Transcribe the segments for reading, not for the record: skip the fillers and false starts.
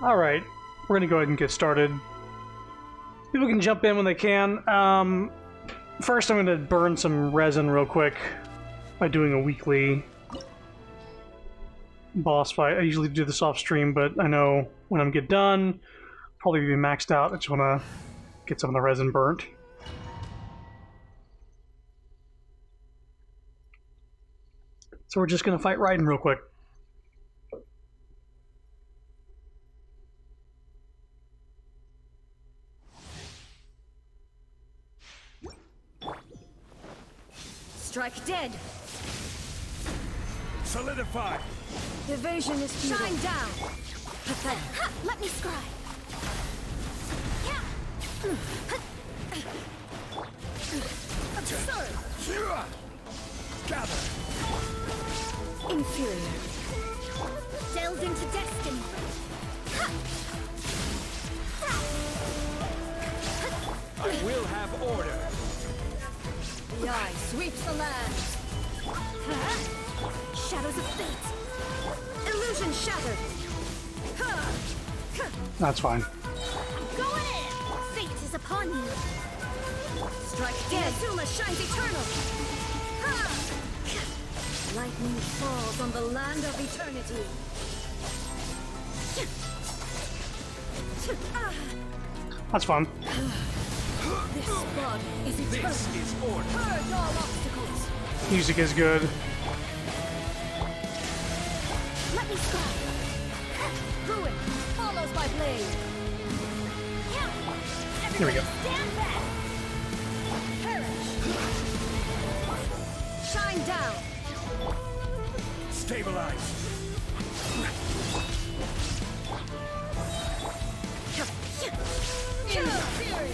Alright, we're gonna go ahead and get started. People can jump in when they can. First, I'm gonna burn some resin real quick by doing a weekly boss fight. I usually do this off stream, but I know when I'm get done, probably be maxed out. I just wanna get some of the resin burnt. So we're just gonna fight Raiden real quick. Strike dead. Solidify. Evasion is futile. Shine down. Pathetic. Ha! Let me scry. Absurd. Gather. Inferior. Delved into destiny. I will have order. The eye sweeps the land. Shadows of fate. Illusion shattered. That's fine. Go in! Fate is upon you. Strike dead. Inazuma shines eternal. Lightning falls on the land of eternity. That's fun. This body is eternal. This is order. Purge all obstacles. Music is good. Let me stop. Ruin follows my blade. Here we go. Stand back. Perish. Shine down. Stabilize.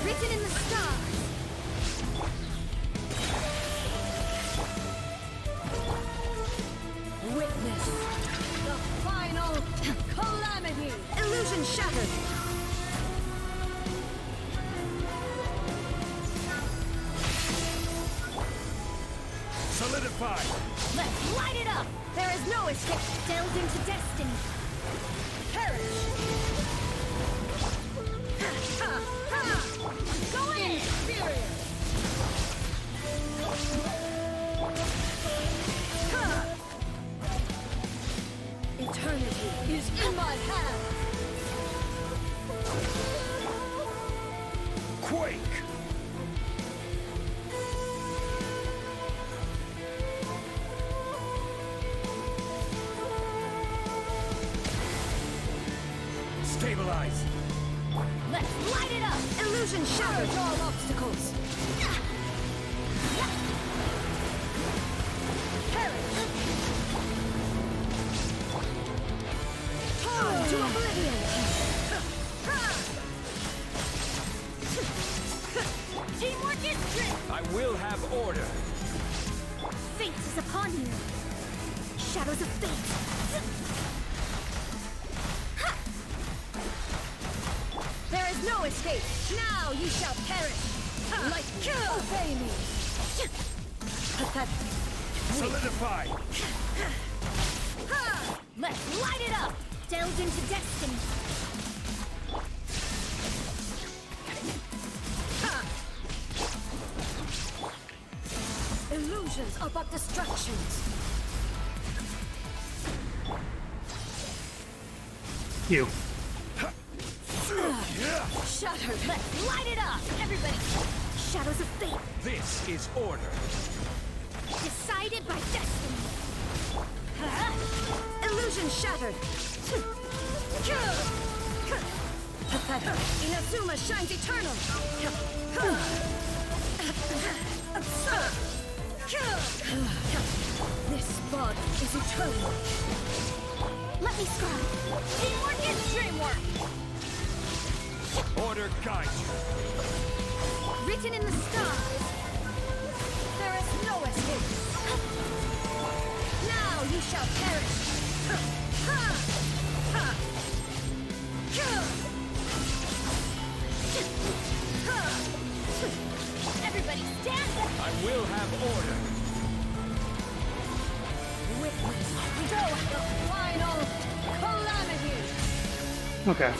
Written in the stars. Witness the final calamity. Illusion shattered. Solidify. Let's light it up. There is no escape. Delved into destiny. Perish. Go in! Inferior! Eternity is in my hand! Quake. Stabilize. Let's light it up! Illusion shattered all obstacles! Perish! Torn to oblivion! Teamwork is strength! I will have order. Fate is upon you! Shadows of fate! There is no escape! Now you shall perish! Lightning, obey me! Pathetic! Solidify. Let's light it up! Delved into destiny! Illusions are but distractions! You. Shattered! Let's light it up! Everybody! Shadows of fate! This is order. Decided by destiny! Illusion shattered! Pathetic! Inazuma shines eternal! This body is eternal! Let me scry! Teamwork is dreamwork! Order guide you. Written in the stars! There is no escape! Now you shall perish! Everybody stand up! I will have order. Witness the final calamity! Okay.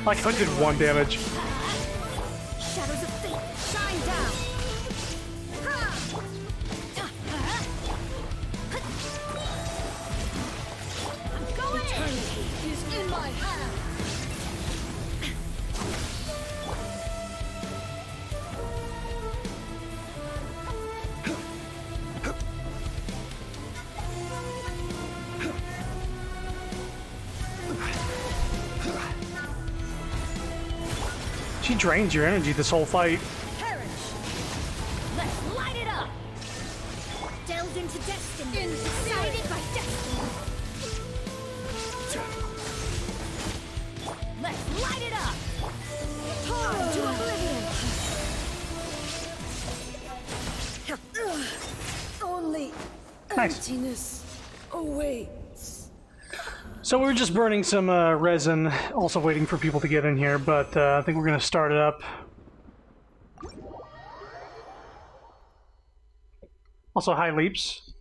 Like I did 1 damage. Shadows of fate, shine down. I'm going. Eternity is in my hand. She drains your energy this whole fight. Perish. Let's light it up. Delve into destiny. Decided by destiny. Let's light it up. Torn to oblivion. Only Nice. emptiness awaits. So we're just burning some resin, also waiting for people to get in here, but I think we're going to start it up. Also, high leaps.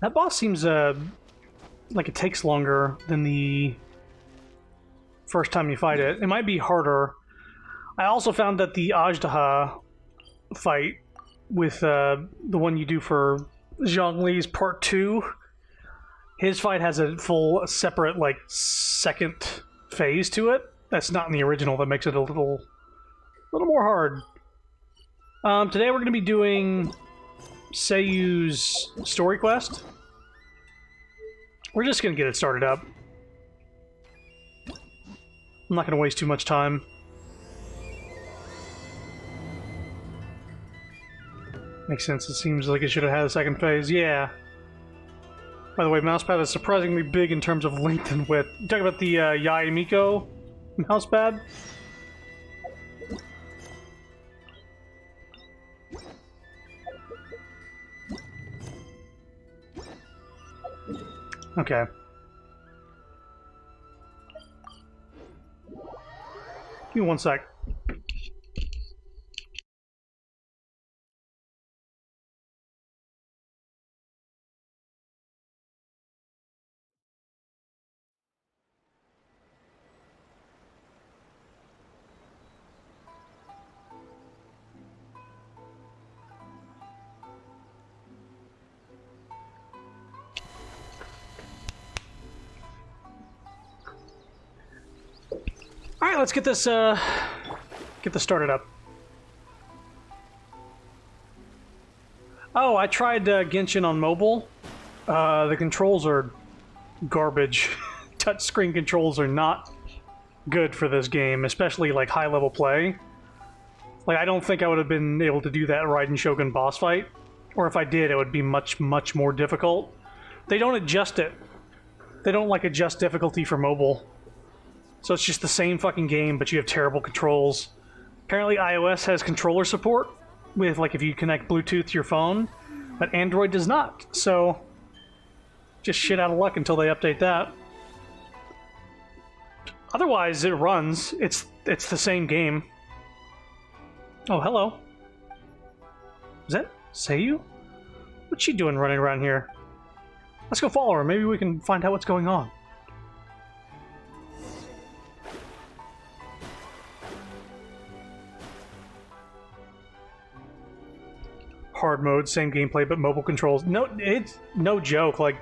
That boss seems like it takes longer than the first time you fight it. It might be harder. I also found that the Ajdaha fight with the one you do for Zhongli's Part 2, his fight has a full separate, like, second phase to it. That's not in the original. That makes it a little more hard. Today we're going to be doing Seiyu's story quest. We're just going to get it started up. I'm not going to waste too much time. Makes sense. It seems like it should have had a second phase. Yeah. By the way, mousepad is surprisingly big in terms of length and width. You talking about the Yai Miko mousepad? Okay. Give me 1 sec. All right, let's get this started up. Oh, I tried Genshin on mobile. The controls are garbage. Touchscreen controls are not good for this game, especially like high-level play. Like, I don't think I would have been able to do that Raiden Shogun boss fight, or if I did, it would be much more difficult. They don't adjust it. They don't like adjust difficulty for mobile. So it's just the same fucking game, but you have terrible controls. Apparently iOS has controller support with, like, if you connect Bluetooth to your phone, but Android does not. So just shit out of luck until they update that. Otherwise, it runs. It's the same game. Oh, hello. Is that Seiyu? What's she doing running around here? Let's go follow her. Maybe we can find out what's going on. Hard mode, same gameplay, but mobile controls. No, it's no joke. Like,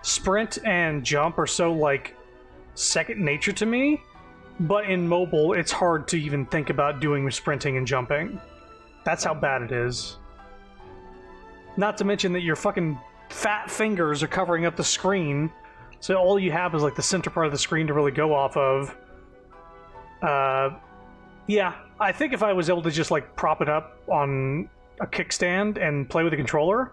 sprint and jump are so, like, second nature to me, but in mobile, it's hard to even think about doing sprinting and jumping. That's how bad it is. Not to mention that your fucking fat fingers are covering up the screen, so all you have is, like, the center part of the screen to really go off of. Yeah, I think if I was able to just, like, prop it up on a kickstand and play with a controller,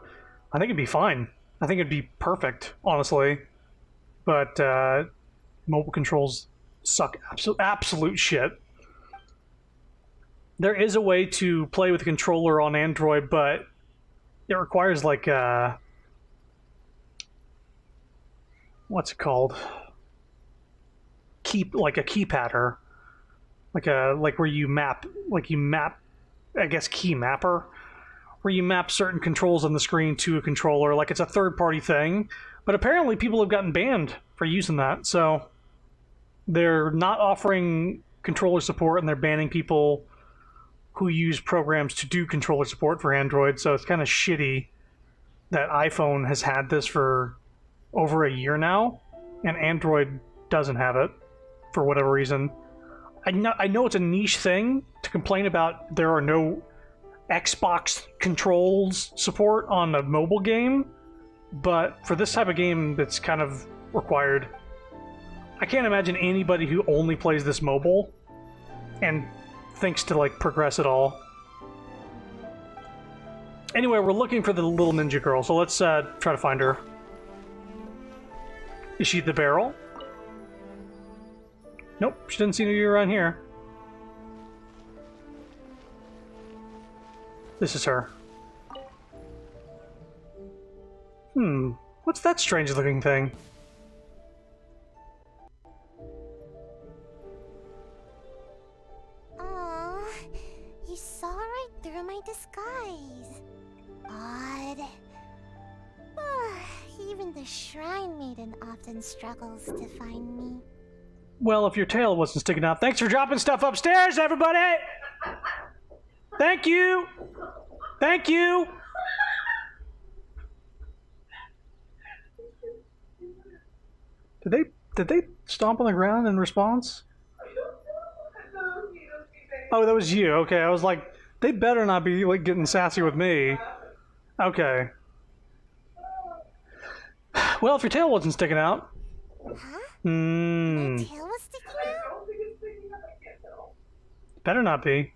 I think it'd be fine. I think it'd be perfect, honestly. But mobile controls suck absolute shit. There is a way to play with a controller on Android, but it requires, like, what's it called? like a keypadder, like where you map, I guess key mapper, where you map certain controls on the screen to a controller. Like it's a third-party thing, but apparently people have gotten banned for using that. So they're not offering controller support, and they're banning people who use programs to do controller support for Android. So it's kind of shitty that iPhone has had this for over a year now, and Android doesn't have it for whatever reason. I know it's a niche thing to complain about. There are no Xbox controls support on a mobile game, but for this type of game, it's kind of required. I can't imagine anybody who only plays this mobile and thinks to like progress at all. Anyway, we're looking for the little ninja girl, so let's try to find her. Is she at the barrel? Nope, she didn't seem to be around here. This is her. What's that strange looking thing? Aww, you saw right through my disguise. Odd. Even the Shrine Maiden often struggles to find me. Well, if your tail wasn't sticking out. Thanks for dropping stuff upstairs, everybody! Thank you! Thank you! Did they stomp on the ground in response? Oh, that was you. Okay, I was like, they better not be like getting sassy with me. Okay. Well, if your tail wasn't sticking out. Huh? Hmm. My tail was sticking out? Better not be.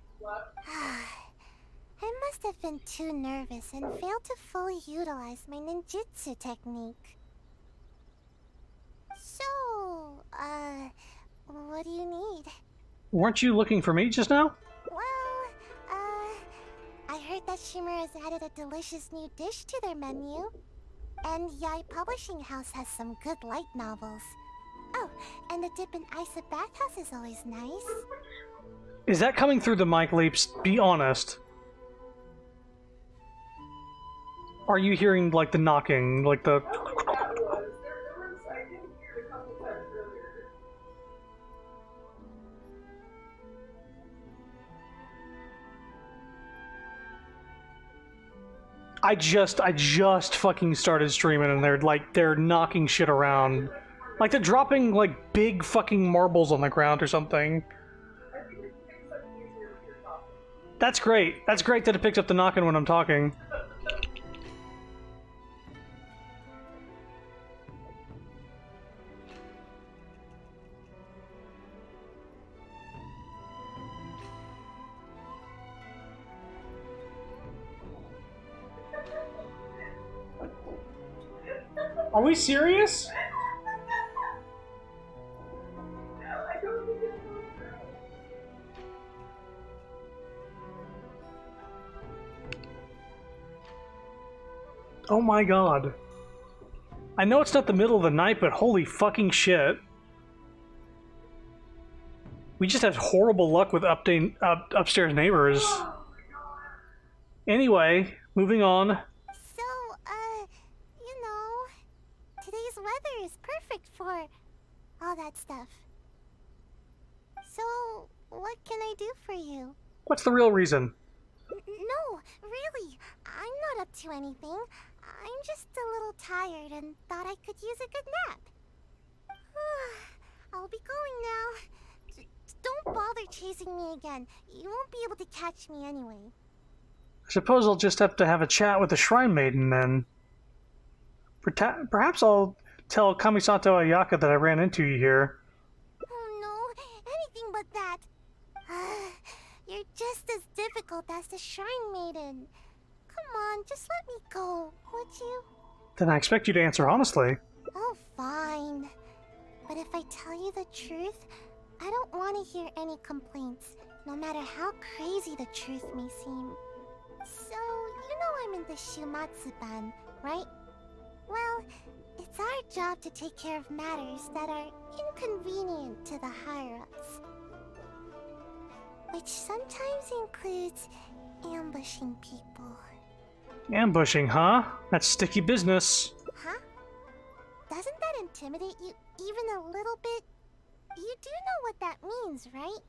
I must have been too nervous and failed to fully utilize my ninjutsu technique. So, what do you need? Weren't you looking for me just now? Well, I heard that Shimmer has added a delicious new dish to their menu. And Yai Publishing House has some good light novels. Oh, and the dip in Isa bathhouse is always nice. Is that coming through the mic, Leaps? Be honest. Are you hearing, like, the knocking? Like the... I just fucking started streaming and they're knocking shit around. Like they're dropping like big fucking marbles on the ground or something. That's great. That's great that it picks up the knocking when I'm talking. Are we serious? Oh my god. I know it's not the middle of the night, but holy fucking shit. We just have horrible luck with upstairs neighbors. Anyway, moving on. So, you know, today's weather is perfect for all that stuff. So, what can I do for you? What's the real reason? No, really, I'm not up to anything. I'm just a little tired and thought I could use a good nap. I'll be going now. Don't bother chasing me again. You won't be able to catch me anyway. I suppose I'll just have to have a chat with the Shrine Maiden then. Perhaps I'll tell Kamisato Ayaka that I ran into you here. Oh no, anything but that. You're just as difficult as the Shrine Maiden. Come on, just let me go, would you? Then I expect you to answer honestly. Oh, fine. But if I tell you the truth, I don't want to hear any complaints, no matter how crazy the truth may seem. So, you know I'm in the Shumatsu ban, right? Well, It's our job to take care of matters that are inconvenient to the higher-ups. Which sometimes includes ambushing people. Ambushing, huh? That's sticky business. Huh? Doesn't that intimidate you even a little bit? You do know what that means, right?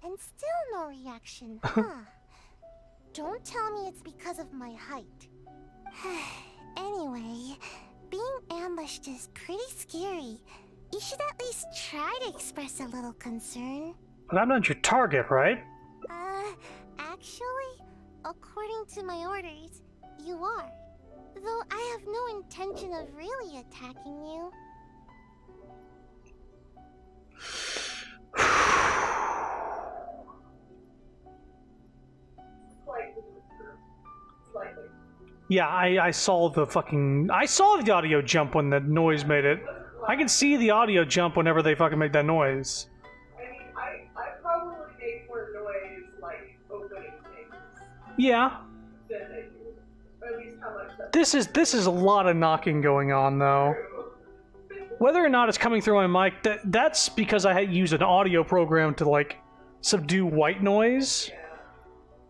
And still no reaction, huh? Don't tell me it's because of my height. Anyway, being ambushed is pretty scary. You should at least try to express a little concern. But I'm not your target, right? Actually, according to my orders, you are. Though I have no intention of really attacking you. Yeah, I saw the fucking... I saw the audio jump when the noise made it. I can see the audio jump whenever they fucking make that noise. I mean, I probably make more noise, like, opening things Yeah. than they do. Or at least how much that's This is a lot of knocking going on, though. true. Whether or not it's coming through my mic, that's because I had used an audio program to, like, subdue white noise.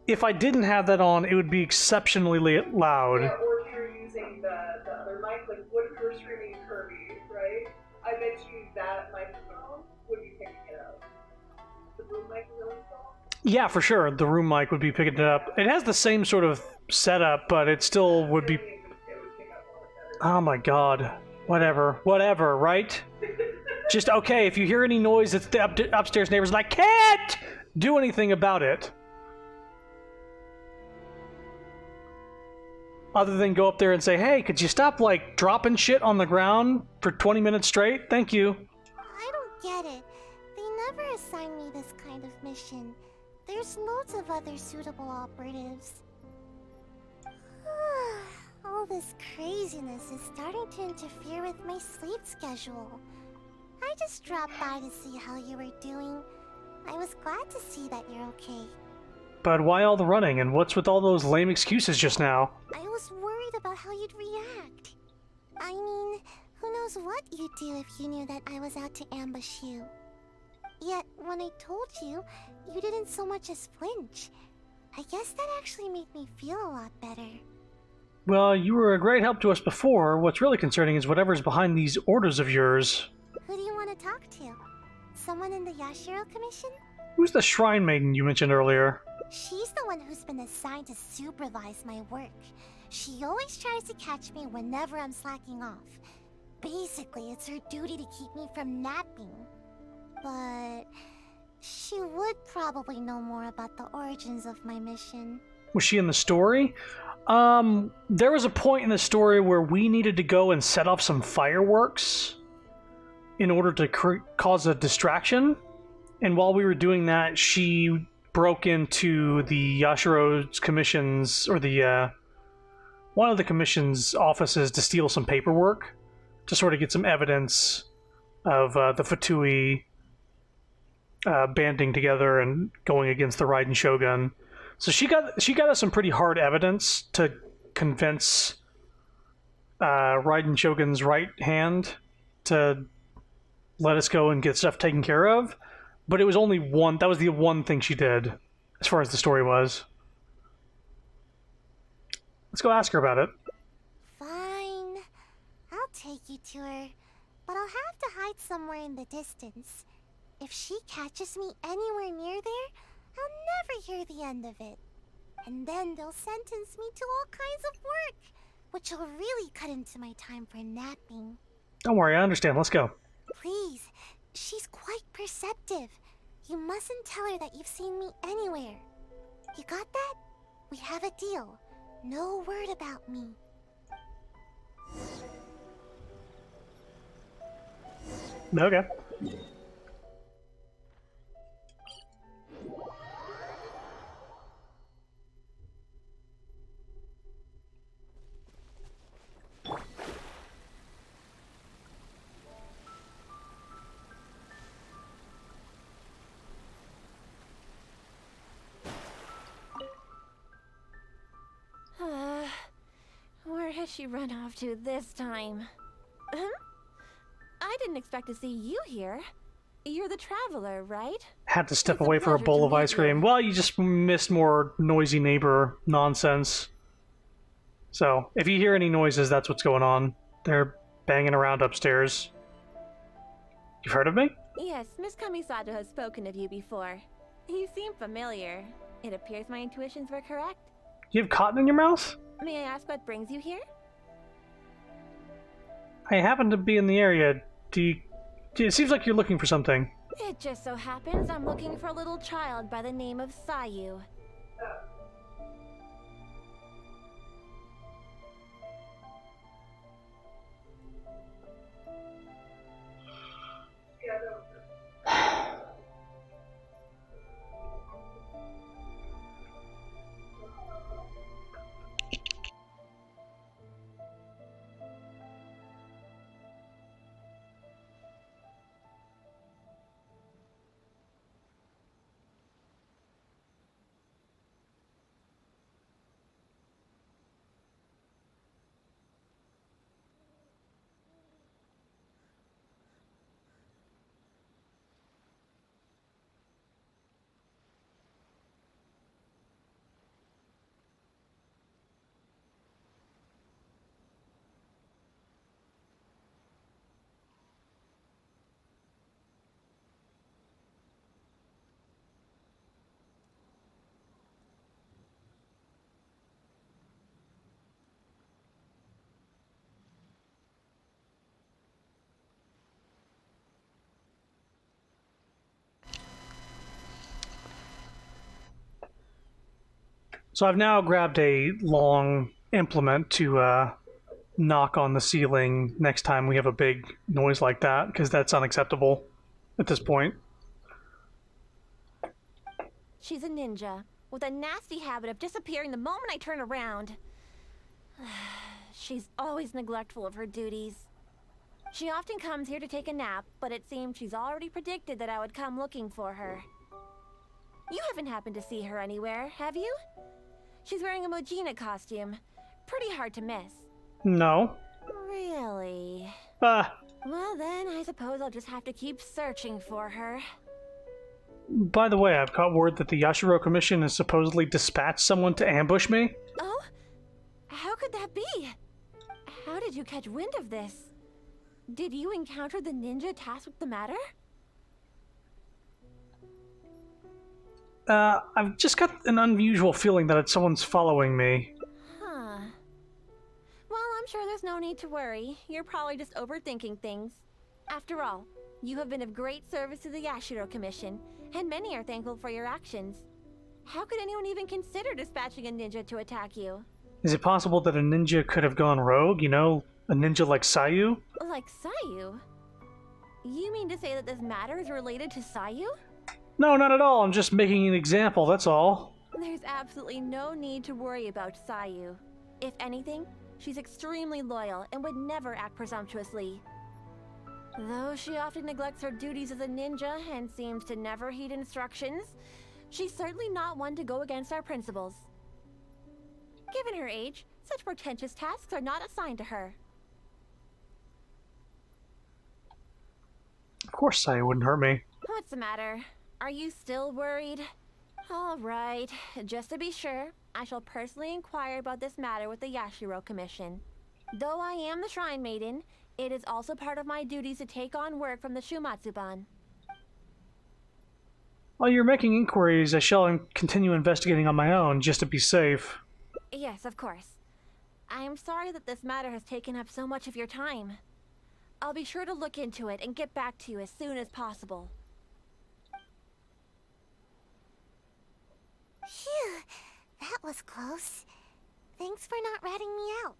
If I didn't have that on, it would be exceptionally loud. Yeah, or if you're using the other mic, like, what if you were streaming Kirby, right? I bet you that microphone would be picking it up. The room mic is installed? Yeah, for sure. The room mic would be picking it up. It has the same sort of setup, but it still would be... It would pick up more better. Oh my god. Whatever, right? Just, okay, if you hear any noise, it's the upstairs neighbors, and I can't do anything about it. Other than go up there and say, hey, could you stop, like, dropping shit on the ground for 20 minutes straight? Thank you. I don't get it. They never assign me this kind of mission. There's loads of other suitable operatives. All this craziness is starting to interfere with my sleep schedule. I just dropped by to see how you were doing. I was glad to see that you're okay. But why all the running, and what's with all those lame excuses just now? I was worried about how you'd react. I mean, who knows what you'd do if you knew that I was out to ambush you. Yet, when I told you, you didn't so much as flinch. I guess that actually made me feel a lot better. Well, you were a great help to us before. What's really concerning is whatever's behind these orders of yours. Who do you want to talk to? Someone in the Yashiro Commission? Who's the shrine maiden you mentioned earlier? She's the one who's been assigned to supervise my work. She always tries to catch me whenever I'm slacking off. Basically, it's her duty to keep me from napping. But she would probably know more about the origins of my mission. Was she in the story? There was a point in the story where we needed to go and set off some fireworks in order to cause a distraction. And while we were doing that, she broke into the Yashiro's commission's, or the, one of the commission's offices to steal some paperwork, to sort of get some evidence of the Fatui banding together and going against the Raiden Shogun. So she got us some pretty hard evidence to convince Raiden Shogun's right hand to let us go and get stuff taken care of. But it was only one. That was the one thing she did, as far as the story was. Let's go ask her about it. Fine. I'll take you to her. But I'll have to hide somewhere in the distance. If she catches me anywhere near there, I'll never hear the end of it. And then they'll sentence me to all kinds of work, which will really cut into my time for napping. Don't worry, I understand. Let's go. Please, she's quite perceptive. You mustn't tell her that you've seen me anywhere. You got that? We have a deal. No word about me. Okay. Where has she run off to this time? didn't expect to see you here. You're the traveler, right? Had to step It's a away for a pleasure bowl to of meet ice cream. you. Well, you just missed more noisy neighbor nonsense. So, if you hear any noises, that's what's going on. They're banging around upstairs. You've heard of me? Yes, Miss Kamisato has spoken of you before. You seem familiar. It appears my intuitions were correct. You have cotton in your mouth? May I ask what brings you here? I happen to be in the area. It seems like you're looking for something. It just so happens I'm looking for a little child by the name of Sayu. Yeah, no. So I've now grabbed a long implement to knock on the ceiling next time we have a big noise like that, because that's unacceptable at this point. She's a ninja, with a nasty habit of disappearing the moment I turn around. She's always neglectful of her duties. She often comes here to take a nap, but it seems she's already predicted that I would come looking for her. You haven't happened to see her anywhere, have you? She's wearing a Mojina costume. Pretty hard to miss. No. Really? Well, then I suppose I'll just have to keep searching for her. By the way, I've got word that the Yashiro Commission has supposedly dispatched someone to ambush me. Oh? How could that be? How did you catch wind of this? Did you encounter the ninja tasked with the matter? I've just got an unusual feeling that someone's following me. Huh. Well, I'm sure there's no need to worry. You're probably just overthinking things. After all, you have been of great service to the Yashiro Commission, and many are thankful for your actions. How could anyone even consider dispatching a ninja to attack you? Is it possible that a ninja could have gone rogue? You know, a ninja like Sayu? Like Sayu? You mean to say that this matter is related to Sayu? No, not at all. I'm just making an example, that's all. There's absolutely no need to worry about Sayu. If anything, she's extremely loyal and would never act presumptuously. Though she often neglects her duties as a ninja and seems to never heed instructions, she's certainly not one to go against our principles. Given her age, such portentous tasks are not assigned to her. Of course Sayu wouldn't hurt me. What's the matter? Are you still worried? All right, just to be sure, I shall personally inquire about this matter with the Yashiro Commission. Though I am the Shrine Maiden, it is also part of my duties to take on work from the Shumatsuban. While you're making inquiries, I shall continue investigating on my own, just to be safe. Yes, of course. I am sorry that this matter has taken up so much of your time. I'll be sure to look into it and get back to you as soon as possible. Phew, that was close. Thanks for not ratting me out.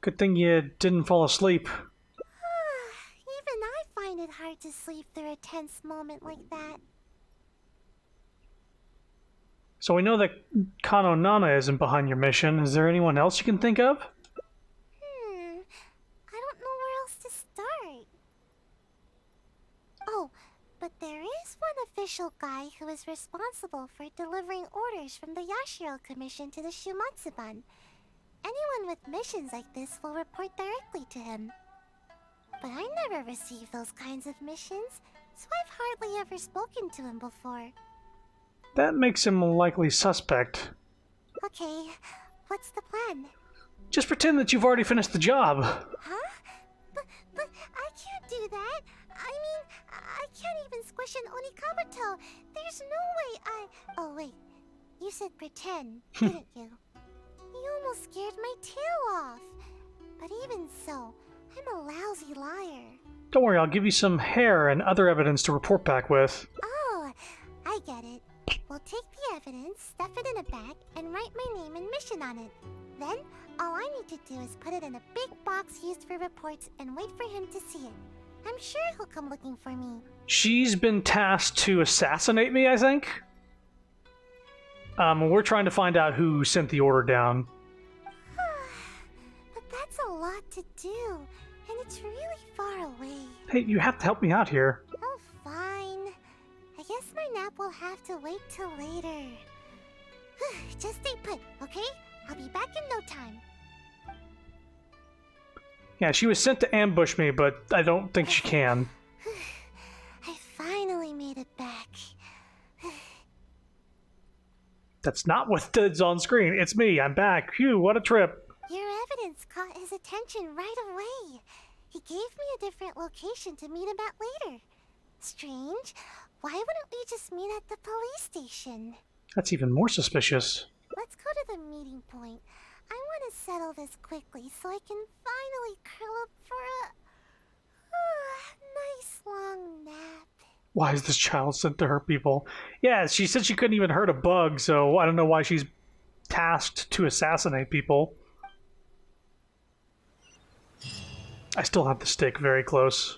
Good thing you didn't fall asleep. Even I find it hard to sleep through a tense moment like that. So we know that Kano Nana isn't behind your mission. Is there anyone else you can think of? I don't know where else to start. Oh, but there is one official guy who is responsible for delivering orders from the Yashiro Commission to the Shumatsuban. Anyone with missions like this will report directly to him. but I never received those kinds of missions, so I've hardly ever spoken to him before. That makes him a likely suspect. Okay, what's the plan? Just pretend that you've already finished the job. Huh? But I can't do that. I mean, I can't even squish an Onikabuto. There's no way I... Oh, wait. You said pretend, didn't you? You almost scared my tail off. But even so, I'm a lousy liar. Don't worry, I'll give you some hair and other evidence to report back with. Oh, I get it. We'll take the evidence, stuff it in a bag, and write my name and mission on it. Then, all I need to do is put it in a big box used for reports and wait for him to see it. I'm sure he'll come looking for me. She's been tasked to assassinate me, I think? We're trying to find out who sent the order down. But that's a lot to do, and it's really far away. Hey, you have to help me out here. Oh, fine. I guess my nap will have to wait till later. Just stay put, okay? I'll be back in no time. Yeah, she was sent to ambush me, but I don't think she can. I finally made it back. That's not what's on screen. It's me. I'm back. Phew, what a trip. Your evidence caught his attention right away. He gave me a different location to meet him at later. Strange. Why wouldn't we just meet at the police station? That's even more suspicious. Let's go to the meeting point. I want to settle this quickly so I can finally curl up for a nice long nap. Why is this child sent to hurt people? Yeah, she said she couldn't even hurt a bug, so I don't know why she's tasked to assassinate people. I still have the stick very close.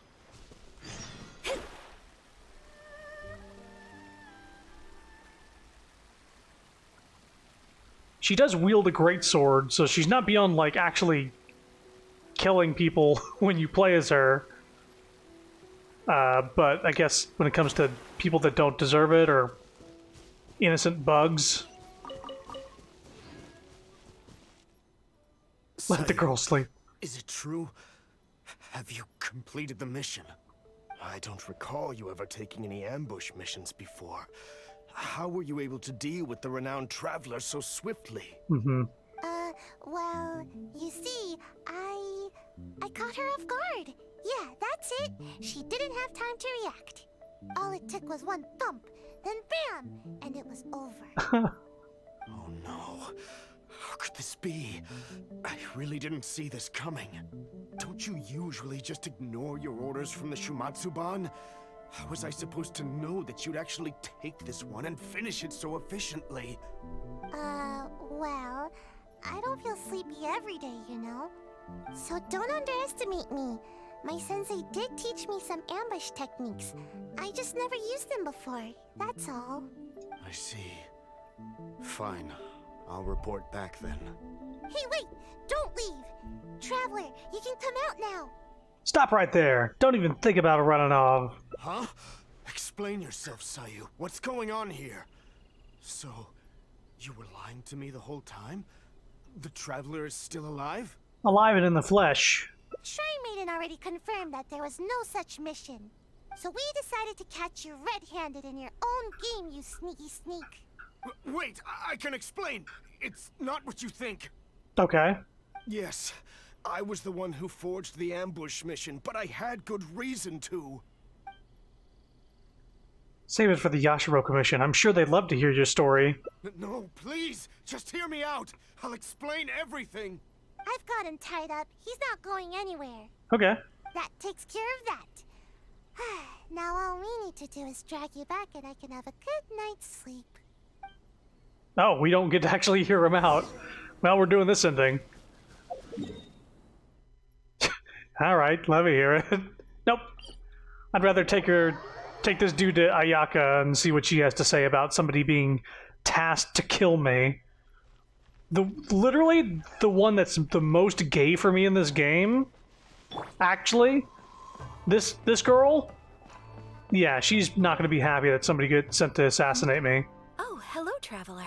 She does wield a greatsword, so she's not beyond, like, actually killing people when you play as her. But I guess when it comes to people that don't deserve it, or innocent bugs, let the girl sleep. Is it true? Have you completed the mission? I don't recall you ever taking any ambush missions before. How were you able to deal with the renowned traveler so swiftly? Well, you see, I caught her off guard. Yeah, that's it. She didn't have time to react. All it took was one thump, then bam, and it was over. Oh no. How could this be? I really didn't see this coming. Don't you usually just ignore your orders from the Shumatsuban? How was I supposed to know that you'd actually take this one and finish it so efficiently? Well, I don't feel sleepy every day, you know? So don't underestimate me. My sensei did teach me some ambush techniques. I just never used them before, that's all. I see. Fine. I'll report back then. Hey, wait! Don't leave! Traveler, you can come out now! Stop right there. Don't even think about running off. Huh? Explain yourself, Sayu. What's going on here? So, you were lying to me the whole time? The traveler is still alive? Alive and in the flesh. Shrine Maiden already confirmed that there was no such mission. So we decided to catch you red-handed in your own game, you sneaky sneak. Wait, I can explain. It's not what you think. Okay. Yes, I was the one who forged the ambush mission, but I had good reason to. Save it for the Yashiro Commission. I'm sure they'd love to hear your story. No, please, just hear me out. I'll explain everything. I've got him tied up. He's not going anywhere. Okay. That takes care of that. Now all we need to do is drag you back and I can have a good night's sleep. Oh, we don't get to actually hear him out. Well, we're doing this ending. Alright, let me hear it. Nope. I'd rather take this dude to Ayaka and see what she has to say about somebody being tasked to kill me. Literally, the one that's the most gay for me in this game, actually, this girl, yeah, she's not going to be happy that somebody gets sent to assassinate me. Oh, hello, traveler.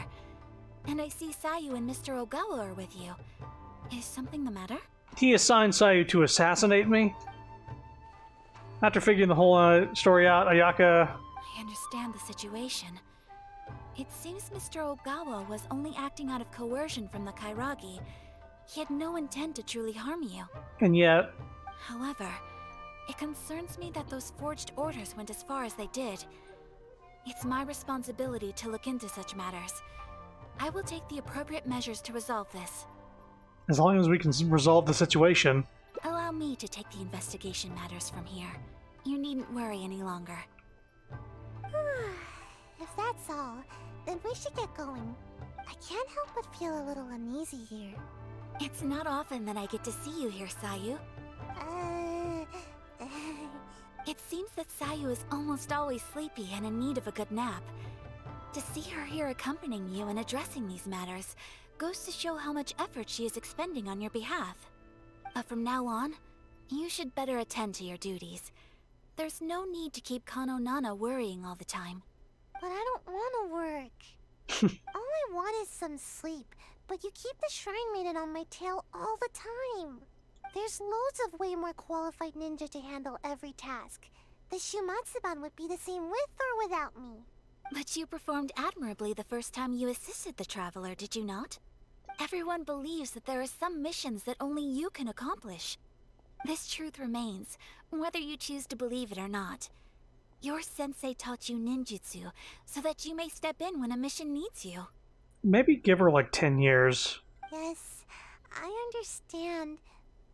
And I see Sayu and Mr. Ogawa are with you. Is something the matter? He assigned Sayu to assassinate me? After figuring the whole story out, Ayaka... I understand the situation. It seems Mr. Ogawa was only acting out of coercion from the Kairagi. He had no intent to truly harm you. And yet... However, it concerns me that those forged orders went as far as they did. It's my responsibility to look into such matters. I will take the appropriate measures to resolve this. As long as we can resolve the situation. Allow me to take the investigation matters from here. You needn't worry any longer. If that's all, then we should get going. I can't help but feel a little uneasy here. It's not often that I get to see you here, Sayu. It seems that Sayu is almost always sleepy and in need of a good nap. To see her here accompanying you and addressing these matters goes to show how much effort she is expending on your behalf. But from now on, you should better attend to your duties. There's no need to keep Kano Nana worrying all the time. But I don't want to work. All I want is some sleep, but you keep the Shrine Maiden on my tail all the time. There's loads of way more qualified ninja to handle every task. The Shumatsuban would be the same with or without me. But you performed admirably the first time you assisted the Traveler, did you not? Everyone believes that there are some missions that only you can accomplish. This truth remains, whether you choose to believe it or not. Your sensei taught you ninjutsu, so that you may step in when a mission needs you. Maybe give her like 10 years. Yes, I understand,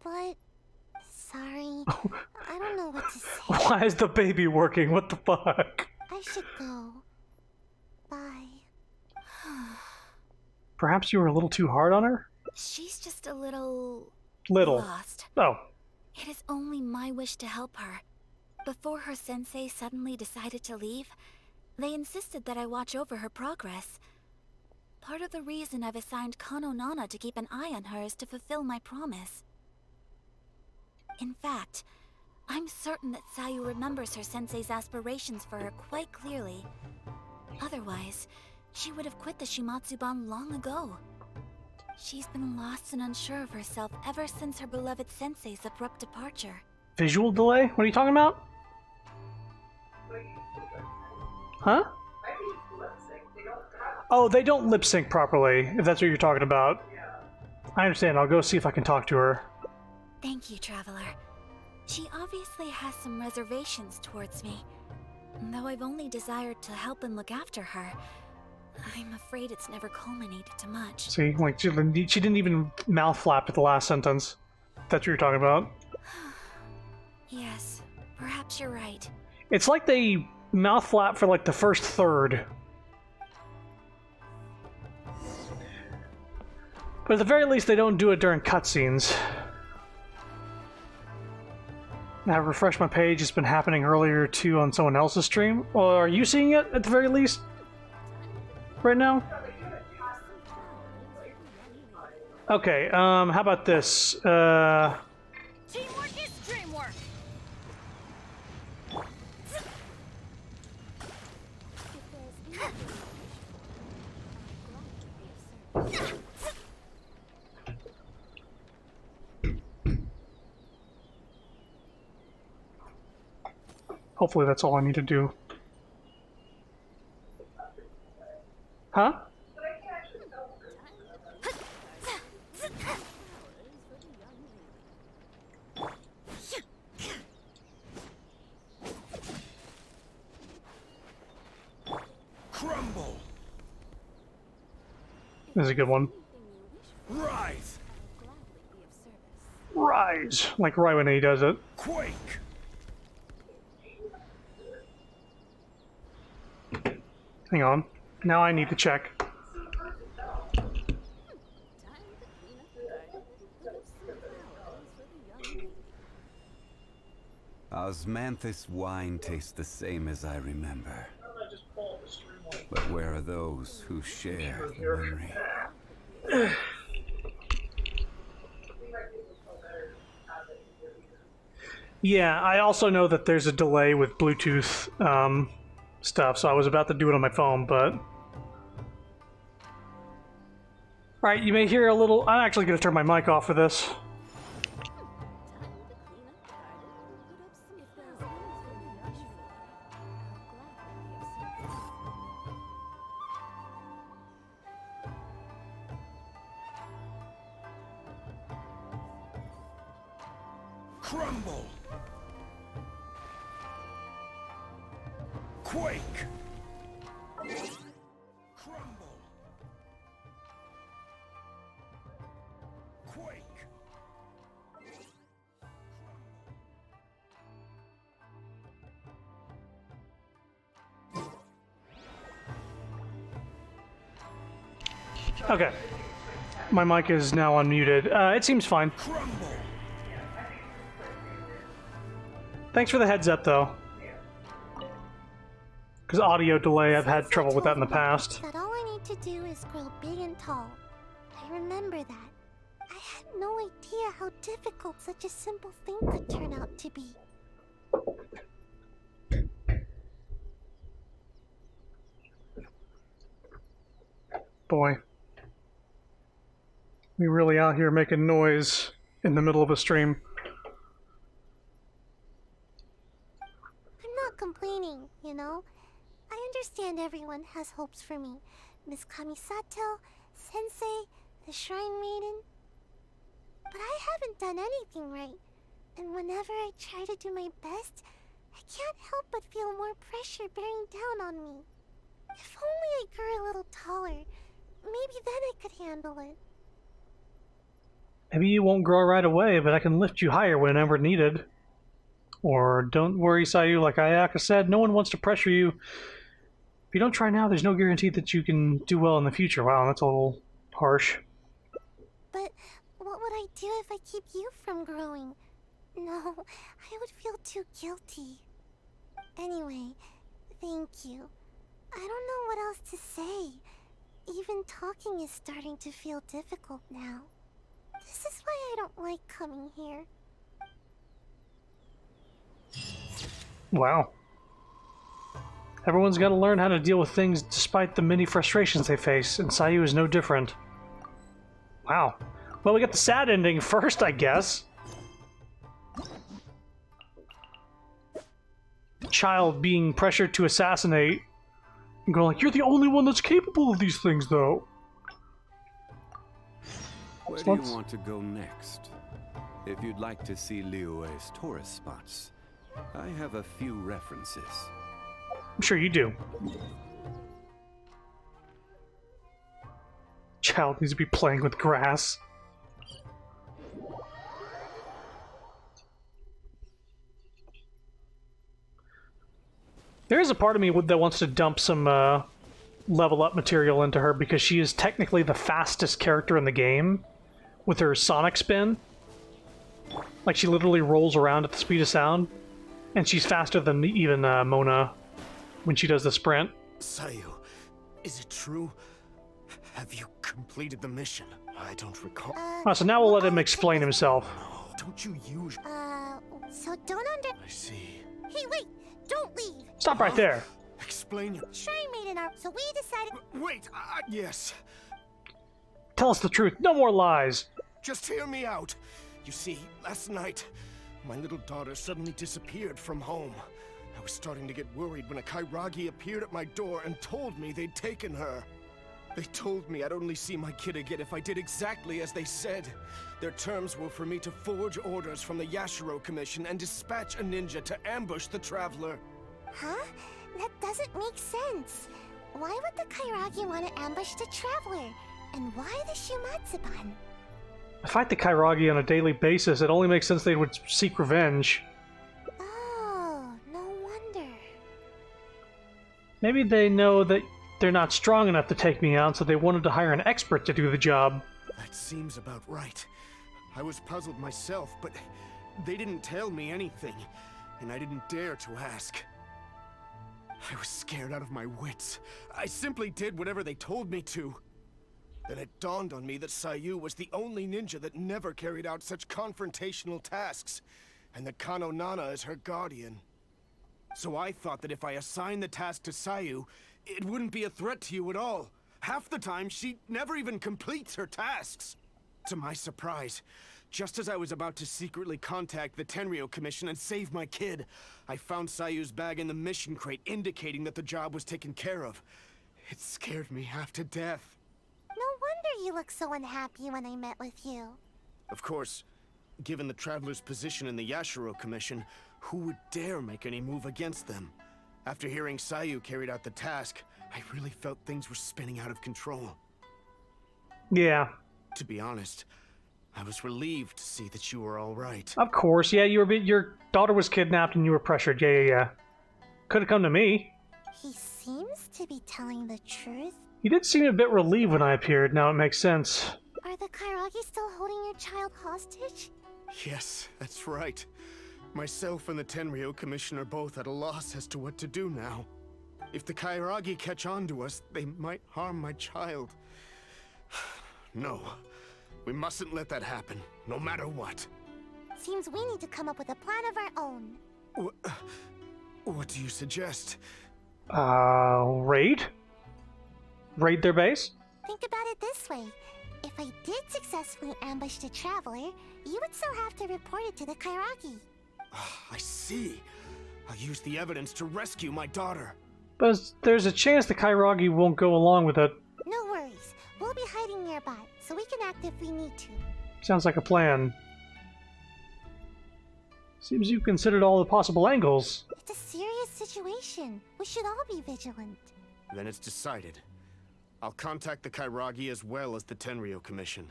but... Sorry, I don't know what to say. Why is the baby working? What the fuck? I should go. Bye. Perhaps you were a little too hard on her? She's just a little... lost. Oh. It is only my wish to help her. Before her sensei suddenly decided to leave, they insisted that I watch over her progress. Part of the reason I've assigned Kano Nana to keep an eye on her is to fulfill my promise. In fact, I'm certain that Sayu remembers her sensei's aspirations for her quite clearly. Otherwise, she would have quit the Shumatsuban long ago. She's been lost and unsure of herself ever since her beloved sensei's abrupt departure. Visual delay? What are you talking about? Huh? Oh, they don't lip sync properly, if that's what you're talking about. I understand. I'll go see if I can talk to her. Thank you, Traveler. She obviously has some reservations towards me. Though I've only desired to help and look after her, I'm afraid it's never culminated to much. See, like, she didn't even mouth flap at the last sentence. That's what you're talking about. Yes, perhaps you're right. It's like they mouth flap for like the first third. But at the very least, they don't do it during cutscenes. Now, I've refreshed my page. It's been happening earlier too on someone else's stream. Or are you seeing it at the very least? Right now? Okay, how about this? Teamwork is dreamwork! Hopefully that's all I need to do. Huh? Crumble. This is a good one. Rise. Rise! Like right when he does it. Quake. Hang on. Now I need to check. Osmanthus wine tastes the same as I remember. But where are those who share the memory? Yeah, I also know that there's a delay with Bluetooth stuff, so I was about to do it on my phone, but... Alright, you may hear a little... I'm actually going to turn my mic off for this. Crumble. Quake. Crumble. Quake. Okay. My mic is now unmuted. It seems fine. Crumble. Thanks for the heads up, though. Because audio delay, I've had trouble with that in the past. That all I need to do is grow big and tall. I remember that. I had no idea how difficult such a simple thing could turn out to be. Boy. We really out here making noise in the middle of a stream. I'm not complaining, you know? I understand everyone has hopes for me. Miss Kamisato, Sensei, the Shrine Maiden. But I haven't done anything right. And whenever I try to do my best, I can't help but feel more pressure bearing down on me. If only I grew a little taller, maybe then I could handle it. Maybe you won't grow right away, but I can lift you higher whenever needed. Or don't worry, Sayu, like Ayaka said, no one wants to pressure you. If you don't try now, there's no guarantee that you can do well in the future. Wow, that's a little harsh. But what would I do if I keep you from growing? No, I would feel too guilty. Anyway, thank you. I don't know what else to say. Even talking is starting to feel difficult now. This is why I don't like coming here. Wow. Everyone's got to learn how to deal with things despite the many frustrations they face, and Sayu is no different. Wow. Well, we got the sad ending first, I guess. Child being pressured to assassinate and go like, you're the only one that's capable of these things, though. Where do you want to go next? If you'd like to see Liyue's tourist spots, I have a few references. I'm sure you do. Child needs to be playing with grass. There is a part of me that wants to dump some level up material into her because she is technically the fastest character in the game with her sonic spin. Like, she literally rolls around at the speed of sound, and she's faster than even Mona when she does the sprint. Sayu, is it true? Have you completed the mission? I don't recall. So now we'll let him explain himself. No, don't you usually... So don't I see. Hey, wait! Don't leave! Stop right there. Explain your... Shrine Maiden are, so we decided... Wait, yes. Tell us the truth. No more lies. Just hear me out. You see, last night, my little daughter suddenly disappeared from home. I was starting to get worried when a Kairagi appeared at my door and told me they'd taken her. They told me I'd only see my kid again if I did exactly as they said. Their terms were for me to forge orders from the Yashiro Commission and dispatch a ninja to ambush the traveler. Huh? That doesn't make sense. Why would the Kairagi want to ambush the traveler? And why the Shumatsuban? I fight the Kairagi on a daily basis. It only makes sense they would seek revenge. Oh, no wonder. Maybe they know that they're not strong enough to take me out, so they wanted to hire an expert to do the job. That seems about right. I was puzzled myself, but they didn't tell me anything, and I didn't dare to ask. I was scared out of my wits. I simply did whatever they told me to. Then it dawned on me that Sayu was the only ninja that never carried out such confrontational tasks, and that Kano Nana is her guardian. So I thought that if I assigned the task to Sayu, it wouldn't be a threat to you at all. Half the time, she never even completes her tasks. To my surprise, just as I was about to secretly contact the Tenryo Commission and save my kid, I found Sayu's bag in the mission crate indicating that the job was taken care of. It scared me half to death. No wonder you looked so unhappy when I met with you. Of course, given the Traveler's position in the Yashiro Commission, who would dare make any move against them? After hearing Sayu carried out the task, I really felt things were spinning out of control. Yeah. To be honest, I was relieved to see that you were all right. Of course, yeah, your daughter was kidnapped and you were pressured. Yeah. Could have come to me. He seems to be telling the truth. You did seem a bit relieved when I appeared, now it makes sense. Are the Kairagi still holding your child hostage? Yes, that's right. Myself and the Tenryo Commission are both at a loss as to what to do now. If the Kairagi catch on to us, they might harm my child. No, we mustn't let that happen, no matter what. Seems we need to come up with a plan of our own. What do you suggest? Raid? Raid their base? Think about it this way. If I did successfully ambush the Traveler, you would still have to report it to the Kairagi. I see. I'll use the evidence to rescue my daughter. But there's a chance the Kairagi won't go along with it. No worries. We'll be hiding nearby, so we can act if we need to. Sounds like a plan. Seems you've considered all the possible angles. It's a serious situation. We should all be vigilant. Then it's decided. I'll contact the Kairagi as well as the Tenryo Commission.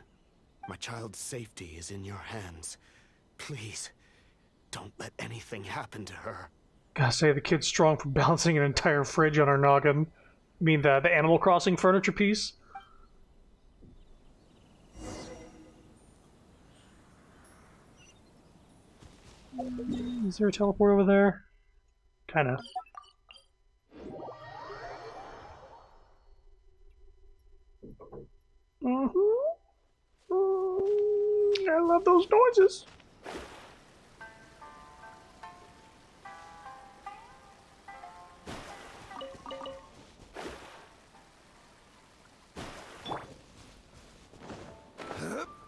My child's safety is in your hands. Please, don't let anything happen to her. Gotta say, the kid's strong for balancing an entire fridge on her noggin. I mean, the Animal Crossing furniture piece? Is there a teleport over there? Kinda. I love those noises.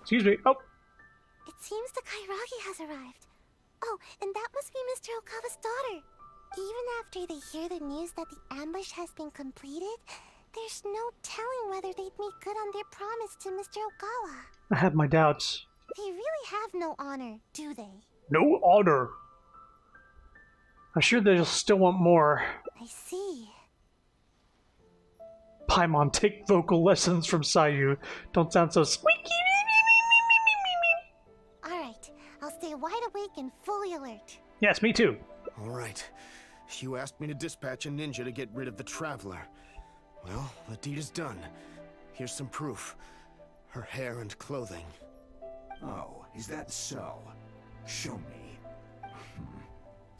Excuse me. Oh. It seems the Kairagi has arrived. Oh, and that must be Mr. Okawa's daughter. Even after they hear the news that the ambush has been completed, there's no telling whether they'd make good on their promise to Mr. Okawa. I have my doubts. They really have no honor, do they? No honor. I'm sure they'll still want more. I see. Paimon, take vocal lessons from Sayu. Don't sound so squeaky. Alright, I'll stay wide awake and fully alert. Yes, me too. All right. You asked me to dispatch a ninja to get rid of the Traveler. Well, the deed is done. Here's some proof. Her hair and clothing. Oh, is that so? Show me.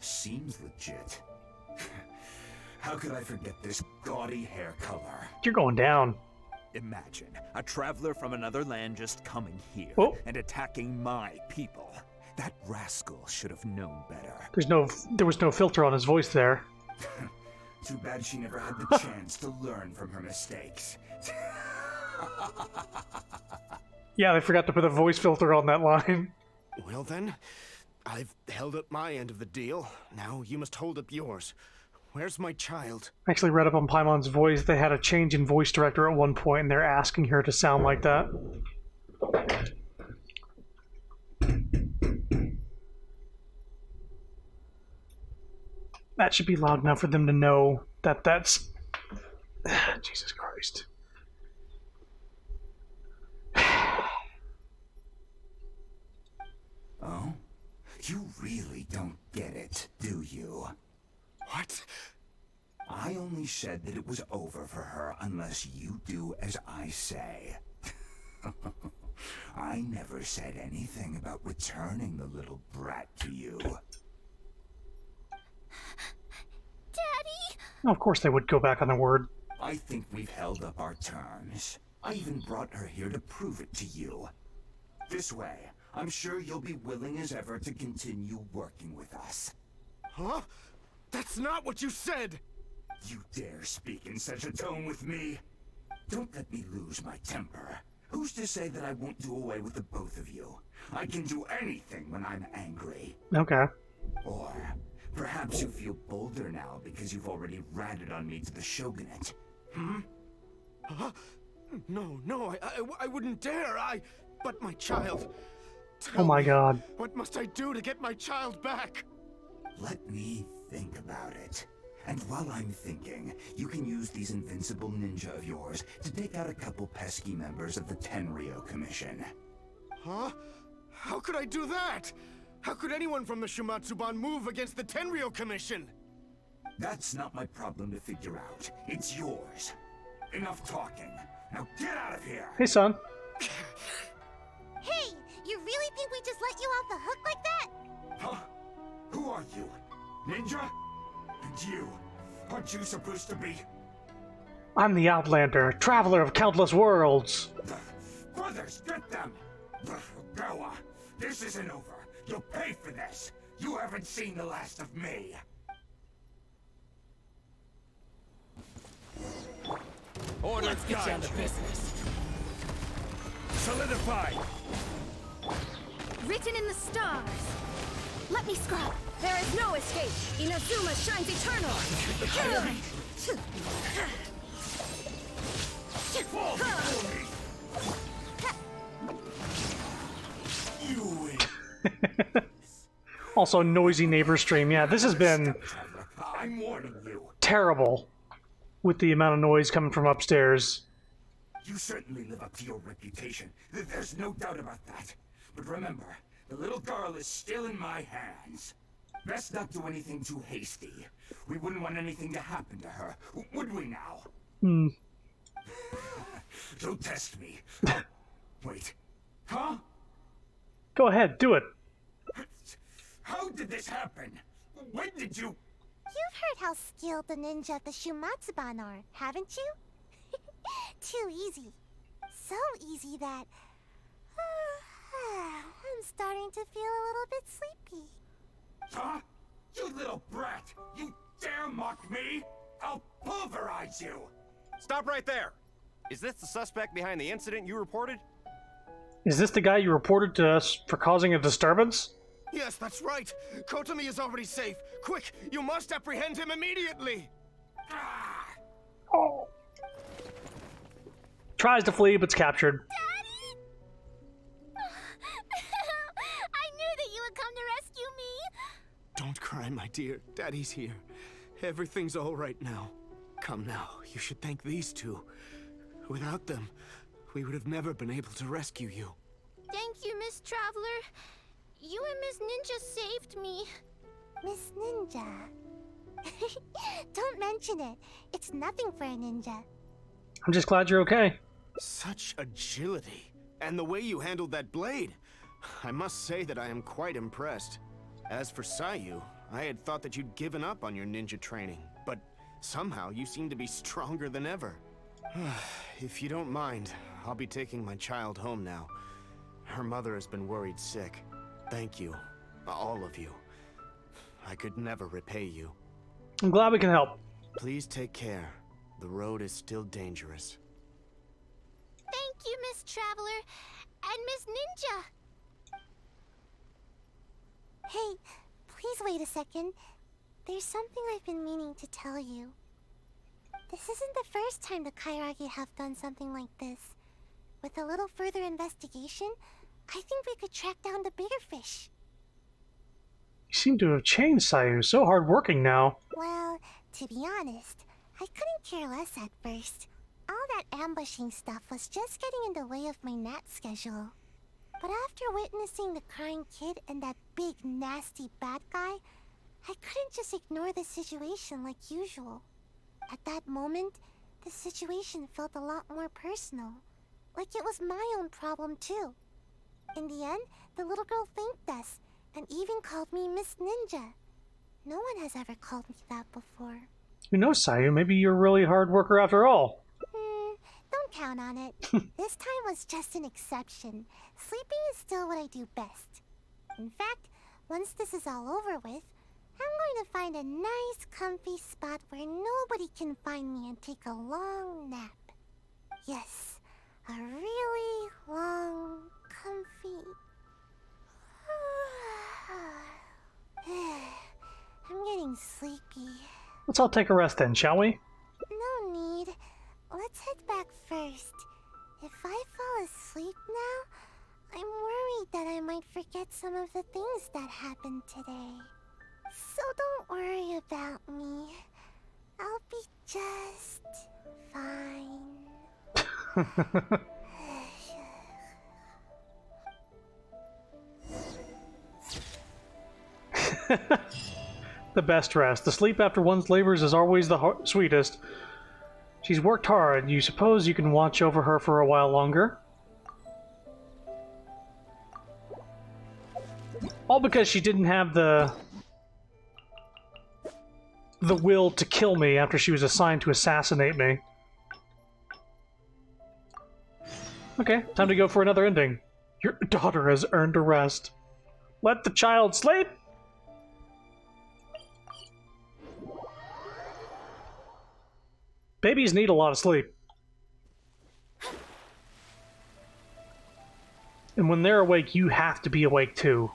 Seems legit. How could I forget this gaudy hair color? You're going down. Imagine a traveler from another land just coming here and attacking my people. That rascal should have known better. There was no filter on his voice there. Too bad she never had the chance to learn from her mistakes. Yeah, they forgot to put a voice filter on that line. Well then, I've held up my end of the deal. Now you must hold up yours. Where's my child? I actually read up on Paimon's voice. They had a change in voice director at one point, and they're asking her to sound like that. That should be loud enough for them to know that that's... Jesus Christ. Oh? You really don't get it, do you? What? I only said that it was over for her unless you do as I say. I never said anything about returning the little brat to you. Daddy! Of course they would go back on their word. I think we've held up our terms. I even brought her here to prove it to you. This way, I'm sure you'll be willing as ever to continue working with us. Huh? That's not what you said! You dare speak in such a tone with me? Don't let me lose my temper. Who's to say that I won't do away with the both of you? I can do anything when I'm angry. Okay. Or perhaps you feel bolder now because you've already ratted on me to the Shogunate. Hmm? Huh? No, I wouldn't dare. But my child... Oh my god. What must I do to get my child back? Let me think about it. And while I'm thinking, you can use these invincible ninja of yours to take out a couple pesky members of the Tenryo Commission. Huh? How could I do that? How could anyone from the Shumatsuban move against the Tenryo Commission? That's not my problem to figure out. It's yours. Enough talking. Now get out of here! Hey, son. Hey, you really think we just let you off the hook like that? Huh? Who are you? Ninja? And you? Aren't you supposed to be? I'm the Outlander, traveler of countless worlds. Brothers, get them! Goa, this isn't over. You'll pay for this. You haven't seen the last of me. Let's get down to business. Solidify. Written in the stars. Let me scrub. There is no escape. Inazuma shines eternal. You win. Also, noisy neighbor stream. Yeah, this has been I'm warning you. terrible with the amount of noise coming from upstairs. You certainly live up to your reputation. There's no doubt about that. But remember, the little girl is still in my hands. Best not do anything too hasty. We wouldn't want anything to happen to her, would we now? Hmm. Don't test me. Wait. Huh? Go ahead, do it. How did this happen? When did you... You've heard how skilled the ninja of the Shumatsuban are, haven't you? Too easy. So easy that... I'm starting to feel a little bit sleepy. Huh? You little brat! You dare mock me? I'll pulverize you! Stop right there! Is this the suspect behind the incident you reported? Is this the guy you reported to us for causing a disturbance? Yes, that's right. Kotomi is already safe. Quick, you must apprehend him immediately. Oh. Tries to flee, but's captured. Daddy? I knew that you would come to rescue me. Don't cry, my dear. Daddy's here. Everything's all right now. Come now, you should thank these two. Without them, we would have never been able to rescue you. Thank you, Miss Traveler. You and Miss Ninja saved me. Miss Ninja. Don't mention it. It's nothing for a ninja. I'm just glad you're okay. Such agility. And the way you handled that blade. I must say that I am quite impressed. As for Sayu, I had thought that you'd given up on your ninja training, but somehow you seem to be stronger than ever. If you don't mind, I'll be taking my child home now. Her mother has been worried sick. Thank you, all of you. I could never repay you. I'm glad we can help. Please take care. The road is still dangerous. Thank you, Miss Traveler. And Miss Ninja. Hey, please wait a second. There's something I've been meaning to tell you. This isn't the first time the Kairagi have done something like this. With a little further investigation, I think we could track down the bigger fish. You seem to have changed, Sayu. So hardworking now. Well, to be honest, I couldn't care less at first. All that ambushing stuff was just getting in the way of my nat schedule. But after witnessing the crying kid and that big, nasty bad guy, I couldn't just ignore the situation like usual. At that moment, the situation felt a lot more personal. Like it was my own problem too. In the end, the little girl thanked us, and even called me Miss Ninja. No one has ever called me that before. Who knows, Sayu? Maybe you're a really hard worker after all. Don't count on it. This time was just an exception. Sleeping is still what I do best. In fact, once this is all over with, I'm going to find a nice, comfy spot where nobody can find me and take a long nap. Yes, a really long, comfy... I'm getting sleepy. Let's all take a rest then, shall we? No need. Let's head back first. If I fall asleep now, I'm worried that I might forget some of the things that happened today. So don't worry about me. I'll be just fine. The best rest. The sleep after one's labors is always the sweetest. She's worked hard. You suppose you can watch over her for a while longer? All because she didn't have the will to kill me after she was assigned to assassinate me. Okay, time to go for another ending. Your daughter has earned a rest. Let the child sleep! Babies need a lot of sleep. And when they're awake, you have to be awake too.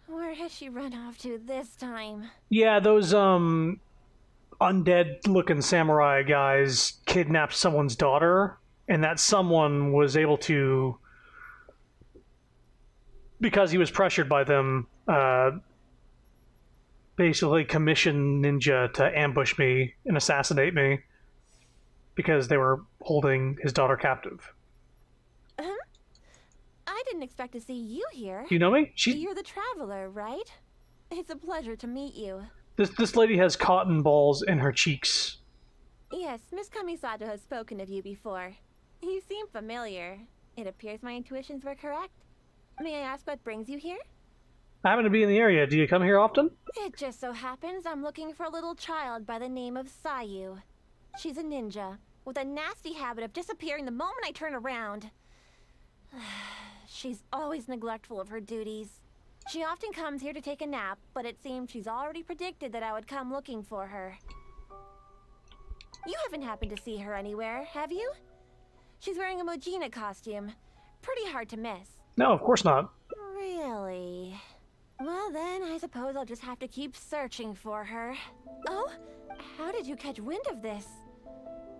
Where has she run off to this time? Yeah, those, undead-looking samurai guys kidnapped someone's daughter, and that someone was able to, because he was pressured by them, basically commission ninja to ambush me and assassinate me because they were holding his daughter captive. I didn't expect to see you here. You know me? You're the traveler, right? It's a pleasure to meet you. This lady has cotton balls in her cheeks. Yes, Miss Kamisato has spoken of you before. You seem familiar. It appears my intuitions were correct. May I ask what brings you here? I happen to be in the area. Do you come here often? It just so happens I'm looking for a little child by the name of Sayu. She's a ninja, with a nasty habit of disappearing the moment I turn around. She's always neglectful of her duties. She often comes here to take a nap, but it seems she's already predicted that I would come looking for her. You haven't happened to see her anywhere, have you? She's wearing a Mojina costume. Pretty hard to miss. No, of course not. Really? Well then, I suppose I'll just have to keep searching for her. Oh? How did you catch wind of this?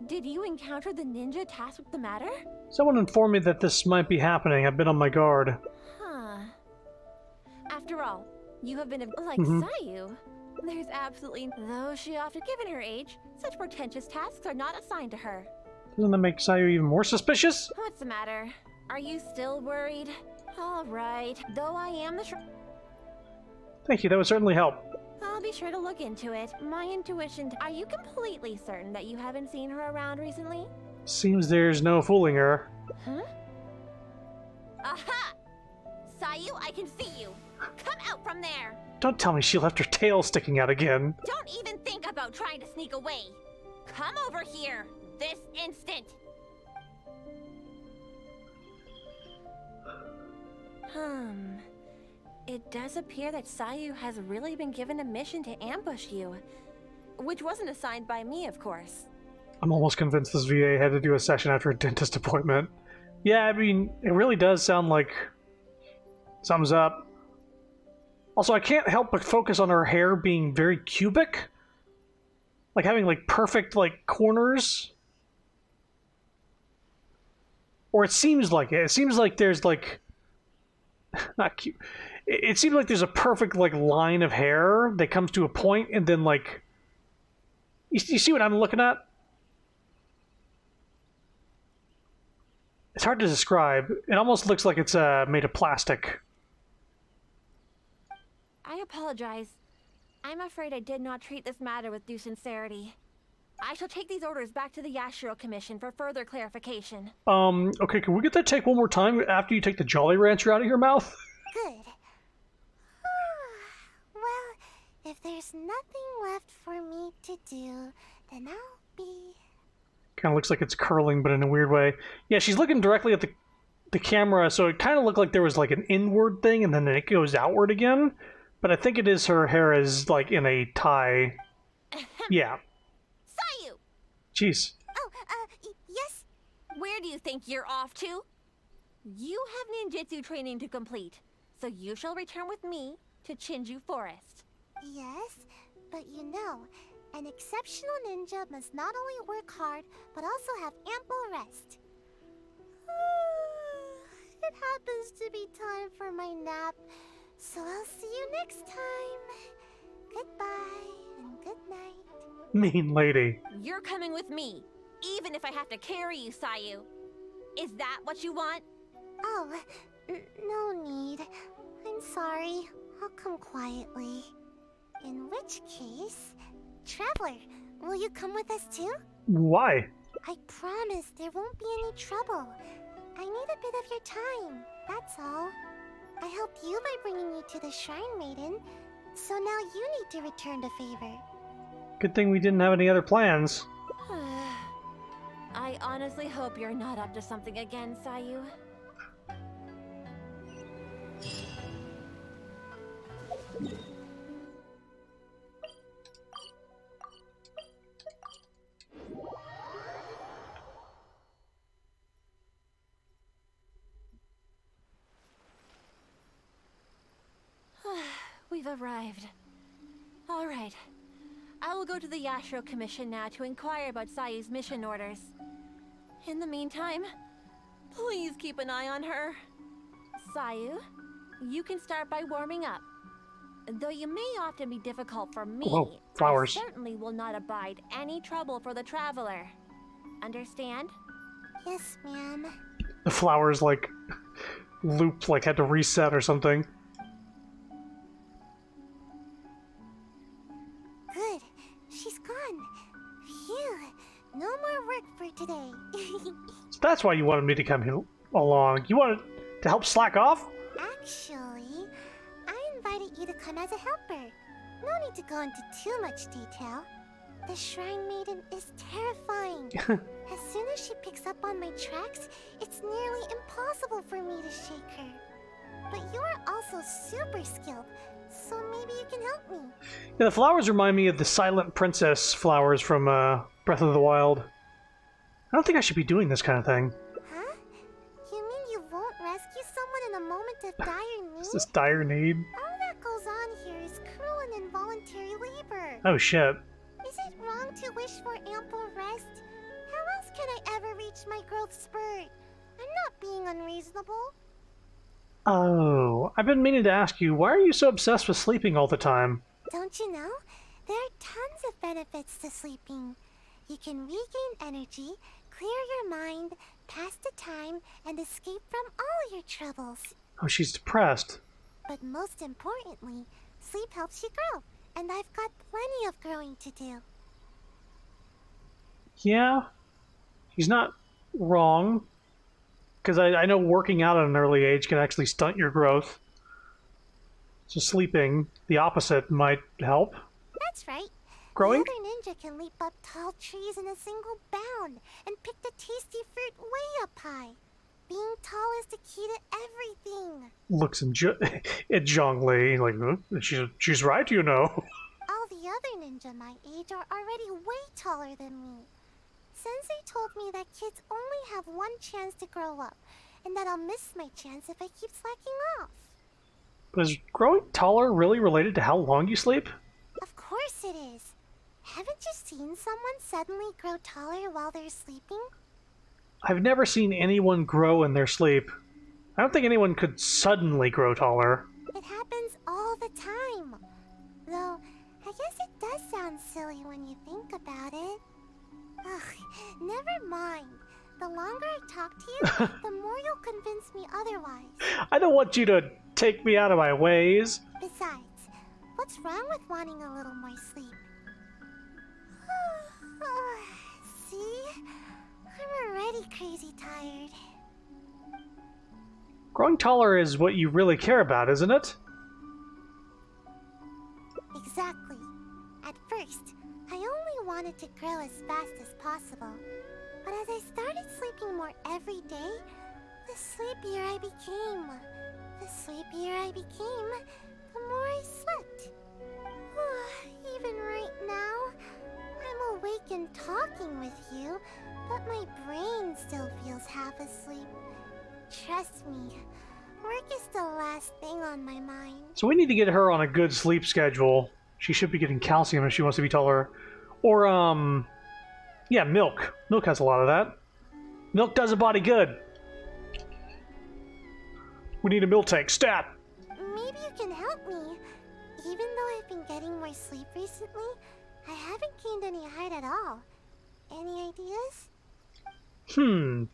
Did you encounter the ninja tasked with the matter? Someone informed me that this might be happening. I've been on my guard. Huh. After all, you have been like Sayu. There's absolutely... Though she often, given her age, such portentous tasks are not assigned to her. Doesn't that make Sayu even more suspicious? What's the matter? Are you still worried? All right, though I am the... Thank you, that would certainly help. I'll be sure to look into it. My intuition... Are you completely certain that you haven't seen her around recently? Seems there's no fooling her. Huh? Aha! Sayu, I can see you. Come out from there. Don't tell me she left her tail sticking out again. Don't even think about trying to sneak away. Come over here, this instant. It does appear that Sayu has really been given a mission to ambush you. Which wasn't assigned by me, of course. I'm almost convinced this VA had to do a session after a dentist appointment. Yeah, I mean, it really does sound like something's up. Also, I can't help but focus on her hair being very cubic. Like having like perfect like corners. Or it seems like it. It seems like there's like... Not cute. It seems like there's a perfect like line of hair that comes to a point and then like... You see what I'm looking at? It's hard to describe. It almost looks like it's made of plastic. I apologize. I'm afraid I did not treat this matter with due sincerity. I shall take these orders back to the Yashiro Commission for further clarification. Okay, can we get that take one more time after you take the Jolly Rancher out of your mouth? Good. Well, if there's nothing left for me to do, then I'll be... Kind of looks like it's curling, but in a weird way. Yeah, she's looking directly at the camera, so it kind of looked like there was like an inward thing, and then it goes outward again. But I think it is her hair is like in a tie. Yeah. Sayu! yes? Jeez. Where do you think you're off to? You have ninjutsu training to complete, so you shall return with me to Chinju Forest. Yes, but you know, an exceptional ninja must not only work hard, but also have ample rest. It happens to be time for my nap, so I'll see you next time. Goodbye and good night. Mean lady. You're coming with me, even if I have to carry you, Sayu. Is that what you want? Oh, no need. I'm sorry. I'll come quietly. In which case, Traveler, will you come with us too? Why? I promise there won't be any trouble. I need a bit of your time, that's all. I helped you by bringing you to the Shrine Maiden, so now you need to return the favor. Good thing we didn't have any other plans. I honestly hope you're not up to something again, Sayu. We've arrived. All right. I will go to the Yashiro Commission now to inquire about Sayu's mission orders. In the meantime, please keep an eye on her. Sayu, you can start by warming up. Though you may often be difficult for me, Whoa, flowers. I certainly will not abide any trouble for the traveler. Understand? Yes, ma'am. The flowers, like, looped, like, had to reset or something. Good. She's gone. Phew. No more work for today. So that's why you wanted me to come here along. You wanted to help slack off? Actually, I invited you to come as a helper. No need to go into too much detail. The Shrine Maiden is terrifying. As soon as she picks up on my tracks, it's nearly impossible for me to shake her. But you're also super skilled, so maybe you can help me. Yeah, the flowers remind me of the Silent Princess flowers from Breath of the Wild. I don't think I should be doing this kind of thing. Huh? You mean you won't rescue someone in a moment of dire need? Is this dire need? All that goes on here is cruel and involuntary labor. Oh shit. Is it wrong to wish for ample rest? How else can I ever reach my growth spurt? I'm not being unreasonable. Oh, I've been meaning to ask you, why are you so obsessed with sleeping all the time? Don't you know? There are tons of benefits to sleeping. You can regain energy, clear your mind, pass the time, and escape from all your troubles. Oh, she's depressed. But most importantly, sleep helps you grow, and I've got plenty of growing to do. Yeah, he's not wrong. Because I know working out at an early age can actually stunt your growth. So sleeping, the opposite, might help. That's right. Growing? The other ninja can leap up tall trees in a single bound and pick the tasty fruit way up high. Being tall is the key to everything. Looks at Zhongli like, huh? She's right, you know. All the other ninja my age are already way taller than me. Sensei told me that kids only have one chance to grow up, and that I'll miss my chance if I keep slacking off. But is growing taller really related to how long you sleep? Of course it is. Haven't you seen someone suddenly grow taller while they're sleeping? I've never seen anyone grow in their sleep. I don't think anyone could suddenly grow taller. It happens all the time. Though, I guess it does sound silly when you think about it. Ugh, never mind. The longer I talk to you, the more you'll convince me otherwise. I don't want you to take me out of my ways. Besides, what's wrong with wanting a little more sleep? See? I'm already crazy tired. Growing taller is what you really care about, isn't it? Exactly. At first, I only wanted to grow as fast as possible. But as I started sleeping more every day, the sleepier I became. The sleepier I became, the more I slept. Even right now, I'm awake and talking with you, but my brain still feels half asleep. Trust me, work is the last thing on my mind. So we need to get her on a good sleep schedule. She should be getting calcium if she wants to be taller. Or, yeah, milk. Milk has a lot of that. Milk does a body good. We need a milk tank. Stat! Maybe you can help me. Even though I've been getting more sleep recently, I haven't gained any height at all. Any ideas?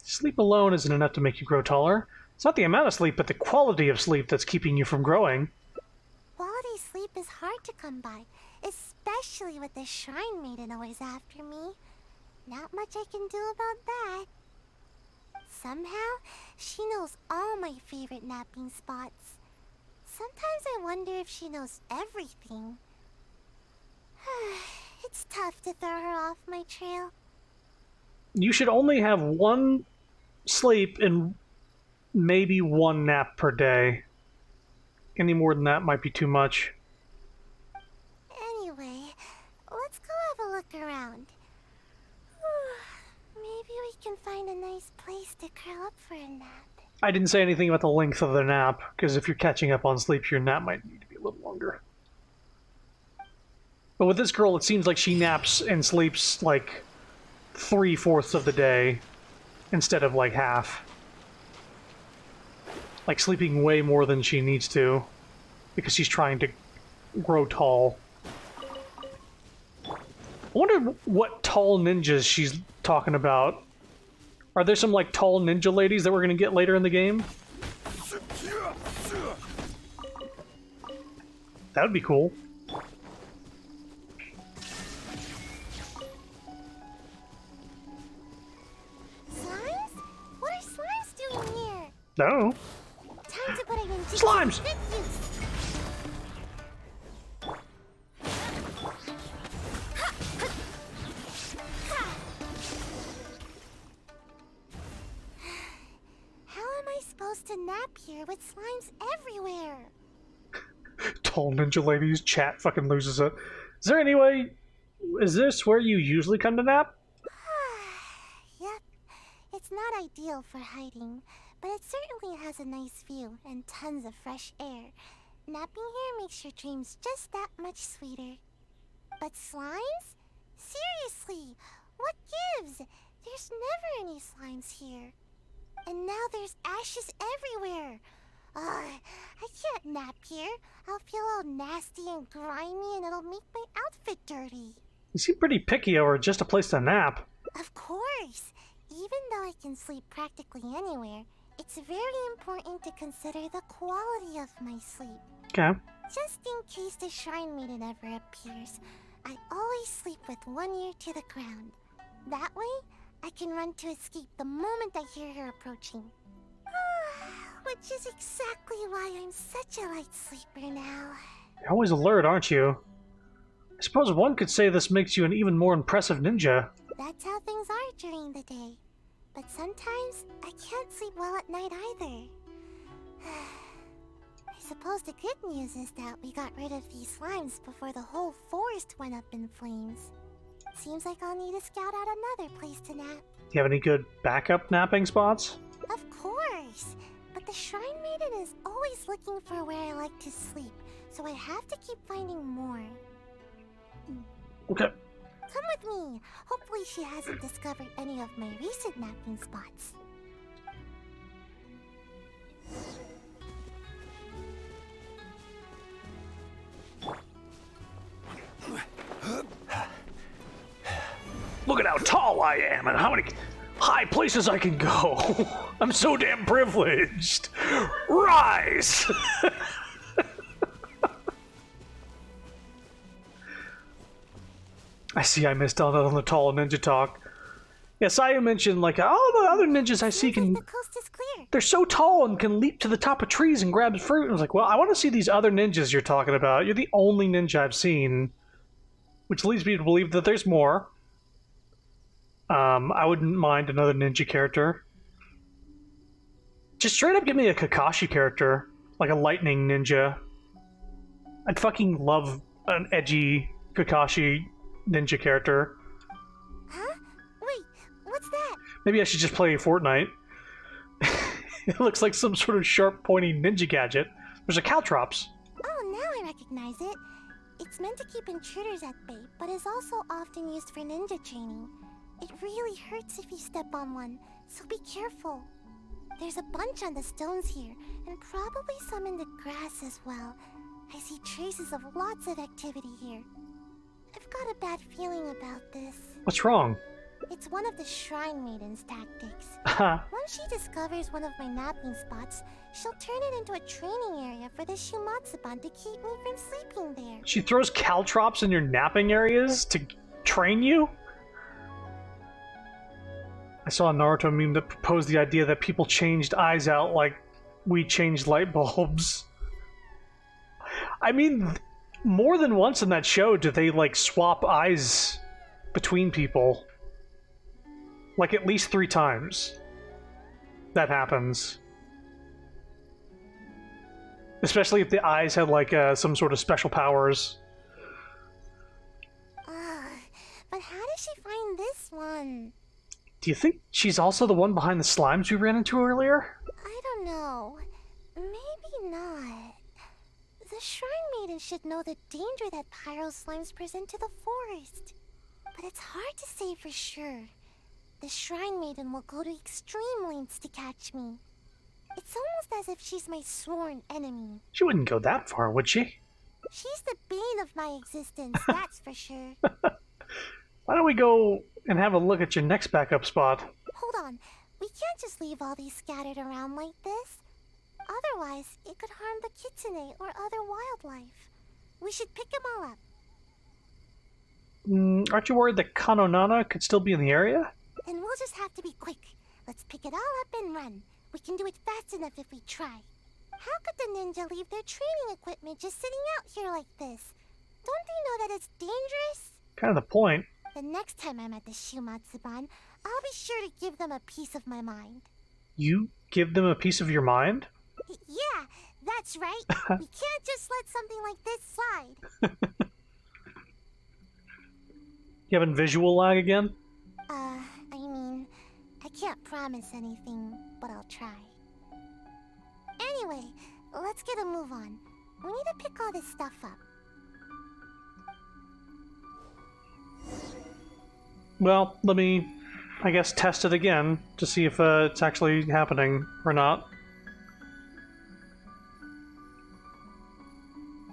Sleep alone isn't enough to make you grow taller. It's not the amount of sleep, but the quality of sleep that's keeping you from growing. Quality sleep is hard to come by, especially with the Shrine Maiden always after me. Not much I can do about that. Somehow, she knows all my favorite napping spots. Sometimes I wonder if she knows everything. It's tough to throw her off my trail. You should only have one sleep and maybe one nap per day. Any more than that might be too much. Anyway, let's go have a look around. Maybe we can find a nice place to curl up for a nap. I didn't say anything about the length of the nap, because if you're catching up on sleep, your nap might need to be a little longer. But with this girl, it seems like she naps and sleeps like 3/4 of the day instead of like half. Like sleeping way more than she needs to because she's trying to grow tall. I wonder what tall ninjas she's talking about. Are there some like tall ninja ladies that we're gonna get later in the game? That would be cool. Slimes? What are slimes doing here? No. Time to put it in Slimes! good use. How am I supposed to nap here with slimes everywhere? Tall ninja ladies chat fucking loses it. Is there any way? Is this where you usually come to nap? Yep. It's not ideal for hiding, but it certainly has a nice view and tons of fresh air. Napping here makes your dreams just that much sweeter. But slimes? Seriously, what gives? There's never any slimes here. And now there's ashes everywhere. I can't nap here. I'll feel all nasty and grimy and it'll make my outfit dirty. You seem pretty picky over just a place to nap. Of course. Even though I can sleep practically anywhere, it's very important to consider the quality of my sleep. Okay. Just in case the Shrine Maiden ever appears, I always sleep with one ear to the ground. That way, I can run to escape the moment I hear her approaching. Which is exactly why I'm such a light sleeper now. You're always alert, aren't you? I suppose one could say this makes you an even more impressive ninja. That's how things are during the day. But sometimes, I can't sleep well at night either. I suppose the good news is that we got rid of these slimes before the whole forest went up in flames. Seems like I'll need to scout out another place to nap. Do you have any good backup napping spots? Of course! But the Shrine Maiden is always looking for where I like to sleep, so I have to keep finding more. Okay. Come with me! Hopefully she hasn't discovered any of my recent napping spots. Look at how tall I am and how many high places I can go. I'm so damn privileged. Rise! I see I missed out on the tall ninja talk. Yes, I mentioned like all the other ninjas I see can... The coast is clear. They're so tall and can leap to the top of trees and grab fruit. And I was like, well, I want to see these other ninjas you're talking about. You're the only ninja I've seen. Which leads me to believe that there's more. I wouldn't mind another ninja character. Just straight up give me a Kakashi character. Like a lightning ninja. I'd fucking love an edgy Kakashi ninja character. Huh? Wait, what's that? Maybe I should just play Fortnite. It looks like some sort of sharp, pointy ninja gadget. There's a Caltrops. Oh, now I recognize it. It's meant to keep intruders at bay, but is also often used for ninja training. It really hurts if you step on one, so be careful. There's a bunch on the stones here, and probably some in the grass as well. I see traces of lots of activity here. I've got a bad feeling about this. What's wrong? It's one of the Shrine Maiden's tactics. Haha. Once she discovers one of my napping spots, she'll turn it into a training area for the Shumatsuban to keep me from sleeping there. She throws caltrops in your napping areas to train you? I saw a Naruto meme that proposed the idea that people changed eyes out like we changed light bulbs. I mean, more than once in that show do they, like, swap eyes between people. Like, at least 3 times that happens. Especially if the eyes had, like, some sort of special powers. But how did she find this one? Do you think she's also the one behind the slimes we ran into earlier? I don't know. Maybe not. The Shrine Maiden should know the danger that pyro slimes present to the forest. But it's hard to say for sure. The Shrine Maiden will go to extreme lengths to catch me. It's almost as if she's my sworn enemy. She wouldn't go that far, would she? She's the bane of my existence, that's for sure. Why don't we go and have a look at your next backup spot? Hold on. We can't just leave all these scattered around like this. Otherwise, it could harm the kitsune or other wildlife. We should pick them all up. Aren't you worried that Kanonana could still be in the area? Then we'll just have to be quick. Let's pick it all up and run. We can do it fast enough if we try. How could the ninja leave their training equipment just sitting out here like this? Don't they know that it's dangerous? Kind of the point. The next time I'm at the Shumatsuban, I'll be sure to give them a piece of my mind. You give them a piece of your mind? Yeah, that's right. We can't just let something like this slide. You having visual lag again? I mean, I can't promise anything, but I'll try. Anyway, let's get a move on. We need to pick all this stuff up. Well, let me, I guess, test it again to see if it's actually happening or not.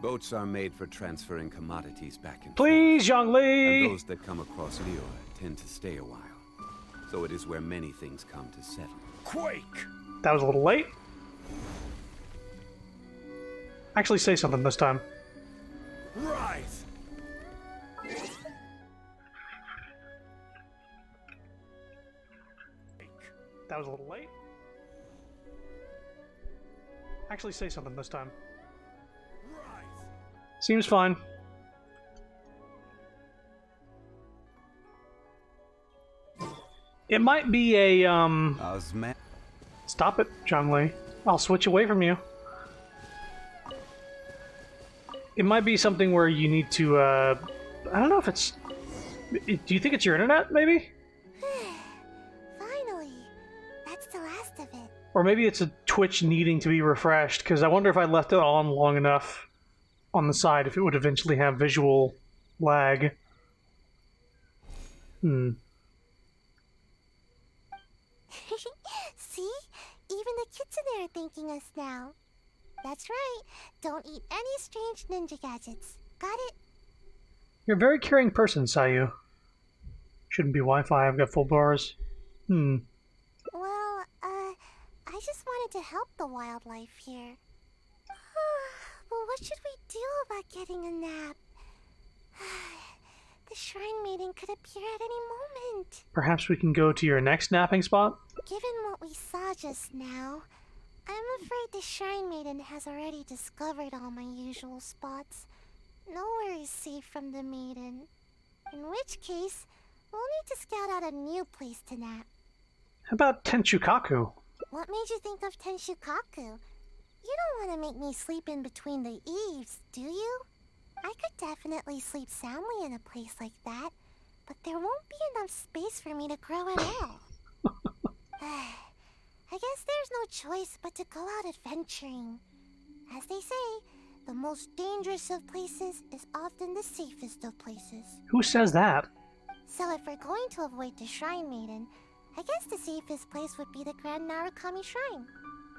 Boats are made for transferring commodities back and Please, forth. Zhongli! And those that come across Lior tend to stay a while. So it is where many things come to settle. Quake! That was a little late. Actually say something this time. Rise! That was a little late. Actually say something this time. Rise! Seems fine. It might be a, Stop it, Zhongli. I'll switch away from you. It might be something where you need to, I don't know if it's... Do you think it's your internet, maybe? Finally. That's the last of it. Or maybe it's a Twitch needing to be refreshed, because I wonder if I left it on long enough on the side if it would eventually have visual lag. See? Even the kitsune are thanking us now. That's right. Don't eat any strange ninja gadgets. Got it? You're a very caring person, Sayu. Shouldn't be Wi-Fi, I've got full bars. Well, I just wanted to help the wildlife here. Well, what should we do about getting a nap? The Shrine Maiden could appear at any moment. Perhaps we can go to your next napping spot? Given what we saw just now, I'm afraid the Shrine Maiden has already discovered all my usual spots. Nowhere is safe from the maiden. In which case, we'll need to scout out a new place to nap. How about Tenchukaku? What made you think of Tenchukaku? You don't want to make me sleep in between the eaves, do you? I could definitely sleep soundly in a place like that, but there won't be enough space for me to grow at all. I guess there's no choice but to go out adventuring. As they say, the most dangerous of places is often the safest of places. Who says that? So if we're going to avoid the Shrine Maiden, I guess the safest place would be the Grand Narukami Shrine.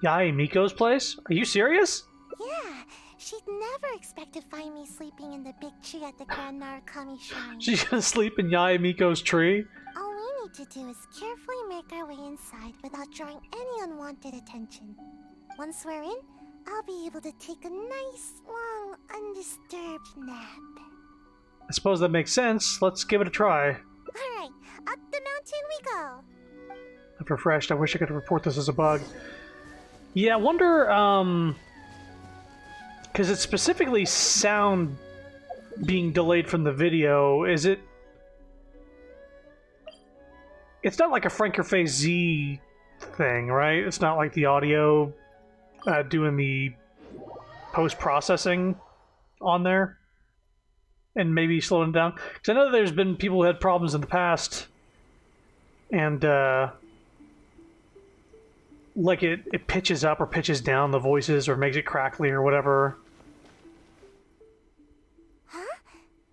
Yae Miko's place? Are you serious? Yeah, she'd never expect to find me sleeping in the big tree at the Grand Narukami Shrine. She's gonna sleep in Yae Miko's tree? All we need to do is carefully make our way inside without drawing any unwanted attention. Once we're in, I'll be able to take a nice, long, undisturbed nap. I suppose that makes sense. Let's give it a try. Alright, up the mountain we go. I've refreshed. I wish I could report this as a bug. Yeah, I wonder, because it's specifically sound being delayed from the video. Is it... It's not like a Frank Your Face Z thing, right? It's not like the audio doing the post-processing on there and maybe slowing it down. Because I know there's been people who had problems in the past and like it pitches up or pitches down the voices or makes it crackly or whatever. Huh?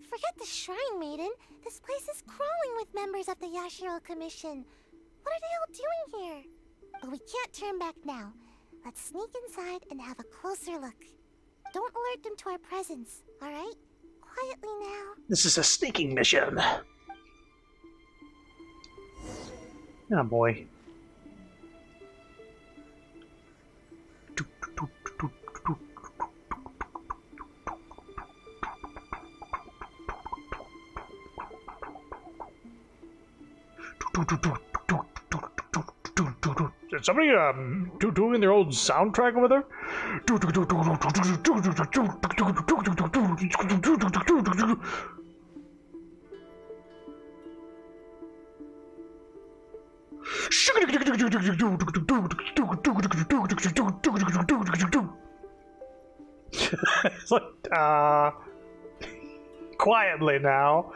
Forget the Shrine Maiden. This place is crawling with members of the Yashiro Commission. What are they all doing here? But we can't turn back now. Let's sneak inside and have a closer look. Don't alert them to our presence, alright? Quietly now. This is a sneaking mission. Oh boy. Is somebody doing their old soundtrack over there? It's like, quietly now.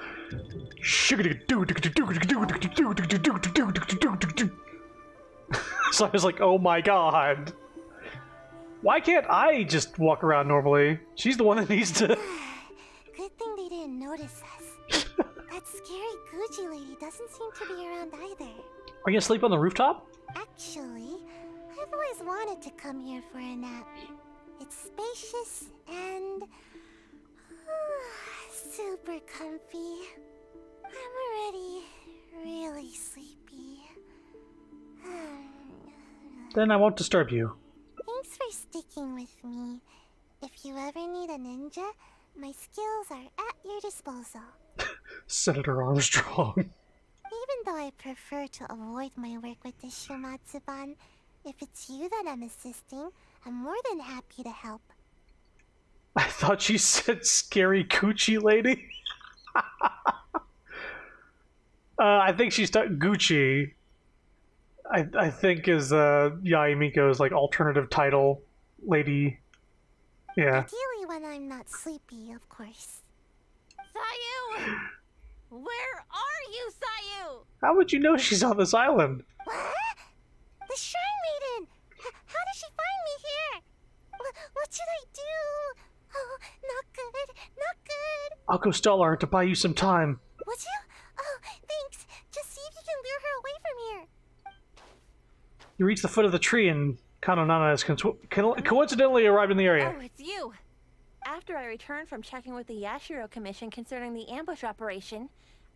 So I was like, oh my god. Why can't I just walk around normally? She's the one that needs to... Good thing they didn't notice us. That scary Gucci lady doesn't seem to be around either. Are you gonna sleep on the rooftop? Actually, I've always wanted to come here for a nap. It's spacious and... super comfy. I'm already really sleepy. Then I won't disturb you. Thanks for sticking with me. If you ever need a ninja, my skills are at your disposal. Senator Armstrong. Even though I prefer to avoid my work with the Shumatsuban, if it's you that I'm assisting, I'm more than happy to help. I thought she said scary coochie lady. I think she's Gucci. I think is Yae Miko's like alternative title lady. Yeah. Ideally when I'm not sleepy, of course. Sayu! Where are you, Sayu? How would you know she's on this island? What? The Shrine Maiden! How did she find me here? What should I do? Oh, not good, not good. I'll go stall her to buy you some time. Would you? Oh, thanks. Just see if you can lure her away from here. You reach the foot of the tree and Kanonana has coincidentally arrived in the area. Oh, it's you. After I returned from checking with the Yashiro Commission concerning the ambush operation,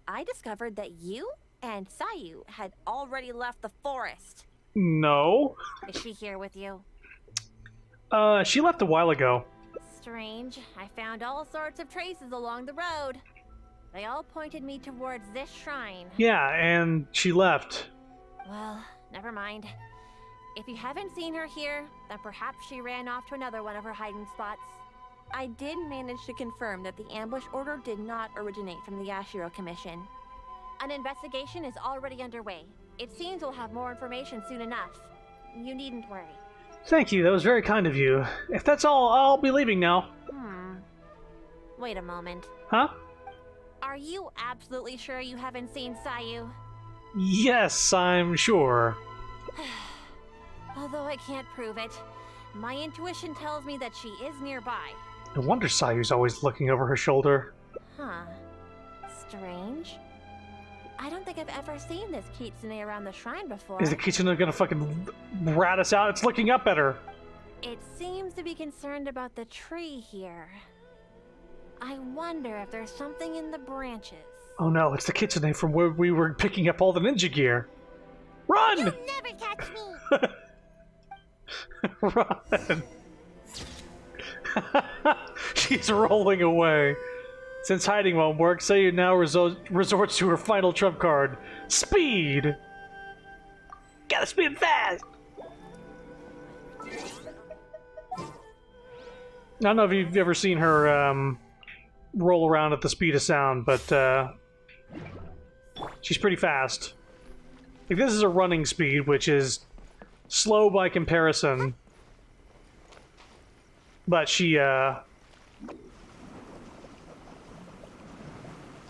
I discovered that you and Sayu had already left the forest. No. Is she here with you? She left a while ago. Strange. I found all sorts of traces along the road. They all pointed me towards this shrine. Yeah, and she left. Well, never mind. If you haven't seen her here, then perhaps she ran off to another one of her hiding spots. I did manage to confirm that the ambush order did not originate from the Yashiro Commission. An investigation is already underway. It seems we'll have more information soon enough. You needn't worry. Thank you, that was very kind of you. If that's all, I'll be leaving now. Wait a moment. Huh? Are you absolutely sure you haven't seen Sayu? Yes, I'm sure. Although I can't prove it, my intuition tells me that she is nearby. No wonder Sayu's always looking over her shoulder. Huh. Strange. I don't think I've ever seen this kitsune around the shrine before. Is the kitsune gonna fucking rat us out? It's looking up at her. It seems to be concerned about the tree here. I wonder if there's something in the branches. Oh no, it's the kitsune from where we were picking up all the ninja gear. Run! You'll never catch me! Run! She's rolling away. Since hiding won't work, Sayu now resorts to her final trump card. Speed! Gotta speed fast! I don't know if you've ever seen her roll around at the speed of sound, but she's pretty fast. Like, this is a running speed, which is slow by comparison. But she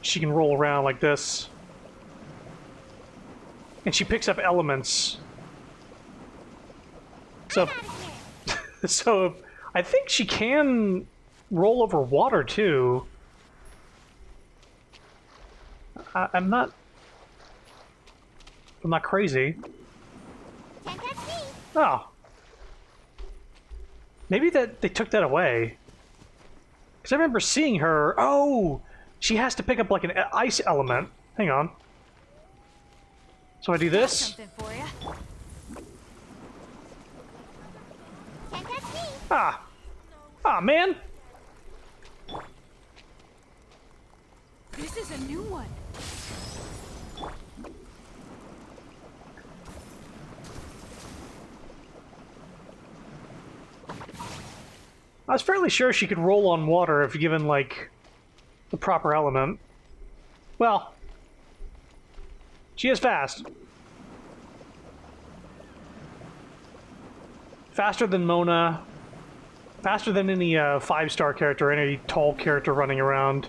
can roll around like this. And she picks up elements. So, so I think she can roll over water too. I'm not crazy. Can't catch me! Oh. Maybe that they took that away. Because I remember seeing her. Oh! She has to pick up like an ice element. Hang on. So I do this. Something for ya. Can't catch me! Ah! Ah, man! This is a new one. I was fairly sure she could roll on water if given, like, the proper element. Well, she is fast. Faster than Mona. Faster than any 5-star character, any tall character running around.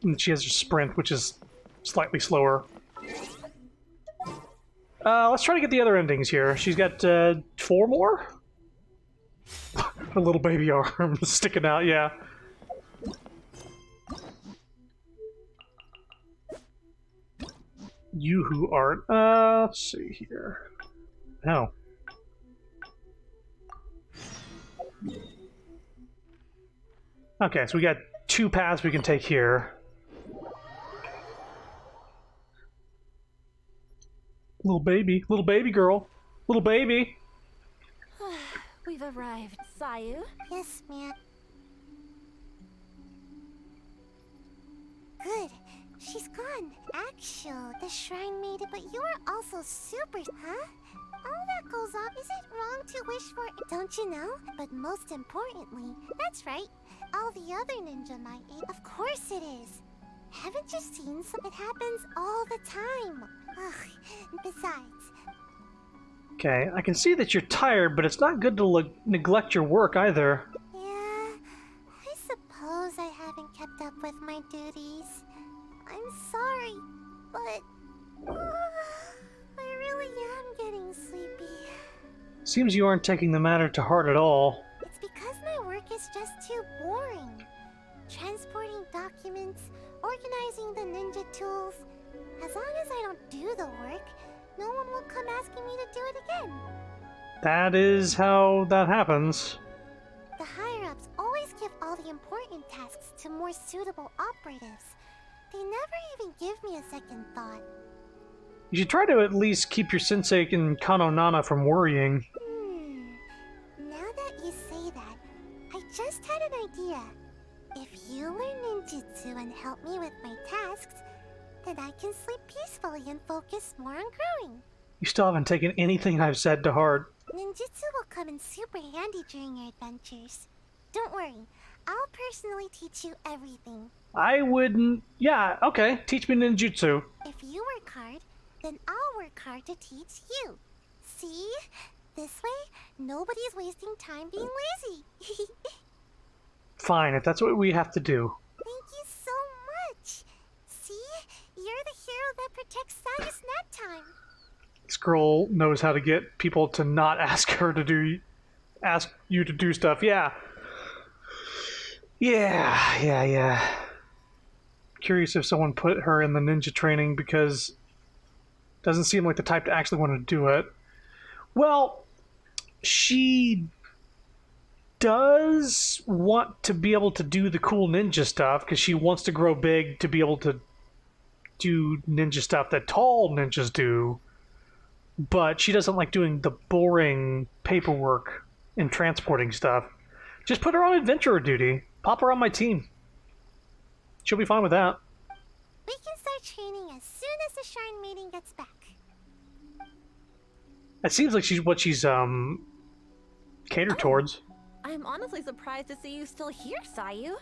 And she has her sprint, which is slightly slower. Let's try to get the other endings here. She's got 4 more? Her little baby arm sticking out, yeah. You who art. Let's see here. No. Okay, so we got 2 paths we can take here. Little baby girl, little baby. We've arrived, Sayu. Yes, ma'am. Good. She's gone. Actual, the shrine made it, but you are also super, huh? All that goes on. Is it wrong to wish for it? Don't you know? But most importantly, that's right. All the other ninja might eat. Of course it is. Haven't you seen some? It happens all the time. Ugh. Besides. Okay, I can see that you're tired, but it's not good to neglect your work either. Yeah, I suppose I haven't kept up with my duties. I'm sorry, but I really am getting sleepy. Seems you aren't taking the matter to heart at all. It's because my work is just too boring. Transporting documents, organizing the ninja tools. As long as I don't do the work, no one will come asking me to do it again. That is how that happens. The higher-ups always give all the important tasks to more suitable operatives. They never even give me a second thought. You should try to at least keep your sensei and Kano Nana from worrying. Now that you say that, I just had an idea. If you learn ninjutsu and help me with my tasks, then I can sleep peacefully and focus more on growing. You still haven't taken anything I've said to heart. Ninjutsu will come in super handy during your adventures. Don't worry, I'll personally teach you everything. I wouldn't... Yeah, okay. Teach me ninjutsu. If you work hard, then I'll work hard to teach you. See? This way, nobody's wasting time being lazy. Fine, if that's what we have to do. Thank you so much. See? You're the hero that protects Sayu's nap time. This girl knows how to get people to not ask her to do ask you to do stuff. Yeah. Yeah. Curious if someone put her in the ninja training because doesn't seem like the type to actually want to do it. Well, she does want to be able to do the cool ninja stuff because she wants to grow big to be able to do ninja stuff that tall ninjas do, but she doesn't like doing the boring paperwork and transporting stuff. Just put her on adventurer duty. Pop her on my team. She'll be fine with that. We can start training as soon as the Shrine meeting gets back. It seems like she's what she's catered towards. I'm honestly surprised to see you still here, Sayu.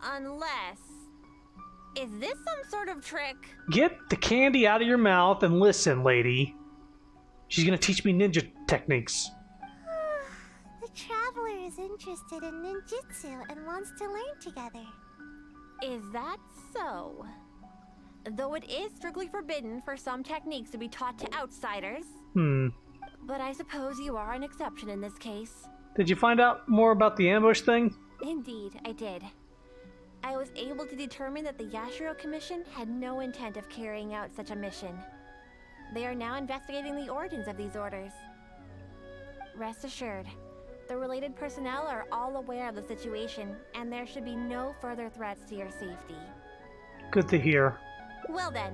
Unless... Is this some sort of trick? Get the candy out of your mouth and listen, lady. She's gonna teach me ninja techniques. The Traveler is interested in ninjutsu and wants to learn together. Is that so? Though it is strictly forbidden for some techniques to be taught to outsiders. But I suppose you are an exception in this case. Did you find out more about the ambush thing? Indeed, I did. I was able to determine that the Yashiro Commission had no intent of carrying out such a mission. They are now investigating the origins of these orders. Rest assured, the related personnel are all aware of the situation, and there should be no further threats to your safety. Good to hear. Well then,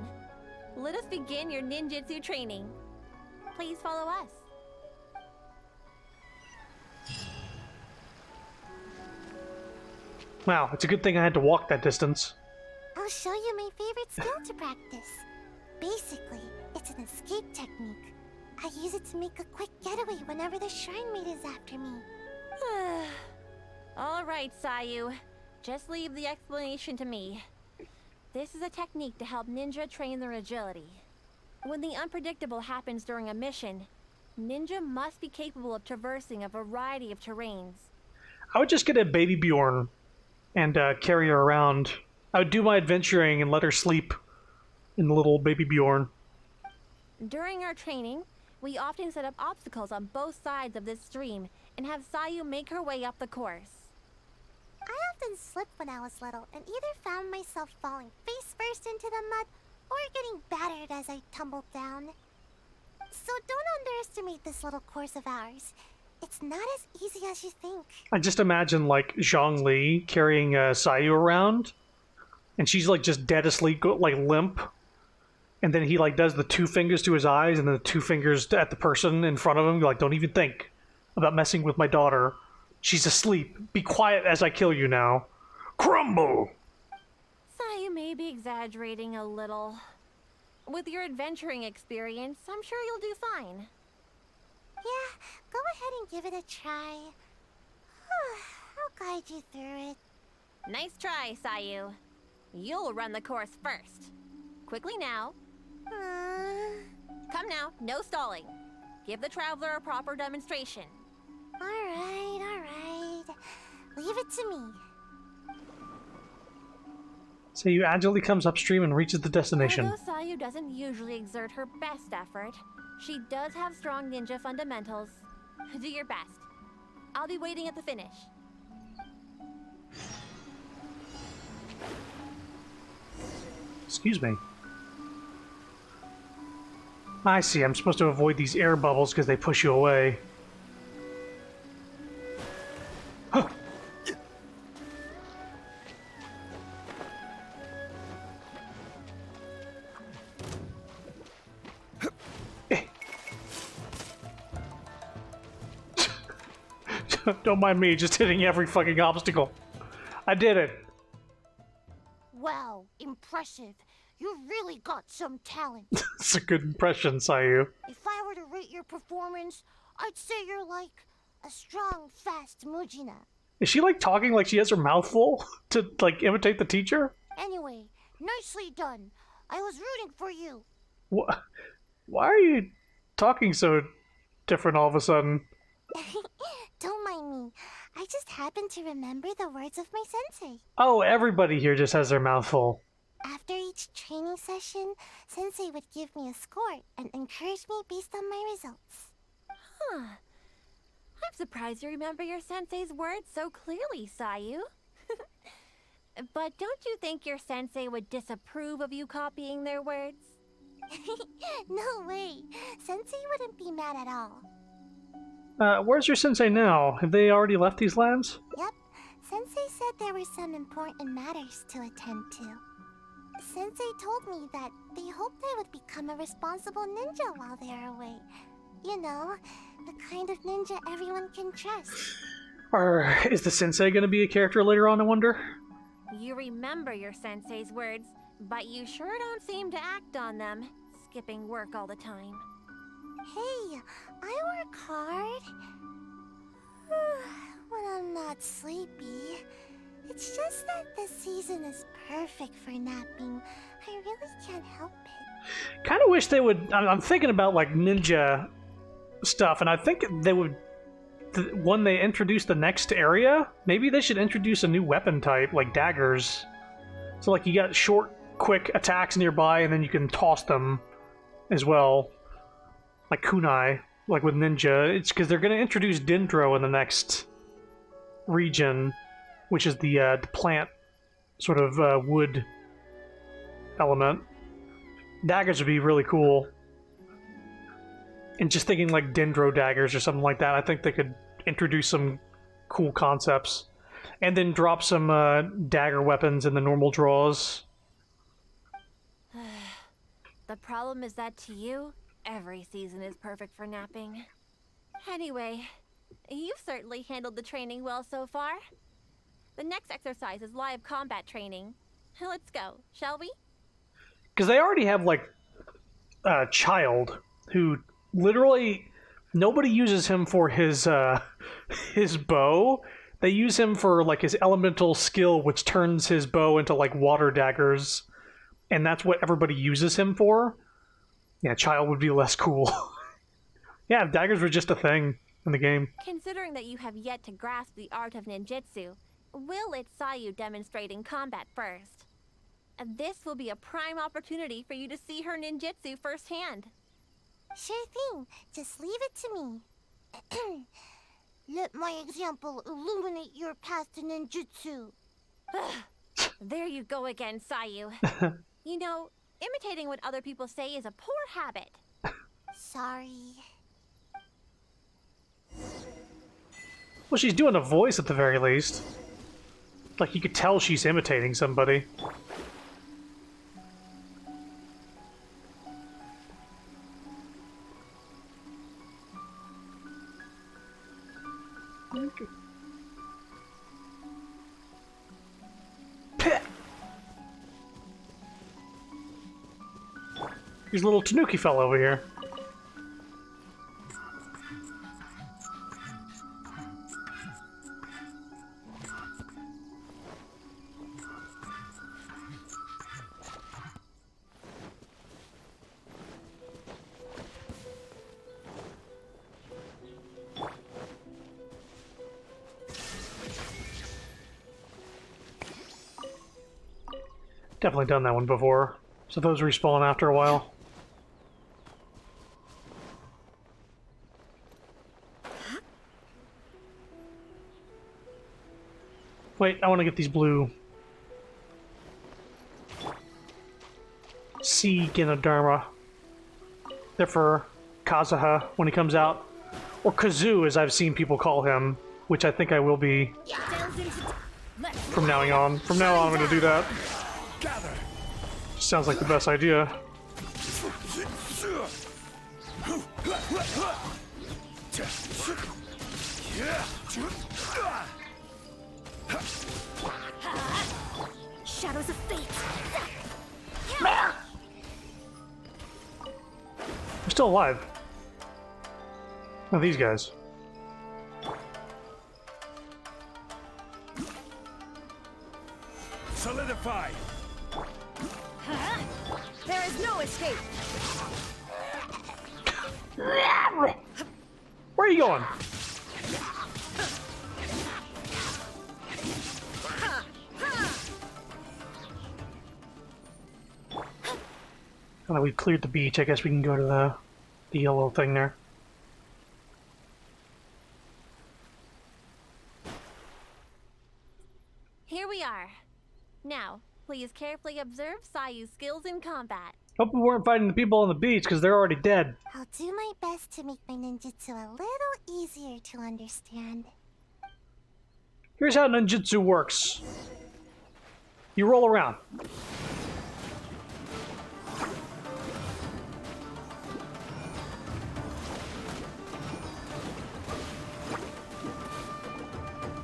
let us begin your ninjutsu training. Please follow us. Wow, it's a good thing I had to walk that distance. I'll show you my favorite skill to practice. Basically, it's an escape technique. I use it to make a quick getaway whenever the Shrine Maid is after me. Alright, Sayu. Just leave the explanation to me. This is a technique to help ninja train their agility. When the unpredictable happens during a mission, ninja must be capable of traversing a variety of terrains. I would just get a baby Bjorn and carry her around. I would do my adventuring and let her sleep in the little baby Bjorn. During our training, we often set up obstacles on both sides of this stream and have Sayu make her way up the course. I often slipped when I was little and either found myself falling face first into the mud or getting battered as I tumbled down. So don't underestimate this little course of ours. It's not as easy as you think. I just imagine like Zhongli carrying Sayu around, and she's like just dead asleep, like limp, and then he like does the two fingers to his eyes and then the two fingers at the person in front of him, like, don't even think about messing with my daughter. She's asleep. Be quiet as I kill you now. Crumble! Sayu may be exaggerating a little. With your adventuring experience, I'm sure you'll do fine. Yeah, go ahead and give it a try. I'll guide you through it. Nice try, Sayu. You'll run the course first. Quickly now. Come now, no stalling. Give the traveler a proper demonstration. Alright. Leave it to me. Sayu agilely comes upstream and reaches the destination. Although Sayu doesn't usually exert her best effort, she does have strong ninja fundamentals. Do your best. I'll be waiting at the finish. Excuse me. I see, I'm supposed to avoid these air bubbles because they push you away. Huh. Don't mind me, just hitting every fucking obstacle. I did it. Wow, impressive. You really got some talent. It's a good impression, Sayu. If I were to rate your performance, I'd say you're like a strong, fast Mujina. Is she like talking like she has her mouth full to like imitate the teacher? Anyway, nicely done. I was rooting for you. What? Why are you talking so different all of a sudden? Don't mind me. I just happened to remember the words of my sensei. Oh, everybody here just has their mouth full. After each training session, sensei would give me a score and encourage me based on my results. Huh. I'm surprised you remember your sensei's words so clearly, Sayu. But don't you think your sensei would disapprove of you copying their words? No way. Sensei wouldn't be mad at all. Where's your sensei now? Have they already left these lands? Yep. Sensei said there were some important matters to attend to. Sensei told me that they hoped I would become a responsible ninja while they are away. You know, the kind of ninja everyone can trust. Or is the sensei going to be a character later on, I wonder? You remember your sensei's words, but you sure don't seem to act on them, skipping work all the time. Hey, I work hard. When I'm not sleepy. It's just that this season is perfect for napping. I really can't help it. Kind of wish they would... I'm thinking about, like, ninja stuff, and I think they would... When they introduce the next area, maybe they should introduce a new weapon type, like daggers. So, like, you got short, quick attacks nearby, and then you can toss them as well. Like kunai, like with ninja. It's because they're going to introduce dendro in the next region, which is the plant sort of wood element. Daggers would be really cool. And just thinking like dendro daggers or something like that, I think they could introduce some cool concepts. And then drop some dagger weapons in the normal draws. The problem is that to you, every season is perfect for napping. Anyway, you've certainly handled the training well so far. The next exercise is live combat training. Let's go, shall we? Because they already have, like, a child who literally... Nobody uses him for his bow. They use him for, like, his elemental skill, which turns his bow into, like, water daggers. And that's what everybody uses him for. Yeah, child would be less cool. Yeah, if daggers were just a thing in the game. Considering that you have yet to grasp the art of ninjutsu, we'll let Sayu demonstrate in combat first. This will be a prime opportunity for you to see her ninjutsu firsthand. Sure thing. Just leave it to me. Let my example illuminate your path to ninjutsu. There you go again, Sayu. You know, imitating what other people say is a poor habit. Sorry. Well, she's doing a voice at the very least. Like, you could tell she's imitating somebody. Here's a little Tanuki fellow over here. Definitely done that one before. So those respawn after a while. Wait, I want to get these blue Sea Ginoderma. They're for Kazuha when he comes out. Or Kazoo, as I've seen people call him, which I think I will be from now on. From now on, I'm going to do that. Sounds like the best idea. Shadows of fate. I'm still alive. Oh, these guys. Solidify. There is no escape. Where are you going? Now that we've cleared the beach, I guess we can go to the yellow thing there. here we are. Now, please carefully observe Sayu's skills in combat. Hope we weren't fighting the people on the beach, because they're already dead. I'll do my best to make my ninjutsu a little easier to understand. Here's how ninjutsu works. You roll around.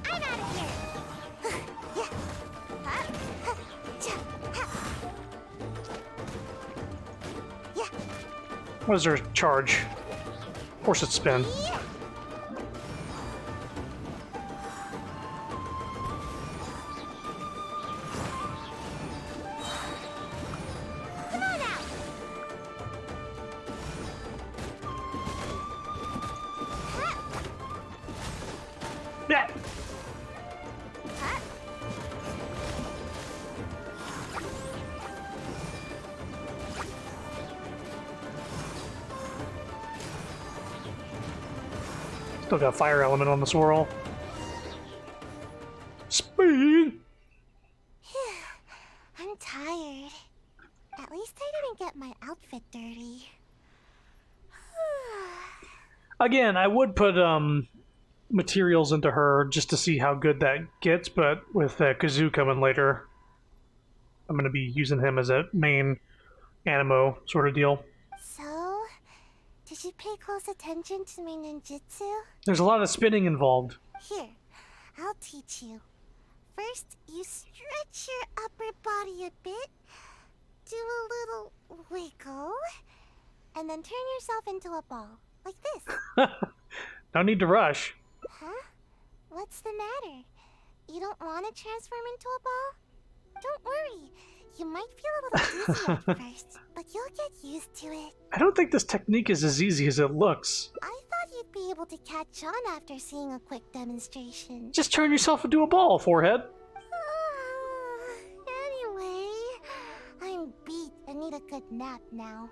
I'm out of here! What is their charge? Of course it's spin. Come on out! Yeah. Still got fire element on the swirl. Speed! I'm tired. At least I didn't get my outfit dirty. Again, I would put materials into her just to see how good that gets, but with Kazoo coming later, I'm going to be using him as a main animo sort of deal. So, did you pay close attention to my ninjutsu? There's a lot of spinning involved. Here, I'll teach you. First, you stretch your upper body a bit, do a little wiggle, and then turn yourself into a ball, like this. No need to rush. Huh? What's the matter? You don't want to transform into a ball? Don't worry. You might feel a little dizzy at first, but you'll get used to it. I don't think this technique is as easy as it looks. I thought you'd be able to catch on after seeing a quick demonstration. Just turn yourself into a ball, forehead. Anyway, I'm beat and need a good nap now.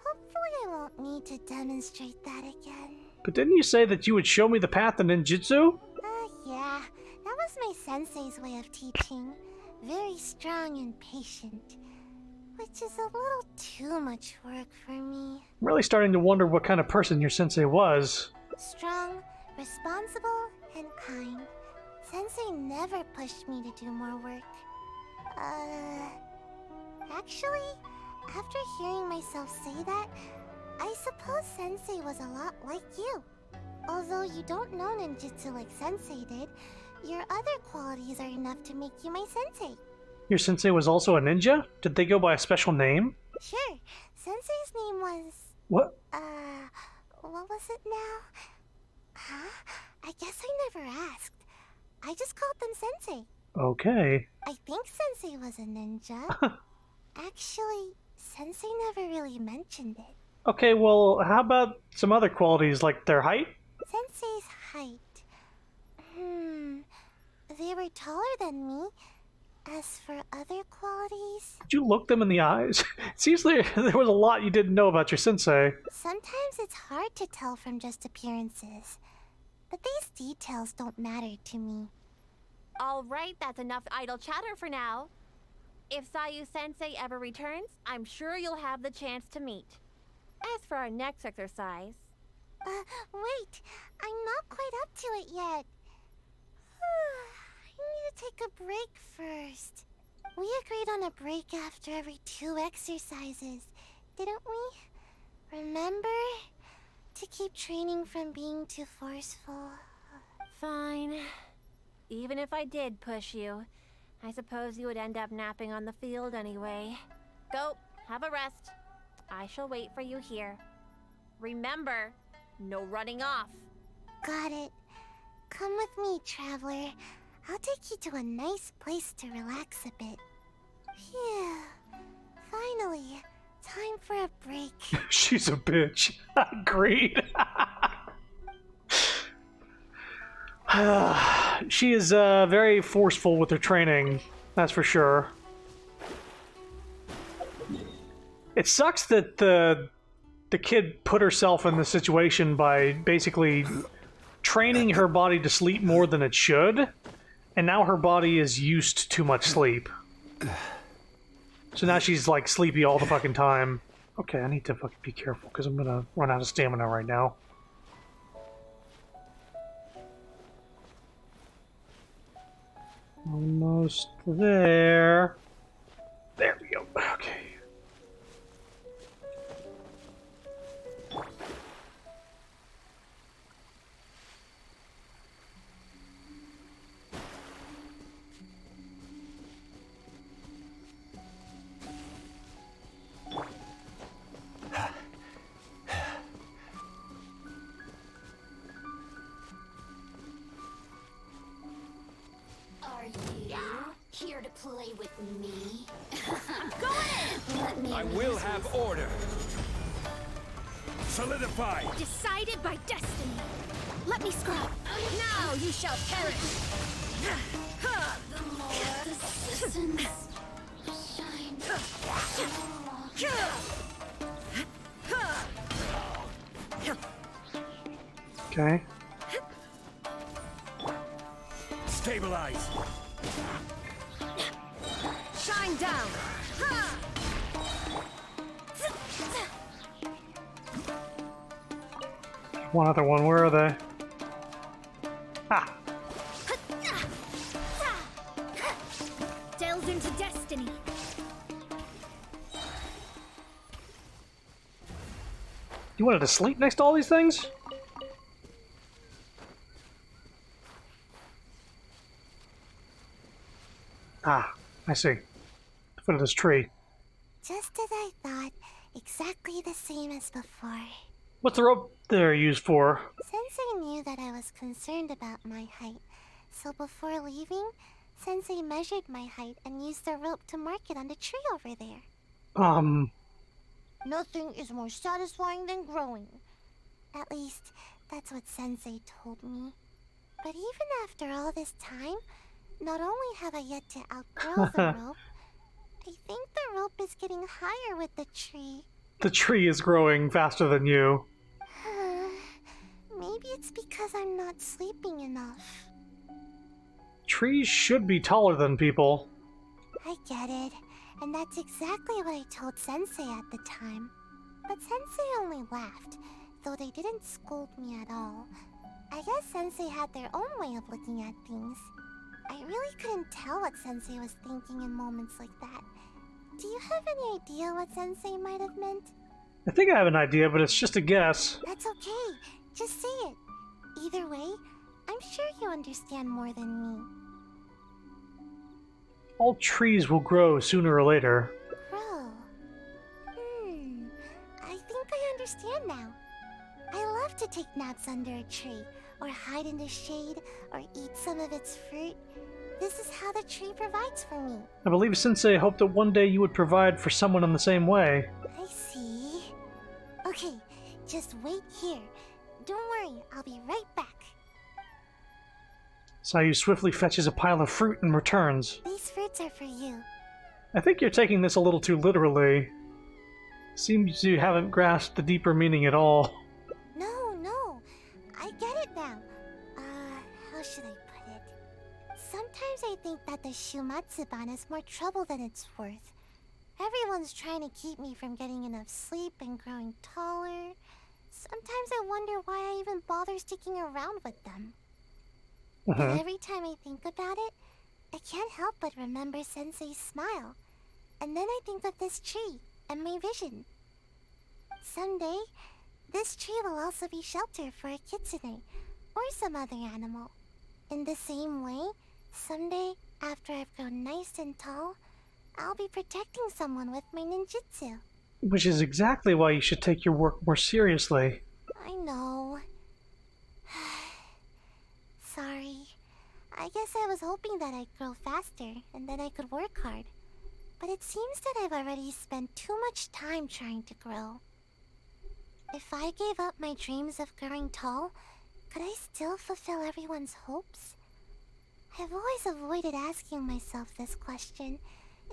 Hopefully I won't need to demonstrate that again. But didn't you say that you would show me the path to ninjutsu? Yeah, that was my sensei's way of teaching. Very strong and patient. Which is a little too much work for me. I'm really starting to wonder what kind of person your sensei was. Strong, responsible, and kind. Sensei never pushed me to do more work. Actually, after hearing myself say that, I suppose Sensei was a lot like you. Although you don't know ninjutsu like Sensei did, your other qualities are enough to make you my sensei. Your sensei was also a ninja? Did they go by a special name? Sure. Sensei's name was... What? What was it now? Huh? I guess I never asked. I just called them Sensei. Okay. I think Sensei was a ninja. Actually, Sensei never really mentioned it. Okay, well, how about some other qualities, like their height? Sensei's height. They were taller than me. As for other qualities... Did you look them in the eyes? It seems like there was a lot you didn't know about your sensei. Sometimes it's hard to tell from just appearances. But these details don't matter to me. Alright, that's enough idle chatter for now. If Sayu-sensei ever returns, I'm sure you'll have the chance to meet. As for our next exercise... Wait! I'm not quite up to it yet. I need to take a break first. We agreed on a break after every 2 exercises, didn't we? Remember? To keep training from being too forceful. Fine. Even if I did push you, I suppose you would end up napping on the field anyway. Go, have a rest. I shall wait for you here. Remember, no running off. Got it. Come with me, traveler. I'll take you to a nice place to relax a bit. Phew. Finally, time for a break. She's a bitch. Agreed. She is very forceful with her training, that's for sure. It sucks that the kid put herself in this situation by basically training her body to sleep more than it should, And now her body is used to too much sleep. So now she's like sleepy all the fucking time. Okay, I need to fucking be careful because I'm gonna run out of stamina right now. Almost there. There we go. Okay. Are you here to play with me? Go in! Let me I will have order. Solidify. Decided by destiny. Let me scrub. Now you shall perish. the more resistance shine. Okay. Stabilize. Shine down. One other one. Where are they? Ah. Delve into destiny. You wanted to sleep next to all these things? Ah, I see. The foot of this tree. Just as I thought, exactly the same as before. What's the rope there used for? Sensei knew that I was concerned about my height, so before leaving, Sensei measured my height and used the rope to mark it on the tree over there. Nothing is more satisfying than growing. At least, that's what Sensei told me. But even after all this time, not only have I yet to outgrow the rope, I think the rope is getting higher with the tree. The tree is growing faster than you. Maybe it's because I'm not sleeping enough. Trees should be taller than people. I get it, and that's exactly what I told Sensei at the time. But Sensei only laughed, though they didn't scold me at all. I guess Sensei had their own way of looking at things. I really couldn't tell what Sensei was thinking in moments like that. Do you have any idea what Sensei might have meant? I think I have an idea, but it's just a guess. That's okay. Just say it. Either way, I'm sure you understand more than me. All trees will grow sooner or later. Grow? I think I understand now. I love to take naps under a tree, or hide in the shade, or eat some of its fruit. This is how the tree provides for me. I believe Sensei hoped that one day you would provide for someone in the same way. I see. Okay, just wait here. Don't worry, I'll be right back. Sayu swiftly fetches a pile of fruit and returns. These fruits are for you. I think you're taking this a little too literally. Seems you haven't grasped the deeper meaning at all. No. I get it now. How should I put it? Sometimes I think that the Shumatsuban is more trouble than it's worth. Everyone's trying to keep me from getting enough sleep and growing taller. Sometimes I wonder why I even bother sticking around with them. But every time I think about it, I can't help but remember Sensei's smile. And then I think of this tree and my vision. Someday, this tree will also be shelter for a kitsune or some other animal. In the same way, someday, after I've grown nice and tall, I'll be protecting someone with my ninjutsu. Which is exactly why you should take your work more seriously. I know. Sorry. I guess I was hoping that I'd grow faster and then I could work hard. But it seems that I've already spent too much time trying to grow. If I gave up my dreams of growing tall, could I still fulfill everyone's hopes? I've always avoided asking myself this question.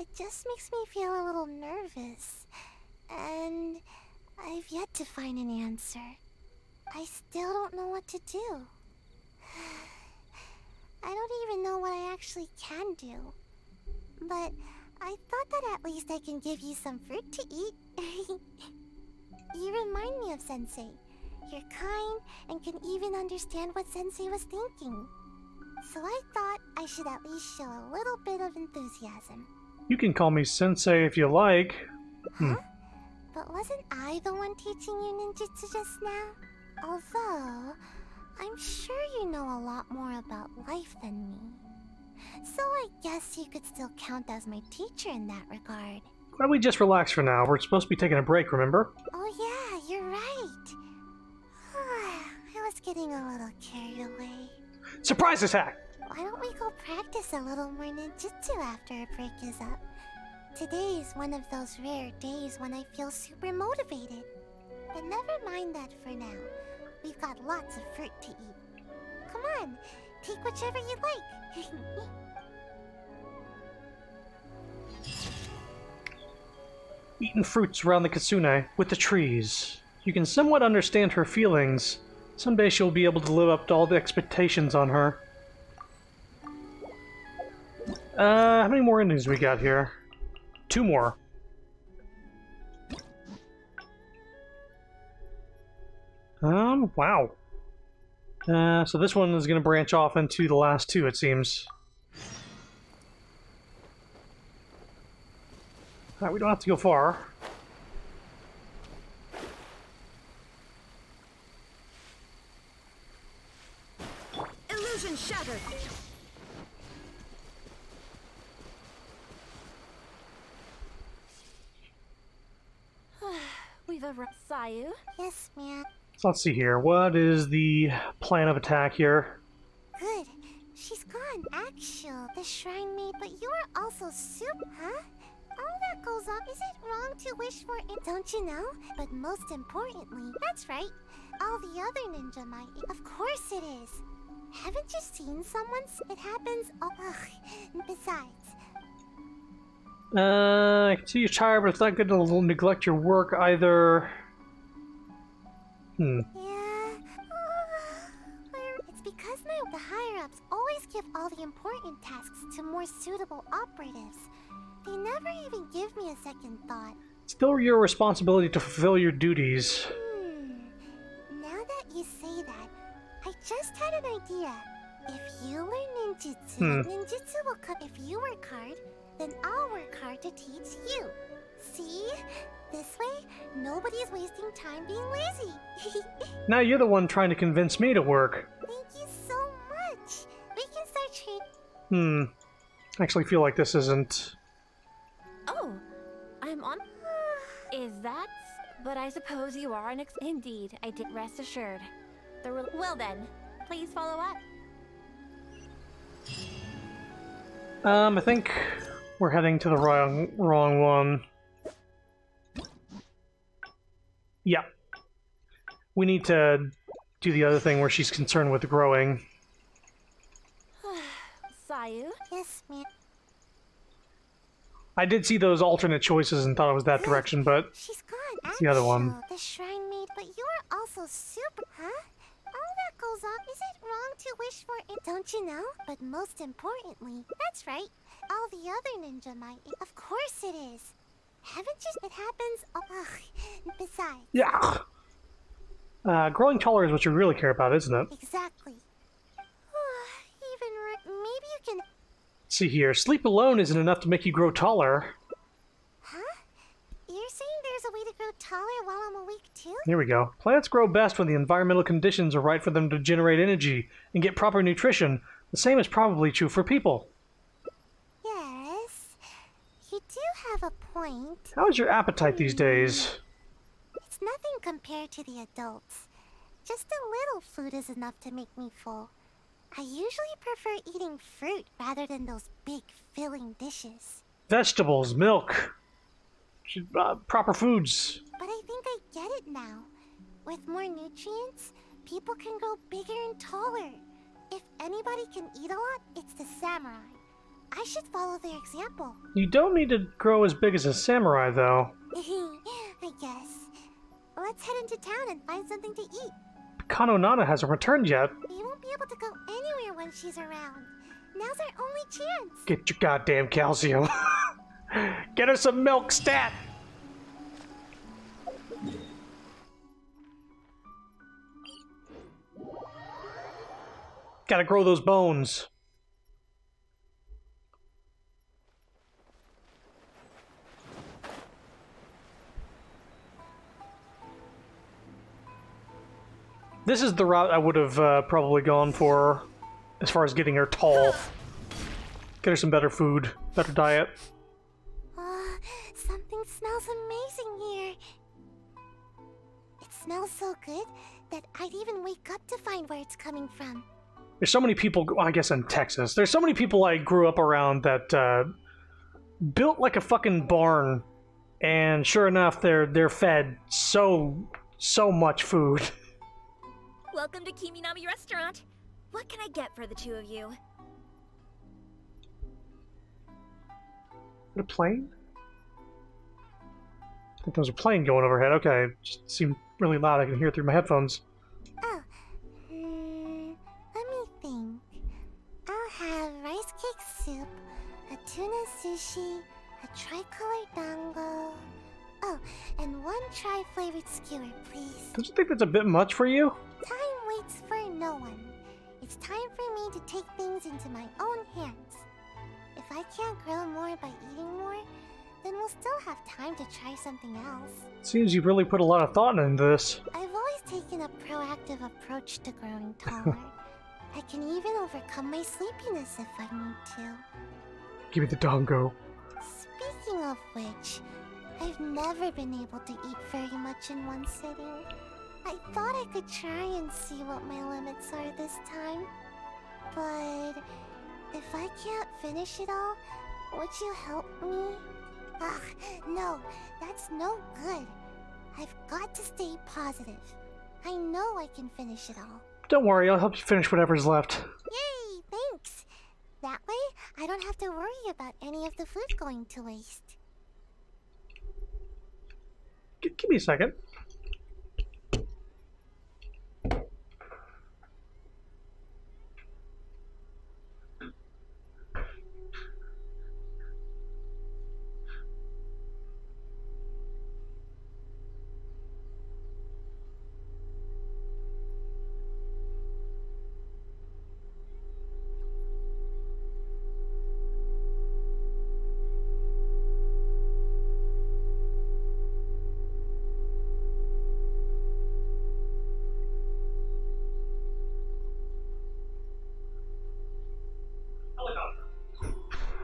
It just makes me feel a little nervous. And I've yet to find an answer. I still don't know what to do. I don't even know what I actually can do. But I thought that at least I can give you some fruit to eat. You remind me of Sensei. You're kind and can even understand what Sensei was thinking. So I thought I should at least show a little bit of enthusiasm. You can call me Sensei if you like. Huh? But wasn't I the one teaching you ninjutsu just now? Although, I'm sure you know a lot more about life than me. So I guess you could still count as my teacher in that regard. Why don't we just relax for now? We're supposed to be taking a break, remember? Oh yeah, you're right. I was getting a little carried away. Surprise attack! Why don't we go practice a little more ninjutsu after a break is up? Today is one of those rare days when I feel super motivated. But never mind that for now. We've got lots of fruit to eat. Come on, take whichever you like. Eating fruits around the Kitsune with the trees. You can somewhat understand her feelings. Someday she'll be able to live up to all the expectations on her. How many more endings we got here? 2 more. Wow. So this one is going to branch off into the last 2, it seems. Alright, we don't have to go far. Illusion shattered. We've arrived, Sayu. Yes, ma'am. So let's see here. What is the plan of attack here? Good. She's gone, actual. The shrine maid, but you are also huh? All that goes on, is it wrong to wish for it? Don't you know? But most importantly, that's right. All the other ninja might. Of course it is. Haven't you seen someone? It happens. Besides. I can see you're tired, but it's not good to neglect your work either. Yeah. It's because the higher-ups always give all the important tasks to more suitable operatives. They never even give me a second thought. It's still your responsibility to fulfill your duties. Now that you say that, I just had an idea. If you learn ninjutsu, ninjutsu will come. If you work hard, then I'll work hard to teach you. See? This way, nobody's wasting time being lazy. Now you're the one trying to convince me to work. Thank you so much. We can start trading. I actually feel like this isn't... Oh, I'm on... Is that... But I suppose you are an Indeed, I did. Rest assured. Well then, please follow up. I think we're heading to the wrong one. Yeah. We need to do the other thing where she's concerned with growing. Sayu? Yes, ma'am. I did see those alternate choices and thought it was that direction, but she's gone. It's the other one. The shrine maid, but you're also super, All that goes on, is it wrong to wish for it? Don't you know? But most importantly, that's right. All the other ninja might. Of course it is. Haven't you? It happens. Besides. Yeah. Growing taller is what you really care about, isn't it? Exactly. Maybe you can. Let's see here. Sleep alone isn't enough to make you grow taller. Huh? You're saying there's a way to grow taller while I'm awake too? Here we go. Plants grow best when the environmental conditions are right for them to generate energy and get proper nutrition. The same is probably true for people. Yes. You do have a point. How is your appetite these days? It's nothing compared to the adults. Just a little food is enough to make me full. I usually prefer eating fruit rather than those big, filling dishes. Vegetables, milk, proper foods. But I think I get it now. With more nutrients, people can grow bigger and taller. If anybody can eat a lot, it's the samurai. I should follow their example. You don't need to grow as big as a samurai, though. I guess. Let's head into town and find something to eat. Kano Nana hasn't returned yet. You won't be able to go anywhere when she's around. Now's our only chance. Get your goddamn calcium. Get her some milk, stat! Gotta grow those bones. This is the route I would have probably gone for as far as getting her tall. Get her some better food, better diet. Something smells amazing here. It smells so good that I'd even wake up to find where it's coming from. There's so many people, well, I guess in Texas, there's so many people I grew up around that built like a fucking barn, and sure enough, they're fed so much food. Welcome to Kiminami Restaurant. What can I get for the two of you? A plane? I think there was a plane going overhead. Okay, it just seemed really loud. I can hear it through my headphones. Oh, let me think. I'll have rice cake soup, a tuna sushi, a tricolor dango. Oh, and one tri-flavored skewer, please. Don't you think that's a bit much for you? Time waits for no one. It's time for me to take things into my own hands. If I can't grow more by eating more, then we'll still have time to try something else. Seems you've really put a lot of thought into this. I've always taken a proactive approach to growing taller. I can even overcome my sleepiness if I need to. Give me the dongo. Speaking of which, I've never been able to eat very much in one sitting. I thought I could try and see what my limits are this time. But if I can't finish it all, would you help me? Ugh, no, that's no good. I've got to stay positive. I know I can finish it all. Don't worry, I'll help you finish whatever's left. Yay, thanks. That way, I don't have to worry about any of the food going to waste. Give me a second.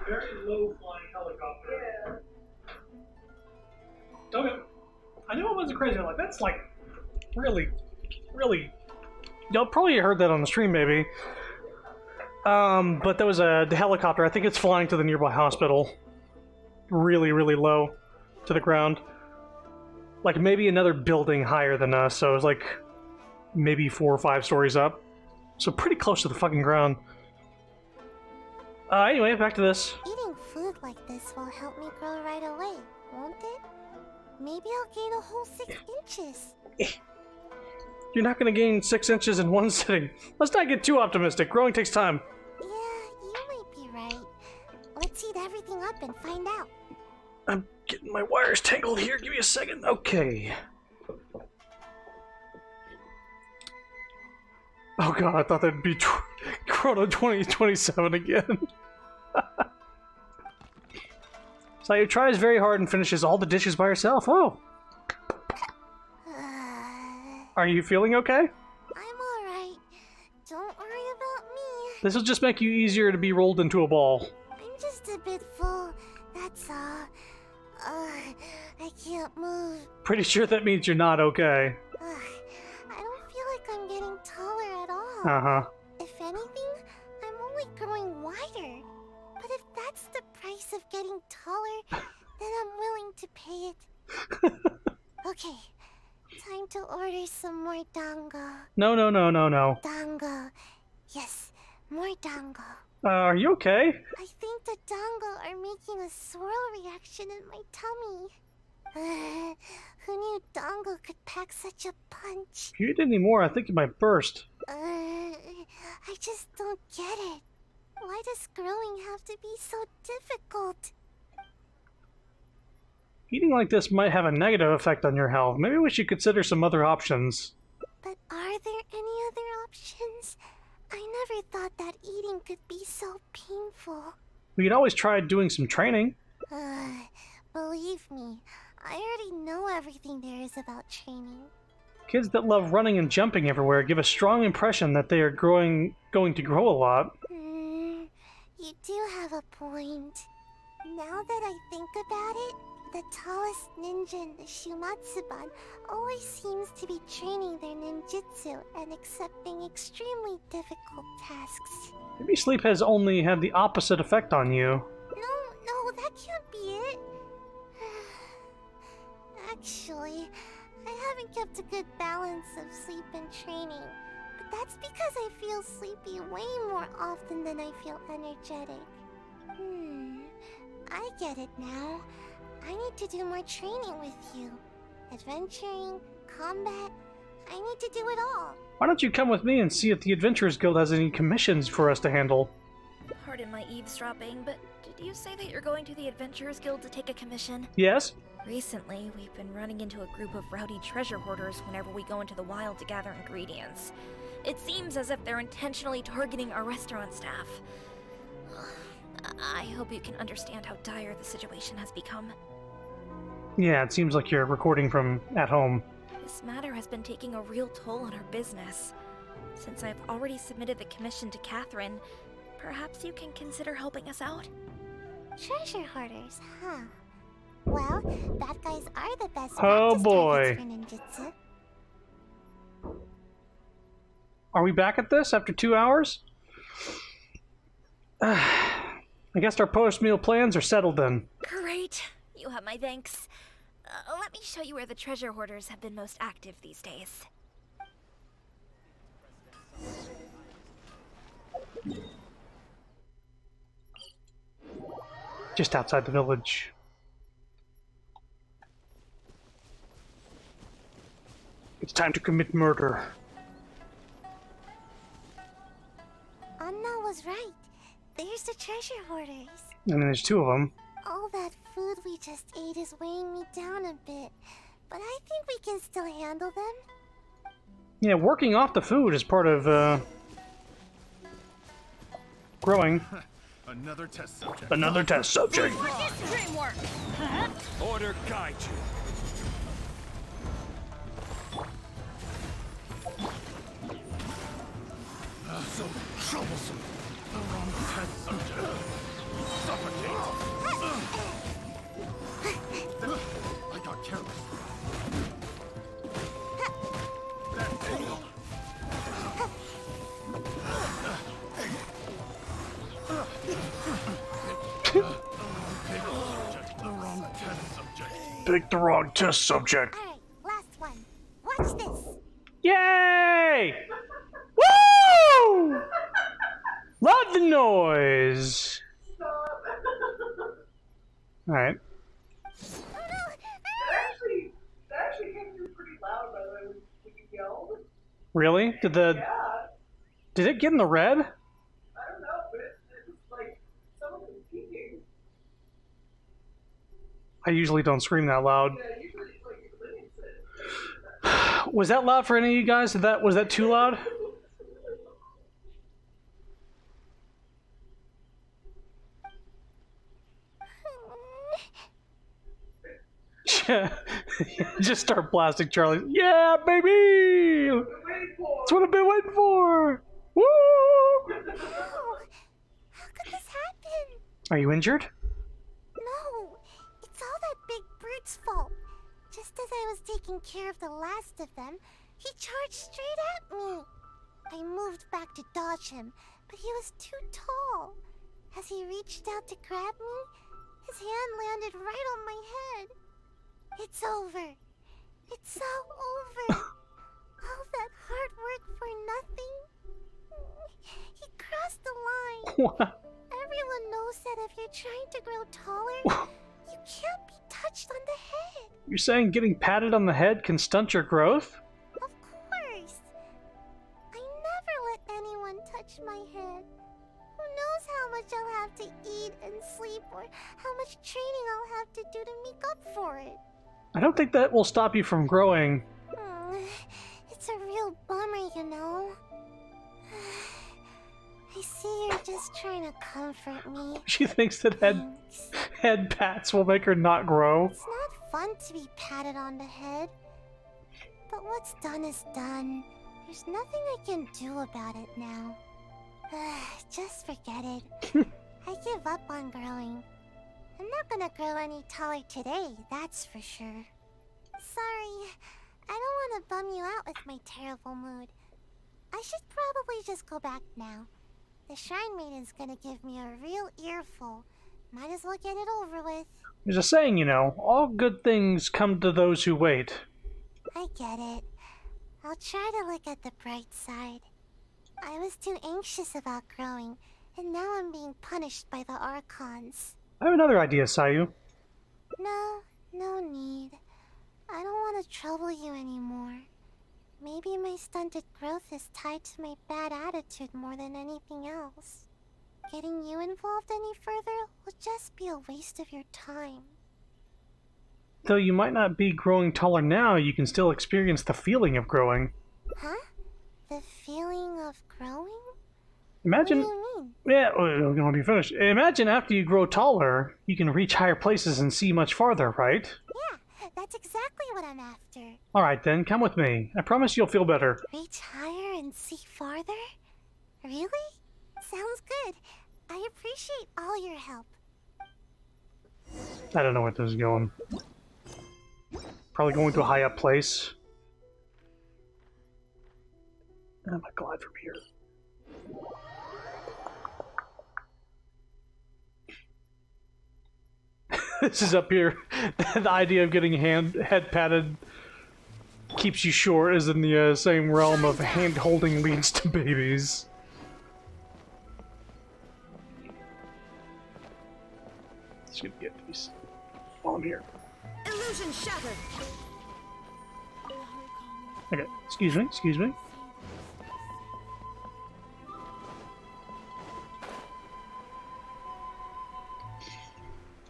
Very low flying helicopter. Yeah. Okay. I knew it wasn't crazy. I'm like, that's like really. Y'all probably heard that on the stream, maybe. But there was the helicopter. I think it's flying to the nearby hospital. Really low to the ground. Like maybe another building higher than us. So it was like maybe 4 or 5 stories up. So pretty close to the fucking ground. Anyway, back to this. Eating food like this will help me grow right away, won't it? Maybe I'll gain a whole 6 inches. You're not gonna gain 6 inches in one sitting. Let's not get too optimistic. Growing takes time. Yeah, you might be right. Let's heat everything up and find out. I'm getting my wires tangled here. Give me a second. Okay. Oh god, I thought that'd be Chrono 2027 again. Sayu tries very hard and finishes all the dishes by herself. Oh. Are you feeling okay? I'm alright. Don't worry about me. This will just make you easier to be rolled into a ball. I'm just a bit full, that's all. I can't move. Pretty sure that means you're not okay. I don't feel like I'm getting taller at all. Uh-huh. If anything, I'm only growing wider. But if that's the price of getting taller, then I'm willing to pay it. Okay, time to order some more dango. No. Dango. Yes, more dango. Are you okay? I think the dango are making a swirl reaction in my tummy. Who knew dango could pack such a punch? If you eat any more, I think you might burst. I just don't get it. Why does growing have to be so difficult? Eating like this might have a negative effect on your health. Maybe we should consider some other options. But are there any other options? I never thought that eating could be so painful. We could always try doing some training. Believe me, I already know everything there is about training. Kids that love running and jumping everywhere give a strong impression that they are going to grow a lot. You do have a point. Now that I think about it, the tallest ninja in the Shumatsuban always seems to be training their ninjutsu and accepting extremely difficult tasks. Maybe sleep has only had the opposite effect on you. No, that can't be it. Actually, I haven't kept a good balance of sleep and training, but that's because I feel sleepy way more often than I feel energetic. I get it now. I need to do more training with you. Adventuring, combat, I need to do it all. Why don't you come with me and see if the Adventurers Guild has any commissions for us to handle? Pardon my eavesdropping, but did you say that you're going to the Adventurers Guild to take a commission? Yes? Recently, we've been running into a group of rowdy treasure hoarders whenever we go into the wild to gather ingredients. It seems as if they're intentionally targeting our restaurant staff. I hope you can understand how dire the situation has become. Yeah, it seems like you're recording from at home. This matter has been taking a real toll on our business. Since I've already submitted the commission to Catherine, perhaps you can consider helping us out? Treasure hoarders, huh? Well, bad guys are the best Oh boy. for ninjutsu. Are we back at this after 2 hours? I guess our post-meal plans are settled then. Great. You have my thanks. Let me show you where the treasure hoarders have been most active these days. Just outside the village. It's time to commit murder. Anna was right. There's the treasure hoarders. And there's 2 of them. All that food we just ate is weighing me down a bit, but I think we can still handle them. Yeah, working off the food is part of, growing. Another test subject. Another test subject. Order guide you. So troublesome. The wrong test subject. Suffocate. I got careless. That's it. The wrong test subject. Pick the wrong test subject. Alright, last one. Watch this. Yay! Woo! Love the noise. Alright. That actually came through pretty loud, by the way, when you yelled. Really? Yeah. Did it get in the red? I don't know, but it was like someone was peeking. I usually don't scream that loud. Yeah, usually like you limit it. Was that loud for any of you guys? Was that too loud? Just start blasting Charlie. Yeah, baby! That's what I've been waiting for! Woo! Oh, how could this happen? Are you injured? No, it's all that big brute's fault. Just as I was taking care of the last of them, he charged straight at me. I moved back to dodge him, but he was too tall. As he reached out to grab me, his hand landed right on my head. It's over. It's all over. All that hard work for nothing. He crossed the line. What? Everyone knows that if you're trying to grow taller, you can't be touched on the head. You're saying getting patted on the head can stunt your growth? Of course. I never let anyone touch my head. Who knows how much I'll have to eat and sleep, or how much training I'll have to do to make up for it. I don't think that will stop you from growing. It's a real bummer, you know. I see you're just trying to comfort me. She thinks that head pats will make her not grow. It's not fun to be patted on the head. But what's done is done. There's nothing I can do about it now. Just forget it. I give up on growing. I'm not gonna grow any taller today, that's for sure. Sorry, I don't want to bum you out with my terrible mood. I should probably just go back now. The Shrine Maiden's gonna give me a real earful. Might as well get it over with. There's a saying, you know, all good things come to those who wait. I get it. I'll try to look at the bright side. I was too anxious about growing, and now I'm being punished by the Archons. I have another idea, Sayu. No need. I don't want to trouble you anymore. Maybe my stunted growth is tied to my bad attitude more than anything else. Getting you involved any further will just be a waste of your time. Though you might not be growing taller now, you can still experience the feeling of growing. Huh? The feeling of growing? Imagine... What do you mean? Yeah, we're gonna be finished. Imagine after you grow taller, you can reach higher places and see much farther, right? Yeah, that's exactly what I'm after. Alright then, come with me. I promise you'll feel better. Reach higher and see farther? Really? Sounds good. I appreciate all your help. I don't know where this is going. Probably going to a high up place. I'm gonna glide from here. This is up here. The idea of getting head patted keeps you short is in the same realm of hand holding leads to babies. Just gonna get these while I'm here. Illusion shattered. Okay, excuse me, excuse me.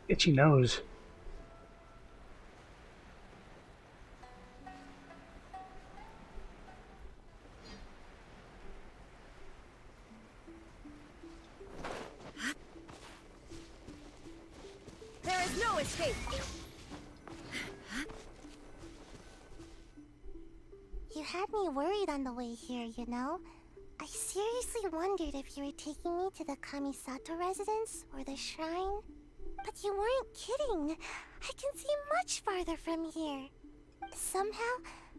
Itchy nose. There is no escape. You had me worried on the way here, you know? I seriously wondered if you were taking me to the Kamisato residence or the shrine. But you weren't kidding. I can see much farther from here. Somehow,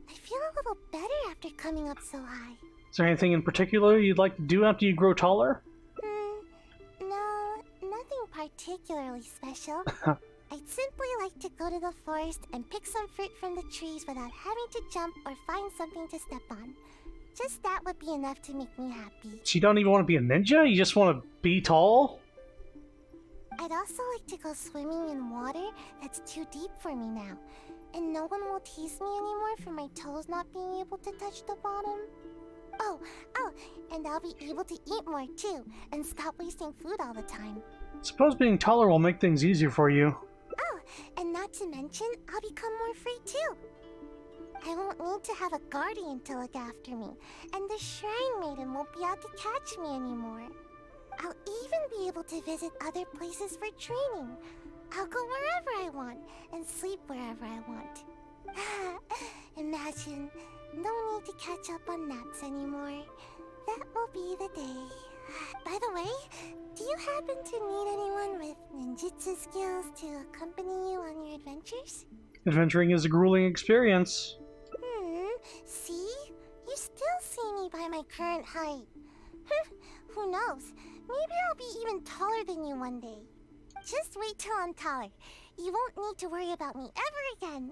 I feel a little better after coming up so high. Is there anything in particular you'd like to do after you grow taller? No, nothing particularly special. I'd simply like to go to the forest and pick some fruit from the trees without having to jump or find something to step on. Just that would be enough to make me happy. So you don't even want to be a ninja? You just want to be tall? I'd also like to go swimming in water that's too deep for me now. And no one will tease me anymore for my toes not being able to touch the bottom. Oh, and I'll be able to eat more too, and stop wasting food all the time. Suppose being taller will make things easier for you. Oh, and not to mention, I'll become more free too. I won't need to have a guardian to look after me, and the Shrine Maiden won't be out to catch me anymore. I'll even be able to visit other places for training. I'll go wherever I want, and sleep wherever I want. Imagine, no need to catch up on naps anymore. That will be the day. By the way, do you happen to need anyone with ninjutsu skills to accompany you on your adventures? Adventuring is a grueling experience. See? You still see me by my current height. Who knows? Maybe I'll be even taller than you one day. Just wait till I'm taller. You won't need to worry about me ever again.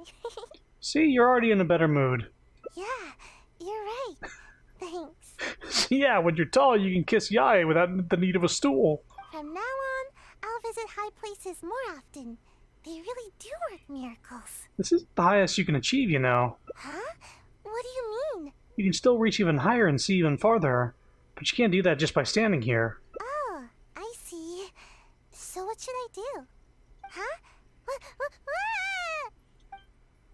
See, you're already in a better mood. Yeah, you're right. Thanks. Yeah, when you're tall, you can kiss Yae without the need of a stool. From now on, I'll visit high places more often. They really do work miracles. This is the highest you can achieve, you know. Huh? What do you mean? You can still reach even higher and see even farther, but you can't do that just by standing here. Oh, What should I do? Huh?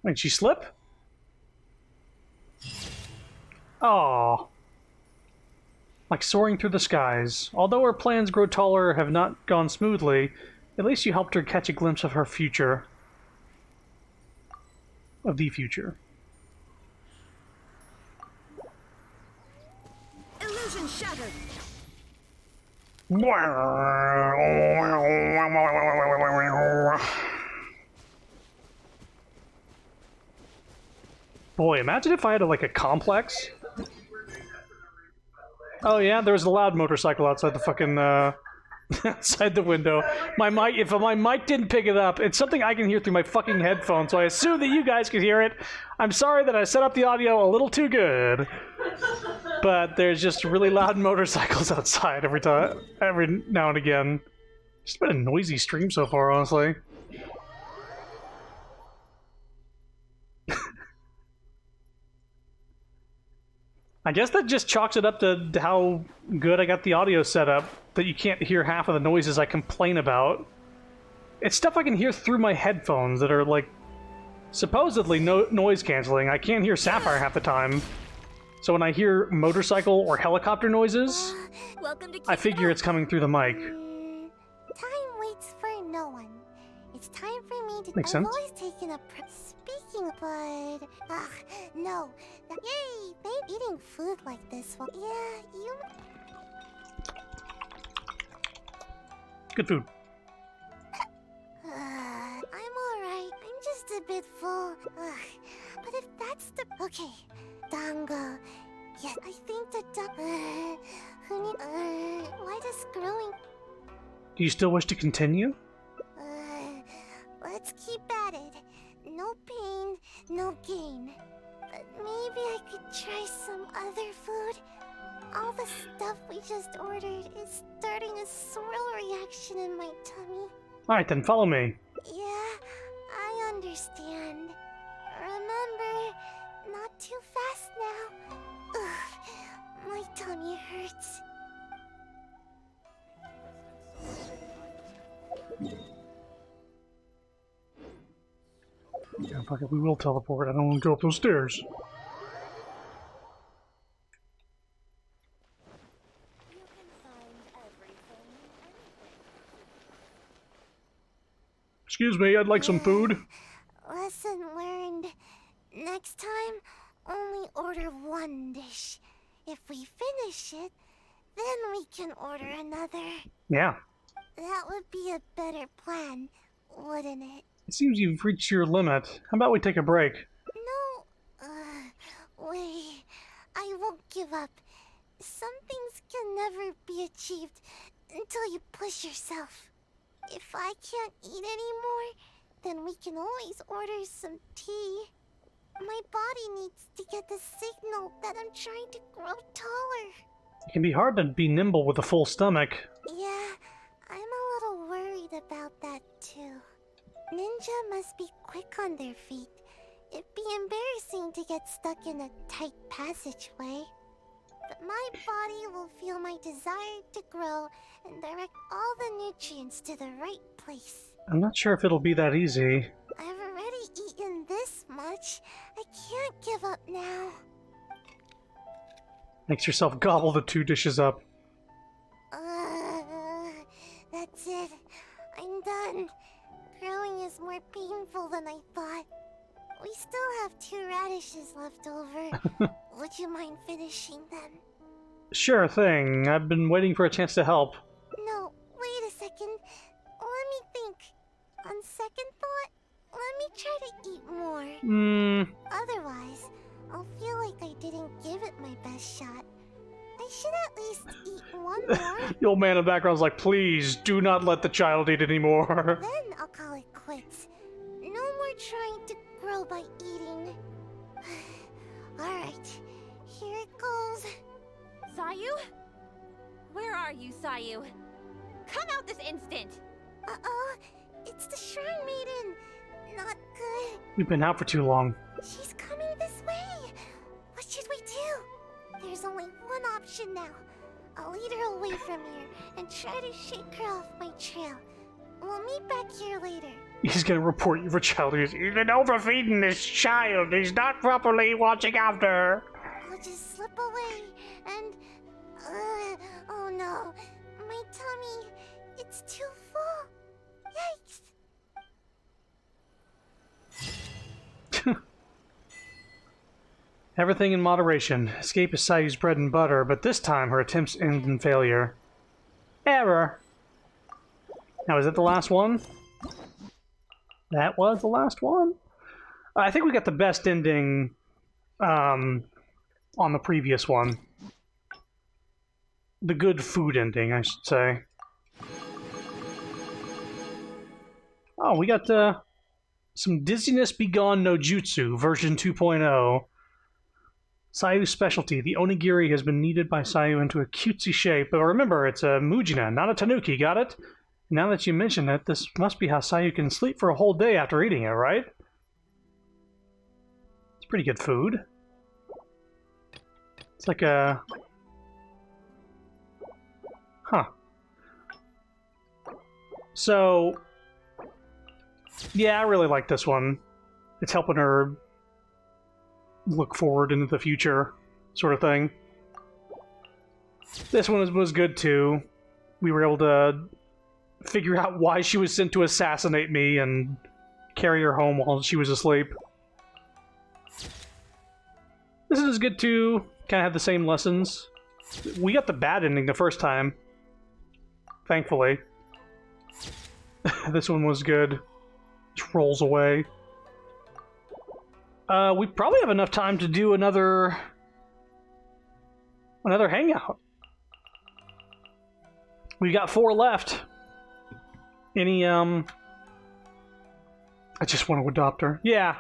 Did she slip? Aww. Like soaring through the skies. Although her plans grow taller have not gone smoothly, at least you helped her catch a glimpse of her future. Of the future. Illusion shattered. Boy, imagine if I had a complex. Oh yeah, there was a loud motorcycle outside the fucking outside the window. My mic, if my mic didn't pick it up, it's something I can hear through my fucking headphones, so I assume that you guys can hear it. I'm sorry that I set up the audio a little too good. But there's just really loud motorcycles outside every now and again. It's been a noisy stream so far, honestly. I guess that just chalks it up to how good I got the audio set up, that you can't hear half of the noises I complain about. It's stuff I can hear through my headphones that are, like, supposedly noise canceling. I can't hear Sapphire half the time. So when I hear motorcycle or helicopter noises, I figure it's coming through the mic. Time waits for no one. It's time for me to... Makes sense. I've always taken a... Speaking, but... no. Yay! Babe, eating food like this one. Yeah, you... Good food. I'm alright. I'm just a bit full. But if that's the... Okay. Dango. Yes, I think the why does growing... Do you still wish to continue? Let's keep at it. No pain, no gain. But maybe I could try some other food. All the stuff we just ordered is starting a swirl reaction in my tummy. Alright then, follow me. Yeah, I understand. Remember, not too fast now. Ugh, my tummy hurts. Yeah, fuck it, we will teleport. I don't want to go up those stairs. Excuse me, I'd like some food. Lesson learned. Next time, only order one dish. If we finish it, then we can order another. Yeah. That would be a better plan, wouldn't it? It seems you've reached your limit. How about we take a break? No. Wait. I won't give up. Some things can never be achieved until you push yourself. If I can't eat anymore, then we can always order some tea. My body needs to get the signal that I'm trying to grow taller. It can be hard to be nimble with a full stomach. Yeah, I'm a little worried about that too. Ninja must be quick on their feet. It'd be embarrassing to get stuck in a tight passageway. But my body will feel my desire to grow and direct all the nutrients to the right place. I'm not sure if it'll be that easy. I've already eaten this much. I can't give up now. Makes yourself gobble the 2 dishes up. That's it. I'm done. Growing is more painful than I thought. We still have 2 radishes left over. Would you mind finishing them? Sure thing. I've been waiting for a chance to help. No, wait a second. Let me think. On second thought, let me try to eat more. Otherwise, I'll feel like I didn't give it my best shot. I should at least eat one more. The old man in the background's like, please, do not let the child eat anymore. Then I'll call it quits. No more trying to grow by eating. Alright, here it goes. Sayu? Where are you, Sayu? Come out this instant! Uh-oh, it's the Shrine Maiden. Not good. We've been out for too long. She's coming this way. What should we do? There's only one option now. I'll lead her away from here and try to shake her off my trail. We'll meet back here later. He's gonna report you for child abuse. He's been overfeeding this child. He's not properly watching after her. I'll just slip away and... oh no. My tummy. It's too full. Yikes. Everything in moderation. Escape is Sayu's bread and butter, but this time her attempts end in failure. Error. Now, is it the last one? That was the last one? I think we got the best ending on the previous one. The good food ending, I should say. Oh, we got some Dizziness Begone no Jutsu, version 2.0. Sayu's specialty. The onigiri has been kneaded by Sayu into a cutesy shape. But remember, it's a Mujina, not a Tanuki, got it? Now that you mention it, this must be how Sayu can sleep for a whole day after eating it, right? It's pretty good food. It's like a... Huh. So... Yeah, I really like this one. It's helping her look forward into the future, sort of thing. This one was good too. We were able to figure out why she was sent to assassinate me and carry her home while she was asleep. This is good too. Kind of had the same lessons. We got the bad ending the first time, thankfully. This one was good. Just rolls away. We probably have enough time to do another hangout. We got 4 left. Any, I just want to adopt her. Yeah.